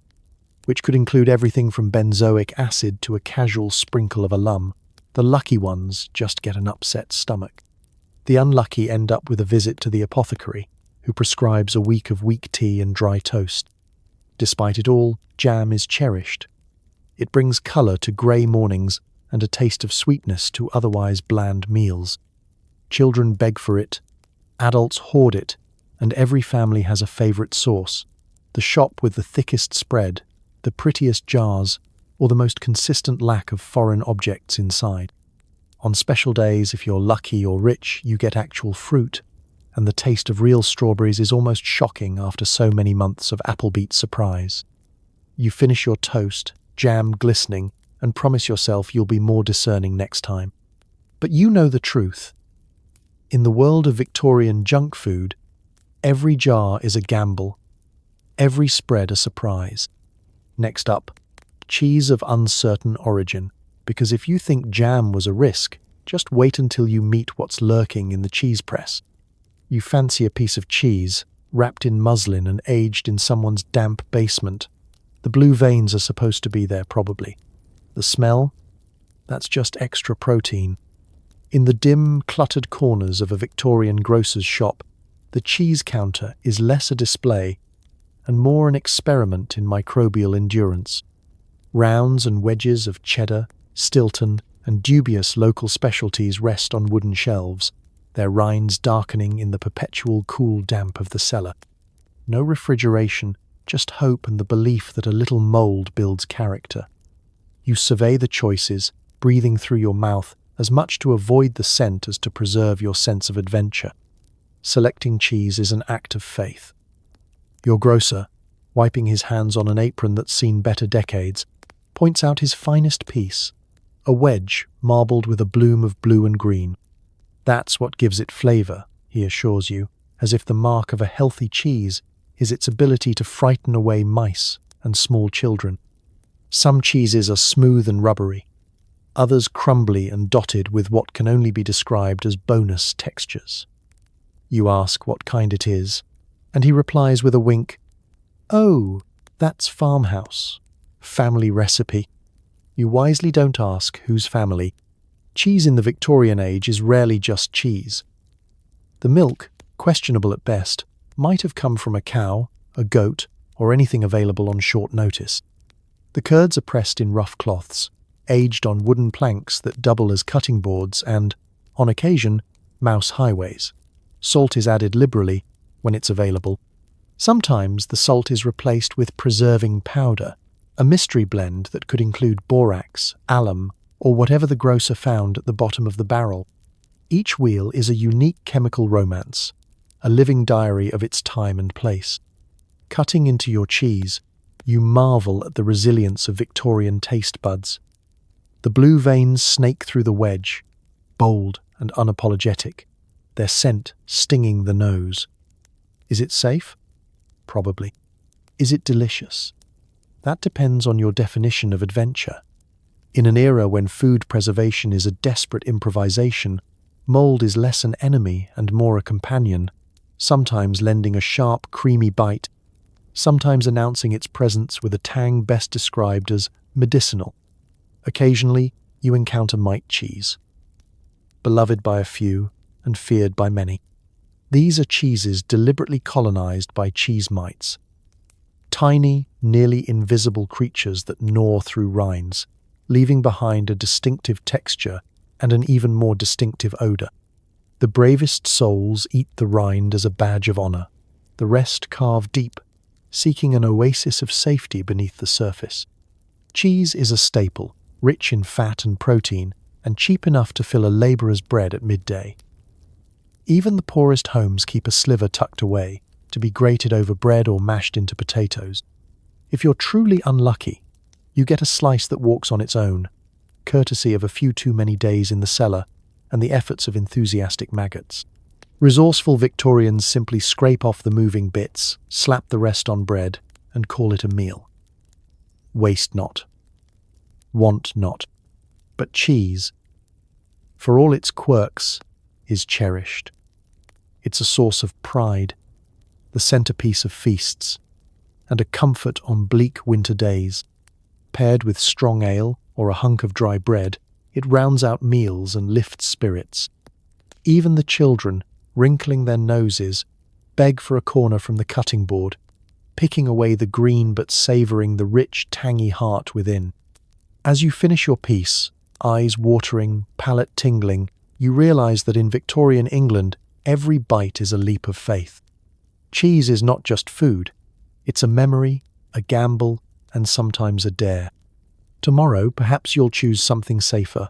which could include everything from benzoic acid to a casual sprinkle of alum. The lucky ones just get an upset stomach. The unlucky end up with a visit to the apothecary, who prescribes a week of weak tea and dry toast. Despite it all, jam is cherished. It brings colour to grey mornings and a taste of sweetness to otherwise bland meals. Children beg for it, adults hoard it, and every family has a favourite sauce. The shop with the thickest spread, the prettiest jars, or the most consistent lack of foreign objects inside. On special days, if you're lucky or rich, you get actual fruit, and the taste of real strawberries is almost shocking after so many months of applebeet surprise. You finish your toast, jam glistening, and promise yourself you'll be more discerning next time. But you know the truth. In the world of Victorian junk food, every jar is a gamble, every spread a surprise. Next up, cheese of uncertain origin, because if you think jam was a risk, just wait until you meet what's lurking in the cheese press. You fancy a piece of cheese, wrapped in muslin and aged in someone's damp basement. The blue veins are supposed to be there, probably. The smell? That's just extra protein. In the dim, cluttered corners of a Victorian grocer's shop, the cheese counter is less a display and more an experiment in microbial endurance. Rounds and wedges of cheddar, Stilton, and dubious local specialties rest on wooden shelves, their rinds darkening in the perpetual cool damp of the cellar. No refrigeration, just hope and the belief that a little mould builds character. You survey the choices, breathing through your mouth, as much to avoid the scent as to preserve your sense of adventure. Selecting cheese is an act of faith. Your grocer, wiping his hands on an apron that's seen better decades, points out his finest piece, a wedge marbled with a bloom of blue and green. That's what gives it flavour, he assures you, as if the mark of a healthy cheese is its ability to frighten away mice and small children. Some cheeses are smooth and rubbery, others crumbly and dotted with what can only be described as bonus textures. You ask what kind it is, and he replies with a wink, "Oh, that's farmhouse. Family recipe." You wisely don't ask whose family. Cheese in the Victorian age is rarely just cheese. The milk, questionable at best, might have come from a cow, a goat, or anything available on short notice. The curds are pressed in rough cloths, aged on wooden planks that double as cutting boards and, on occasion, mouse highways. Salt is added liberally when it's available. Sometimes the salt is replaced with preserving powder, a mystery blend that could include borax, alum, or whatever the grocer found at the bottom of the barrel. Each wheel is a unique chemical romance, a living diary of its time and place. Cutting into your cheese, you marvel at the resilience of Victorian taste buds. The blue veins snake through the wedge, bold and unapologetic, their scent stinging the nose. Is it safe? Probably. Is it delicious? That depends on your definition of adventure. In an era when food preservation is a desperate improvisation, mold is less an enemy and more a companion, sometimes lending a sharp, creamy bite, sometimes announcing its presence with a tang best described as medicinal. Occasionally, you encounter mite cheese, beloved by a few and feared by many. These are cheeses deliberately colonized by cheese mites, tiny, nearly invisible creatures that gnaw through rinds, leaving behind a distinctive texture and an even more distinctive odor. The bravest souls eat the rind as a badge of honor. The rest carve deep, seeking an oasis of safety beneath the surface. Cheese is a staple, rich in fat and protein, and cheap enough to fill a laborer's bread at midday. Even the poorest homes keep a sliver tucked away, to be grated over bread or mashed into potatoes. If you're truly unlucky, you get a slice that walks on its own, courtesy of a few too many days in the cellar and the efforts of enthusiastic maggots. Resourceful Victorians simply scrape off the moving bits, slap the rest on bread, and call it a meal. Waste not. Want not. But cheese, for all its quirks, is cherished. It's a source of pride, the centerpiece of feasts, and a comfort on bleak winter days. Paired with strong ale or a hunk of dry bread, it rounds out meals and lifts spirits. Even the children, wrinkling their noses, beg for a corner from the cutting board, picking away the green but savouring the rich, tangy heart within. As you finish your piece, eyes watering, palate tingling, you realise that in Victorian England, every bite is a leap of faith. Cheese is not just food, it's a memory, a gamble, and sometimes a dare. Tomorrow, perhaps you'll choose something safer,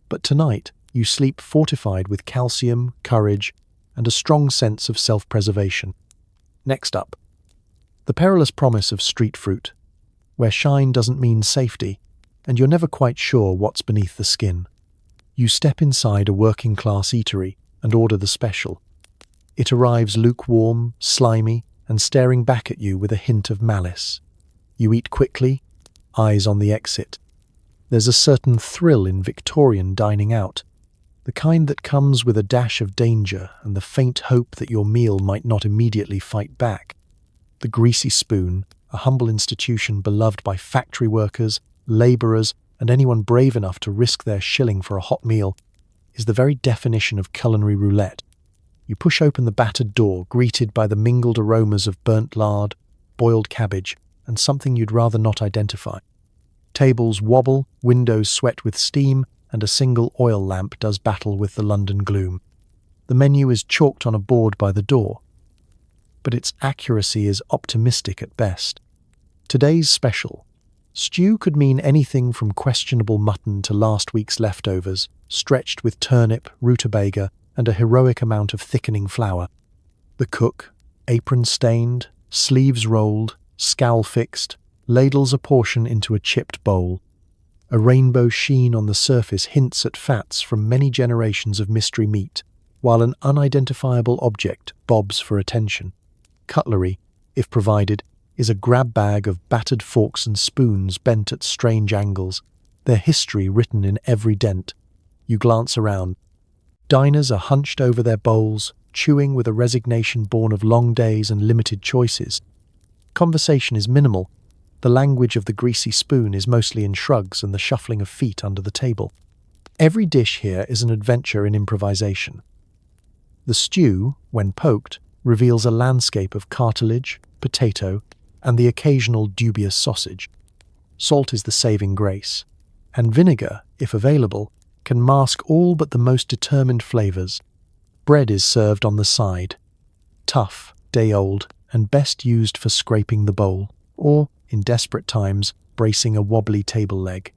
but tonight you sleep fortified with calcium, courage, and a strong sense of self-preservation. Next up, the perilous promise of street fruit, where shine doesn't mean safety, and you're never quite sure what's beneath the skin. You step inside a working-class eatery and order the special. It arrives lukewarm, slimy, and staring back at you with a hint of malice. You eat quickly, eyes on the exit. There's a certain thrill in Victorian dining out, the kind that comes with a dash of danger and the faint hope that your meal might not immediately fight back. The greasy spoon, a humble institution beloved by factory workers, labourers, and anyone brave enough to risk their shilling for a hot meal, is the very definition of culinary roulette. You push open the battered door, greeted by the mingled aromas of burnt lard, boiled cabbage, and something you'd rather not identify. Tables wobble, windows sweat with steam, and a single oil lamp does battle with the London gloom. The menu is chalked on a board by the door, but its accuracy is optimistic at best. Today's special. Stew could mean anything from questionable mutton to last week's leftovers, stretched with turnip, rutabaga, and a heroic amount of thickening flour. The cook, apron stained, sleeves rolled, scowl fixed, ladles a portion into a chipped bowl. A rainbow sheen on the surface hints at fats from many generations of mystery meat, while an unidentifiable object bobs for attention. Cutlery, if provided, is a grab bag of battered forks and spoons bent at strange angles, their history written in every dent. You glance around. Diners are hunched over their bowls, chewing with a resignation born of long days and limited choices. Conversation is minimal. The language of the greasy spoon is mostly in shrugs and the shuffling of feet under the table. Every dish here is an adventure in improvisation. The stew, when poked, reveals a landscape of cartilage, potato, and the occasional dubious sausage. Salt is the saving grace, and vinegar, if available, can mask all but the most determined flavours. Bread is served on the side, tough, day-old, and best used for scraping the bowl, or, in desperate times, bracing a wobbly table leg.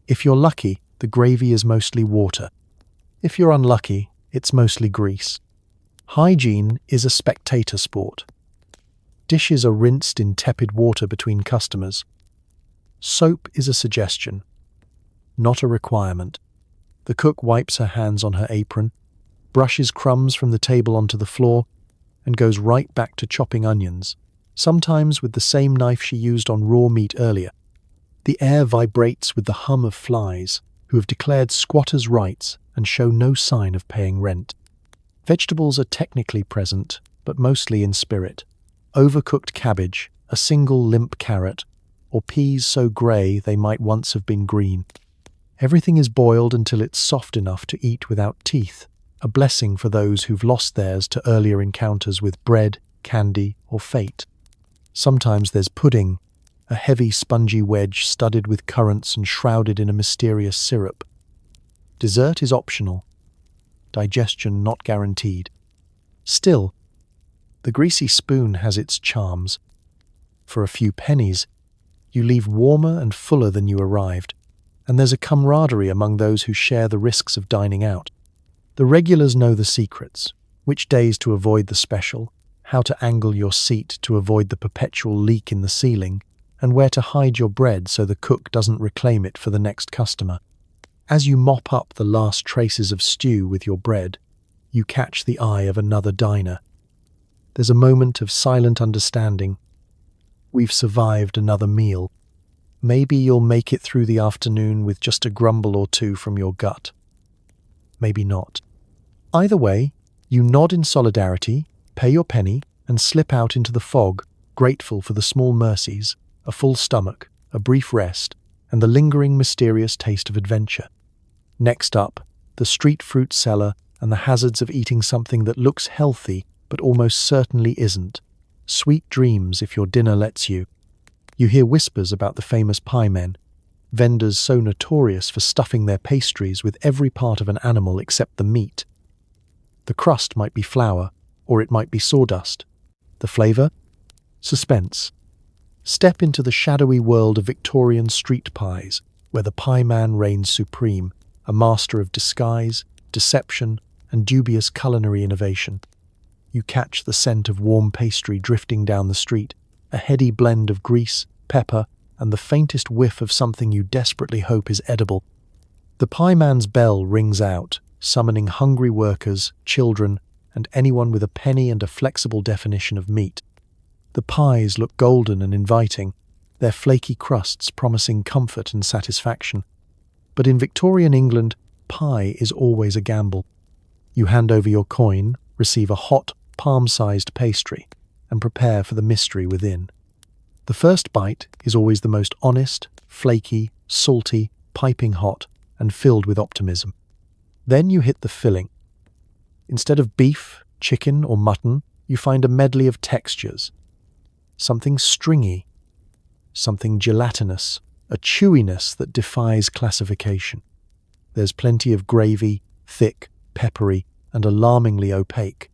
If you're lucky, the gravy is mostly water. If you're unlucky, it's mostly grease. Hygiene is a spectator sport. Dishes are rinsed in tepid water between customers. Soap is a suggestion, not a requirement. The cook wipes her hands on her apron, brushes crumbs from the table onto the floor, and goes right back to chopping onions. sometimes with the same knife she used on raw meat earlier. The air vibrates with the hum of flies, who have declared squatters' rights and show no sign of paying rent. Vegetables are technically present, but mostly in spirit. Overcooked cabbage, a single limp carrot, or peas so grey they might once have been green. Everything is boiled until it's soft enough to eat without teeth, a blessing for those who've lost theirs to earlier encounters with bread, candy, or fate. Sometimes there's pudding, a heavy spongy wedge studded with currants and shrouded in a mysterious syrup. Dessert is optional, digestion not guaranteed. Still, the greasy spoon has its charms. For a few pennies, you leave warmer and fuller than you arrived, and there's a camaraderie among those who share the risks of dining out. The regulars know the secrets, which days to avoid the special, how to angle your seat to avoid the perpetual leak in the ceiling, and where to hide your bread so the cook doesn't reclaim it for the next customer. As you mop up the last traces of stew with your bread, you catch the eye of another diner. There's a moment of silent understanding. We've survived another meal. Maybe you'll make it through the afternoon with just a grumble or two from your gut. Maybe not. Either way, you nod in solidarity, pay your penny, and slip out into the fog, grateful for the small mercies, a full stomach, a brief rest, and the lingering mysterious taste of adventure. Next up, the street fruit seller and the hazards of eating something that looks healthy but almost certainly isn't. Sweet dreams if your dinner lets you. You hear whispers about the famous pie men, vendors so notorious for stuffing their pastries with every part of an animal except the meat. The crust might be flour, or it might be sawdust. The flavour? Suspense. Step into the shadowy world of Victorian street pies, where the pie man reigns supreme, a master of disguise, deception, and dubious culinary innovation. You catch the scent of warm pastry drifting down the street, a heady blend of grease, pepper, and the faintest whiff of something you desperately hope is edible. The pie man's bell rings out, summoning hungry workers, children, and anyone with a penny and a flexible definition of meat. The pies look golden and inviting, their flaky crusts promising comfort and satisfaction. But in Victorian England, pie is always a gamble. You hand over your coin, receive a hot, palm-sized pastry, and prepare for the mystery within. The first bite is always the most honest, flaky, salty, piping hot, and filled with optimism. Then you hit the filling. Instead of beef, chicken, or mutton, you find a medley of textures. Something stringy, something gelatinous, a chewiness that defies classification. There's plenty of gravy, thick, peppery, and alarmingly opaque.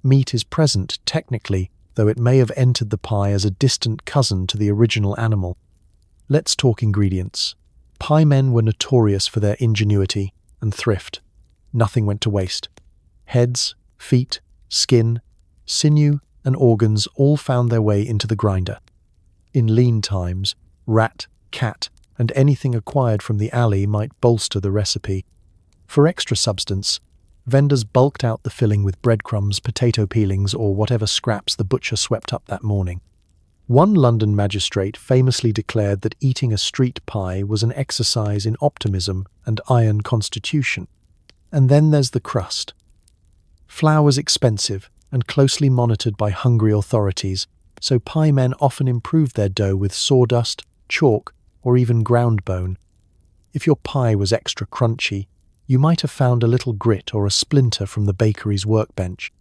Meat is present, technically, though it may have entered the pie as a distant cousin to the original animal. Let's talk ingredients. Pie men were notorious for their ingenuity and thrift. Nothing went to waste. Heads, feet, skin, sinew, and organs all found their way into the grinder. In lean times, rat, cat, and anything acquired from the alley might bolster the recipe. For extra substance, vendors bulked out the filling with breadcrumbs, potato peelings, or whatever scraps the butcher swept up that morning. One London magistrate famously declared that eating a street pie was an exercise in optimism and iron constitution. And then there's the crust. Flour's expensive and closely monitored by hungry authorities, so pie men often improved their dough with sawdust, chalk, or even ground bone. If your pie was extra crunchy, you might have found a little grit or a splinter from the bakery's workbench.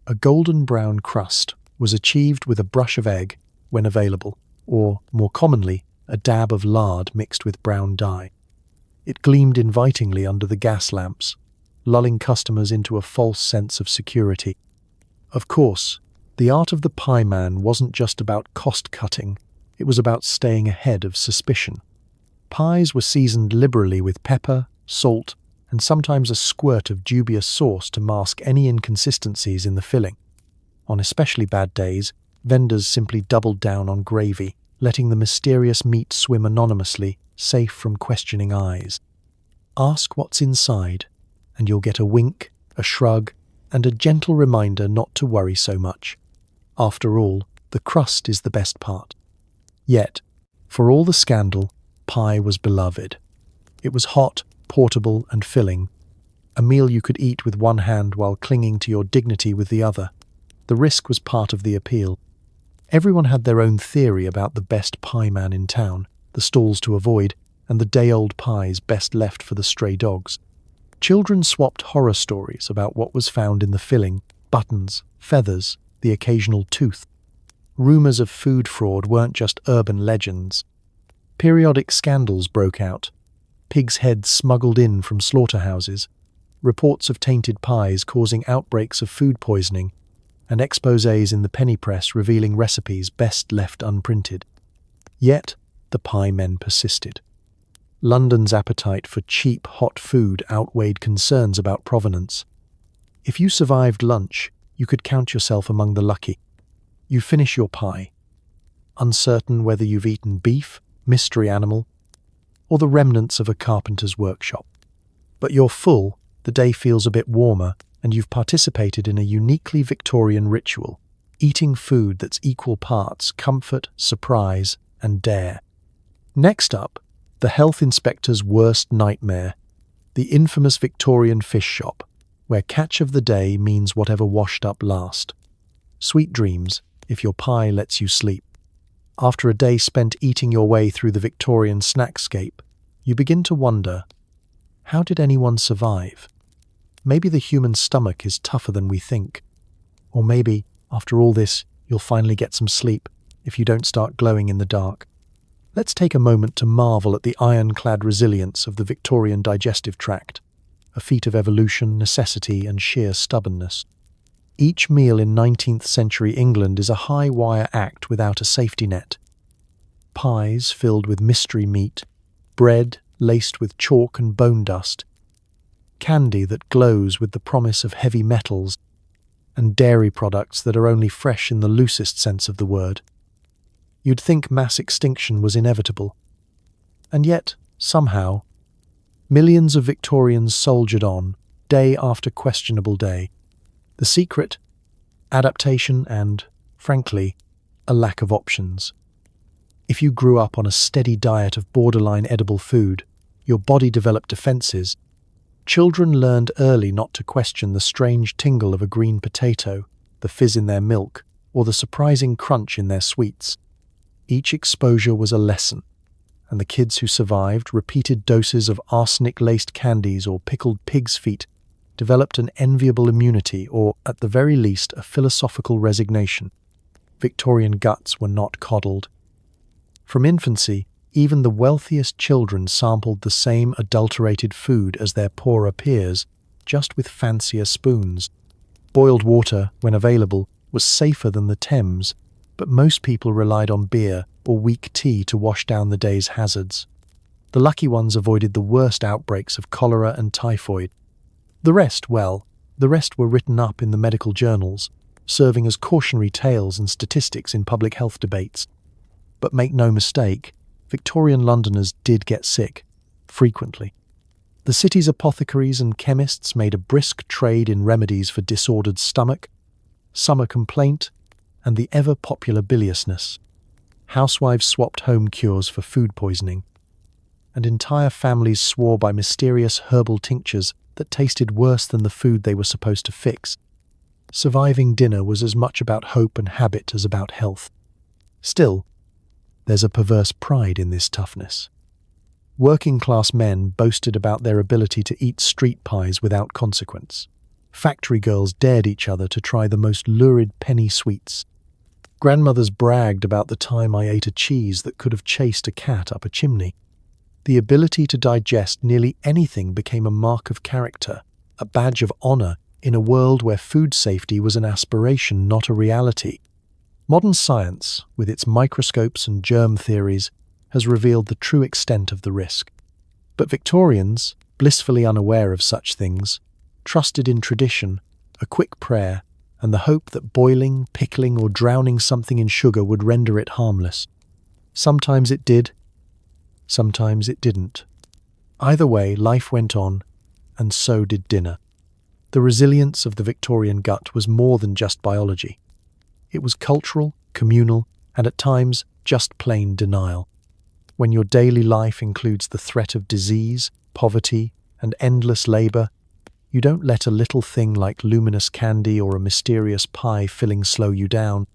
A golden brown crust was achieved with a brush of egg when available, or, more commonly, a dab of lard mixed with brown dye. It gleamed invitingly under the gas lamps, lulling customers into a false sense of security. Of course, the art of the pie man wasn't just about cost-cutting, it was about staying ahead of suspicion. Pies were seasoned liberally with pepper, salt, and sometimes a squirt of dubious sauce to mask any inconsistencies in the filling. On especially bad days, vendors simply doubled down on gravy, letting the mysterious meat swim anonymously, safe from questioning eyes. Ask what's inside, and you'll get a wink, a shrug, and a gentle reminder not to worry so much. After all, The crust is the best part. Yet, for all the scandal, pie was beloved. It was hot, portable, and filling, a meal you could eat with one hand while clinging to your dignity with the other. The risk was part of the appeal. Everyone had their own theory about the best pie man in town, the stalls to avoid, and the day-old pies best left for the stray dogs. Children swapped horror stories about what was found in the filling: buttons, feathers, the occasional tooth. Rumours of food fraud weren't just urban legends. Periodic scandals broke out. Pigs' heads smuggled in from slaughterhouses, reports of tainted pies causing outbreaks of food poisoning, and exposés in the penny press revealing recipes best left unprinted. Yet, the pie men persisted. London's appetite for cheap, hot food outweighed concerns about provenance. If you survived lunch, you could count yourself among the lucky. You finish your pie, uncertain whether you've eaten beef, mystery animal, or the remnants of a carpenter's workshop. But you're full, the day feels a bit warmer, and you've participated in a uniquely Victorian ritual, eating food that's equal parts comfort, surprise, and dare. Next up, the health inspector's worst nightmare, the infamous Victorian fish shop, where catch of the day means whatever washed up last. Sweet dreams, if your pie lets you sleep. After a day spent eating your way through the Victorian snackscape, you begin to wonder, how did anyone survive? Maybe the human stomach is tougher than we think. Or maybe, after all this, you'll finally get some sleep if you don't start glowing in the dark. Let's take a moment to marvel at the ironclad resilience of the Victorian digestive tract, a feat of evolution, necessity, and sheer stubbornness. Each meal in 19th century England is a high-wire act without a safety net. Pies filled with mystery meat, bread laced with chalk and bone dust, candy that glows with the promise of heavy metals, and dairy products that are only fresh in the loosest sense of the word. You'd think mass extinction was inevitable. And yet, somehow, millions of Victorians soldiered on, day after questionable day. The secret? Adaptation and, frankly, a lack of options. If you grew up on a steady diet of borderline edible food, your body developed defenses. Children learned early not to question the strange tingle of a green potato, the fizz in their milk, or the surprising crunch in their sweets. Each exposure was a lesson, and the kids who survived repeated doses of arsenic-laced candies or pickled pig's feet developed an enviable immunity or, at the very least, a philosophical resignation. Victorian guts were not coddled. From infancy, even the wealthiest children sampled the same adulterated food as their poorer peers, just with fancier spoons. Boiled water, when available, was safer than the Thames, but most people relied on beer or weak tea to wash down the day's hazards. The lucky ones avoided the worst outbreaks of cholera and typhoid. The rest were written up in the medical journals, serving as cautionary tales and statistics in public health debates. But make no mistake, Victorian Londoners did get sick, frequently. The city's apothecaries and chemists made a brisk trade in remedies for disordered stomach, summer complaint, and the ever-popular biliousness. Housewives swapped home cures for food poisoning, and entire families swore by mysterious herbal tinctures that tasted worse than the food they were supposed to fix. Surviving dinner was as much about hope and habit as about health. Still, there's a perverse pride in this toughness. Working-class men boasted about their ability to eat street pies without consequence. Factory girls dared each other to try the most lurid penny sweets. Grandmothers bragged about the time I ate a cheese that could have chased a cat up a chimney. The ability to digest nearly anything became a mark of character, a badge of honor in a world where food safety was an aspiration, not a reality. Modern science, with its microscopes and germ theories, has revealed the true extent of the risk. But Victorians, blissfully unaware of such things, trusted in tradition, a quick prayer, and the hope that boiling, pickling, or drowning something in sugar would render it harmless. Sometimes it did, sometimes it didn't. Either way, life went on, and so did dinner. The resilience of the Victorian gut was more than just biology. It was cultural, communal, and at times just plain denial. When your daily life includes the threat of disease, poverty, and endless labor, you don't let a little thing like luminous candy or a mysterious pie filling slow you down.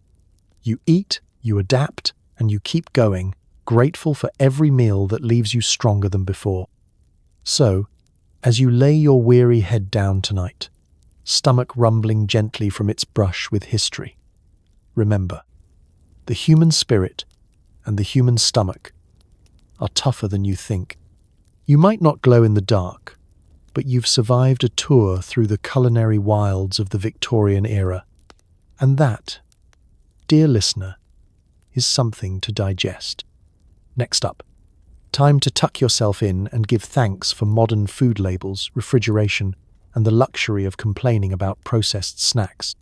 You eat, you adapt, and you keep going, grateful for every meal that leaves you stronger than before. So, as you lay your weary head down tonight, stomach rumbling gently from its brush with history, remember, the human spirit and the human stomach are tougher than you think. You might not glow in the dark, but you've survived a tour through the culinary wilds of the Victorian era. And that, dear listener, is something to digest. Next up, time to tuck yourself in and give thanks for modern food labels, refrigeration, and the luxury of complaining about processed snacks.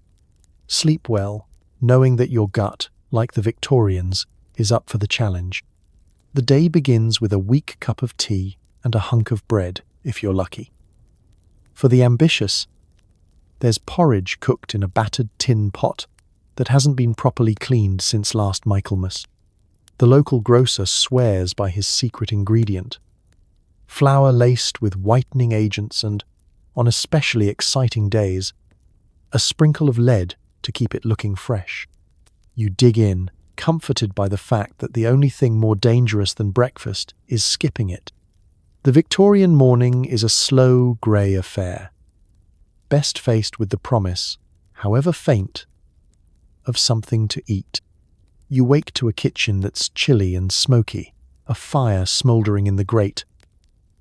Sleep well, knowing that your gut, like the Victorians, is up for the challenge. The day begins with a weak cup of tea and a hunk of bread, if you're lucky. For the ambitious, there's porridge cooked in a battered tin pot that hasn't been properly cleaned since last Michaelmas. The local grocer swears by his secret ingredient: flour laced with whitening agents and, on especially exciting days, a sprinkle of lead to keep it looking fresh. You dig in, comforted by the fact that the only thing more dangerous than breakfast is skipping it. The Victorian morning is a slow, grey affair, best faced with the promise, however faint, of something to eat. You wake to a kitchen that's chilly and smoky, a fire smouldering in the grate,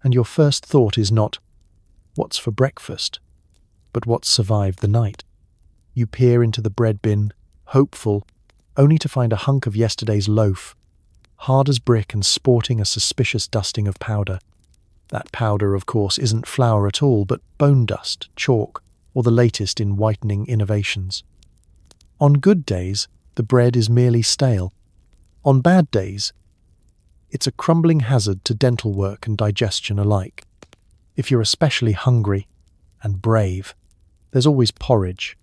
and your first thought is not, "What's for breakfast?" but "What's survived the night?" You peer into the bread bin, hopeful, only to find a hunk of yesterday's loaf, hard as brick and sporting a suspicious dusting of powder. That powder, of course, isn't flour at all, but bone dust, chalk, or the latest in whitening innovations. On good days, the bread is merely stale. On bad days, it's a crumbling hazard to dental work and digestion alike. If you're especially hungry and brave, there's always porridge.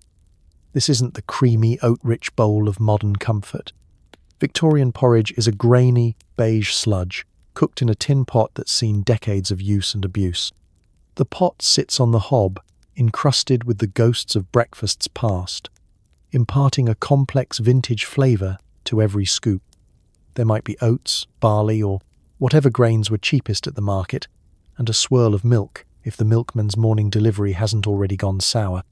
This isn't the creamy, oat-rich bowl of modern comfort. Victorian porridge is a grainy, beige sludge, cooked in a tin pot that's seen decades of use and abuse. The pot sits on the hob, encrusted with the ghosts of breakfasts past, imparting a complex vintage flavour to every scoop. There might be oats, barley, or whatever grains were cheapest at the market, and a swirl of milk if the milkman's morning delivery hasn't already gone sour.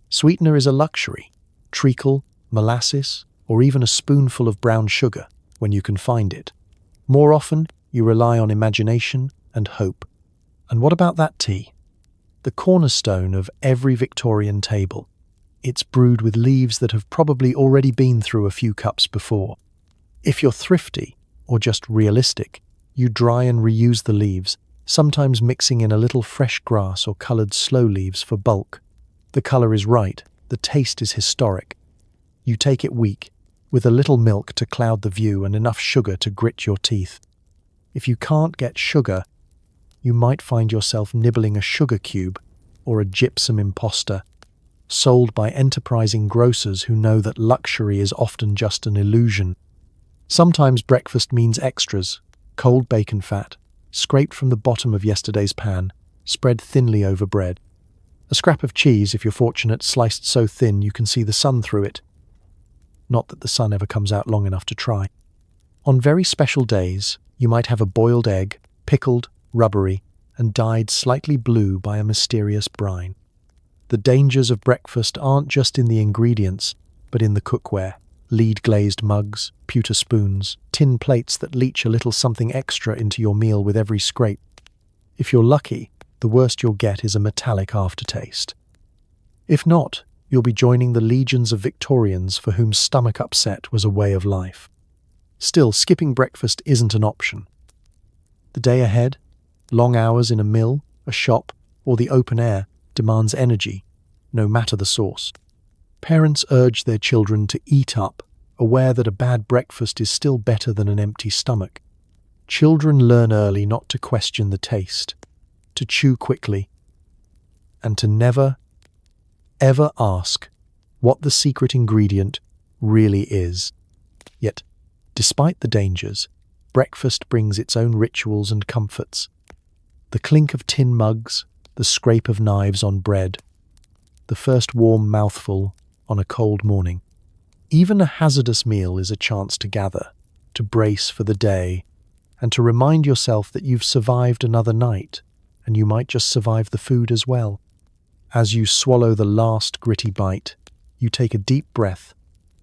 Sweetener is a luxury: treacle, molasses, or even a spoonful of brown sugar when you can find it. More often, you rely on imagination and hope. And what about that tea? The cornerstone of every Victorian table. It's brewed with leaves that have probably already been through a few cups before. If you're thrifty, or just realistic, you dry and reuse the leaves, sometimes mixing in a little fresh grass or coloured sloe leaves for bulk. The colour is right, the taste is historic. You take it weak, with a little milk to cloud the view and enough sugar to grit your teeth. If you can't get sugar, you might find yourself nibbling a sugar cube or a gypsum imposter, sold by enterprising grocers who know that luxury is often just an illusion. Sometimes breakfast means extras: cold bacon fat, scraped from the bottom of yesterday's pan, spread thinly over bread. A scrap of cheese, if you're fortunate, sliced so thin you can see the sun through it. Not that the sun ever comes out long enough to try. On very special days, you might have a boiled egg, pickled, rubbery, and dyed slightly blue by a mysterious brine. The dangers of breakfast aren't just in the ingredients, but in the cookware. Lead-glazed mugs, pewter spoons, tin plates that leach a little something extra into your meal with every scrape. If you're lucky, the worst you'll get is a metallic aftertaste. If not, you'll be joining the legions of Victorians for whom stomach upset was a way of life. Still, skipping breakfast isn't an option. The day ahead, long hours in a mill, a shop, or the open air, demands energy, no matter the source. Parents urge their children to eat up, aware that a bad breakfast is still better than an empty stomach. Children learn early not to question the taste, to chew quickly, and to never, ever ask what the secret ingredient really is. Yet, despite the dangers, breakfast brings its own rituals and comforts. The clink of tin mugs, the scrape of knives on bread, the first warm mouthful on a cold morning. Even a hazardous meal is a chance to gather, to brace for the day, and to remind yourself that you've survived another night, and you might just survive the food as well. As you swallow the last gritty bite, you take a deep breath,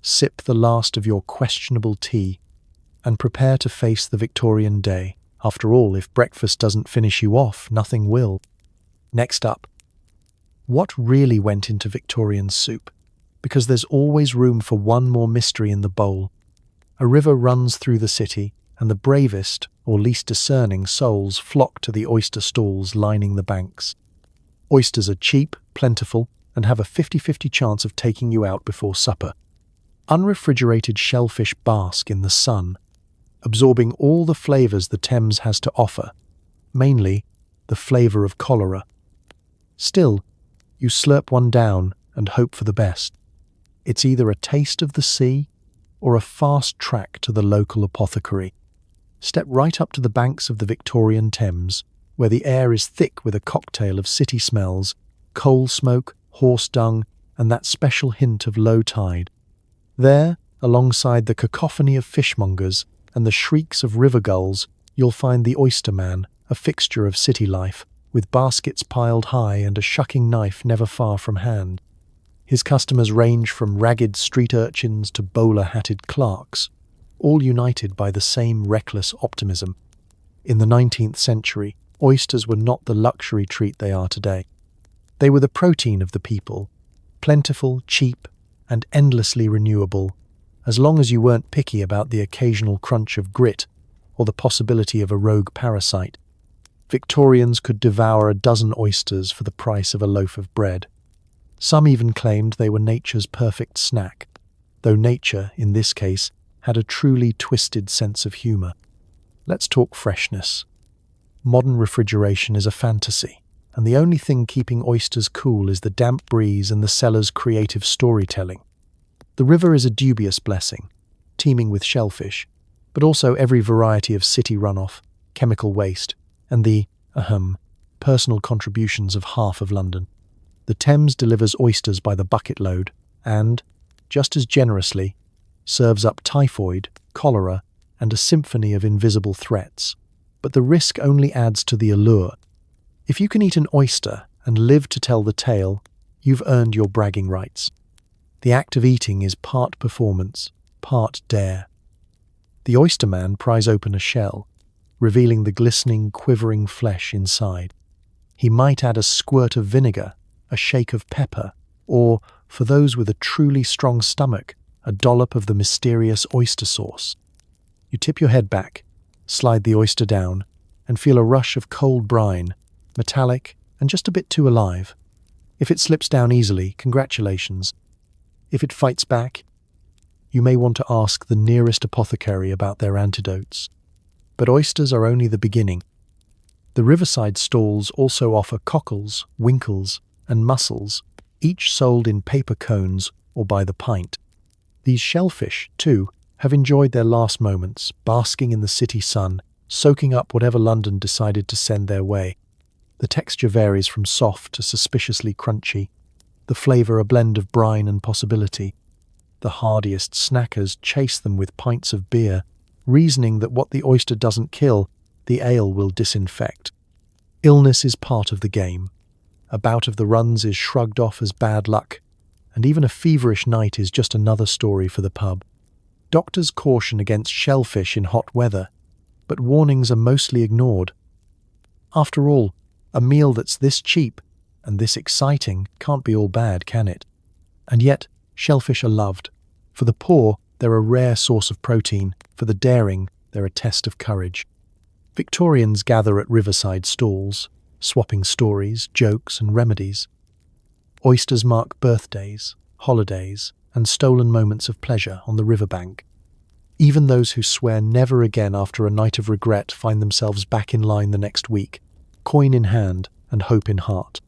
sip the last of your questionable tea, and prepare to face the Victorian day. After all, if breakfast doesn't finish you off, nothing will. Next up, what really went into Victorian soup? Because there's always room for one more mystery in the bowl. A river runs through the city, and the bravest or least discerning souls flock to the oyster stalls lining the banks. Oysters are cheap, plentiful, and have a 50-50 chance of taking you out before supper. Unrefrigerated shellfish bask in the sun, absorbing all the flavours the Thames has to offer, mainly the flavour of cholera. Still, you slurp one down and hope for the best. It's either a taste of the sea or a fast track to the local apothecary. Step right up to the banks of the Victorian Thames, where the air is thick with a cocktail of city smells, coal smoke, horse dung, and that special hint of low tide. There, alongside the cacophony of fishmongers and the shrieks of river gulls, you'll find the oyster man, a fixture of city life, with baskets piled high and a shucking knife never far from hand. His customers range from ragged street urchins to bowler-hatted clerks, all united by the same reckless optimism. In the 19th century, oysters were not the luxury treat they are today. They were the protein of the people, plentiful, cheap, and endlessly renewable, as long as you weren't picky about the occasional crunch of grit or the possibility of a rogue parasite. Victorians could devour a dozen oysters for the price of a loaf of bread. Some even claimed they were nature's perfect snack, though nature, in this case, had a truly twisted sense of humour. Let's talk freshness. Modern refrigeration is a fantasy, and the only thing keeping oysters cool is the damp breeze and the seller's creative storytelling. The river is a dubious blessing, teeming with shellfish, but also every variety of city runoff, chemical waste, and the, personal contributions of half of London. The Thames delivers oysters by the bucket load and, just as generously, serves up typhoid, cholera, and a symphony of invisible threats. But the risk only adds to the allure. If you can eat an oyster and live to tell the tale, you've earned your bragging rights. The act of eating is part performance, part dare. The oyster man pries open a shell, revealing the glistening, quivering flesh inside. He might add a squirt of vinegar, a shake of pepper, or, for those with a truly strong stomach, a dollop of the mysterious oyster sauce. You tip your head back, slide the oyster down, and feel a rush of cold brine, metallic and just a bit too alive. If it slips down easily, congratulations. If it fights back, you may want to ask the nearest apothecary about their antidotes. But oysters are only the beginning. The riverside stalls also offer cockles, winkles, and mussels, each sold in paper cones or by the pint. These shellfish, too, have enjoyed their last moments, basking in the city sun, soaking up whatever London decided to send their way. The texture varies from soft to suspiciously crunchy, the flavour a blend of brine and possibility. The hardiest snackers chase them with pints of beer, reasoning that what the oyster doesn't kill, the ale will disinfect. Illness is part of the game. A bout of the runs is shrugged off as bad luck, and even a feverish night is just another story for the pub. Doctors caution against shellfish in hot weather, but warnings are mostly ignored. After all, a meal that's this cheap and this exciting can't be all bad, can it? And yet, shellfish are loved. For the poor, they're a rare source of protein. For the daring, they're a test of courage. Victorians gather at riverside stalls, swapping stories, jokes, and remedies. Oysters mark birthdays, holidays, and stolen moments of pleasure on the riverbank. Even those who swear never again after a night of regret find themselves back in line the next week, coin in hand and hope in heart.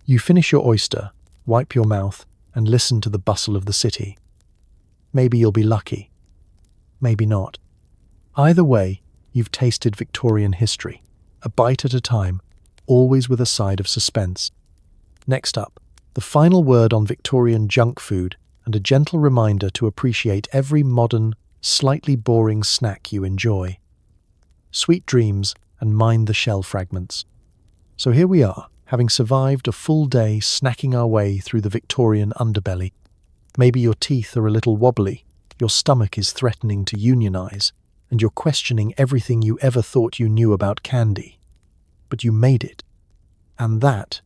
You finish your oyster, wipe your mouth, and listen to the bustle of the city. Maybe you'll be lucky. Maybe not. Either way, you've tasted Victorian history, a bite at a time, always with a side of suspense. Next up, the final word on Victorian junk food and a gentle reminder to appreciate every modern, slightly boring snack you enjoy. Sweet dreams and mind the shell fragments. So here we are, having survived a full day snacking our way through the Victorian underbelly. Maybe your teeth are a little wobbly, your stomach is threatening to unionize, and you're questioning everything you ever thought you knew about candy. But you made it. And that,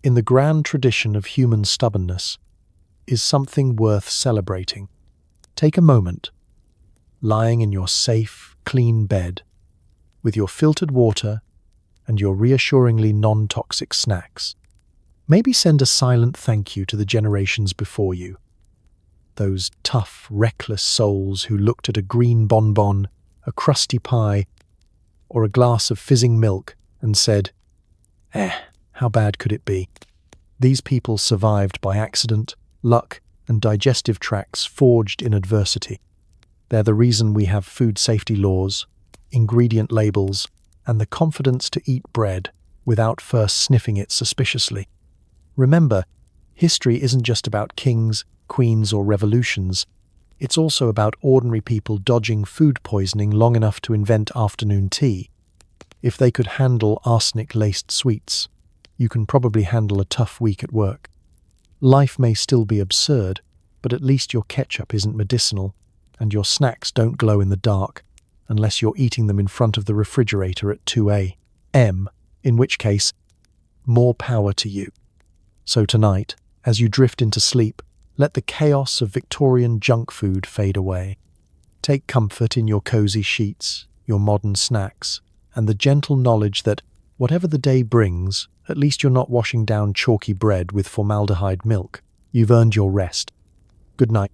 in the grand tradition of human stubbornness, is something worth celebrating. Take a moment, lying in your safe, clean bed, with your filtered water and your reassuringly non-toxic snacks. Maybe send a silent thank you to the generations before you. Those tough, reckless souls who looked at a green bonbon, a crusty pie, or a glass of fizzing milk and said, how bad could it be? These people survived by accident, luck, and digestive tracts forged in adversity. They're the reason we have food safety laws, ingredient labels, and the confidence to eat bread without first sniffing it suspiciously. Remember, history isn't just about kings, queens, or revolutions. It's also about ordinary people dodging food poisoning long enough to invent afternoon tea. If they could handle arsenic-laced sweets, you can probably handle a tough week at work. Life may still be absurd, but at least your ketchup isn't medicinal, and your snacks don't glow in the dark, unless you're eating them in front of the refrigerator at 2 a.m., in which case, more power to you. So tonight, as you drift into sleep, let the chaos of Victorian junk food fade away. Take comfort in your cozy sheets, your modern snacks, and the gentle knowledge that, whatever the day brings, at least you're not washing down chalky bread with formaldehyde milk. You've earned your rest. Good night.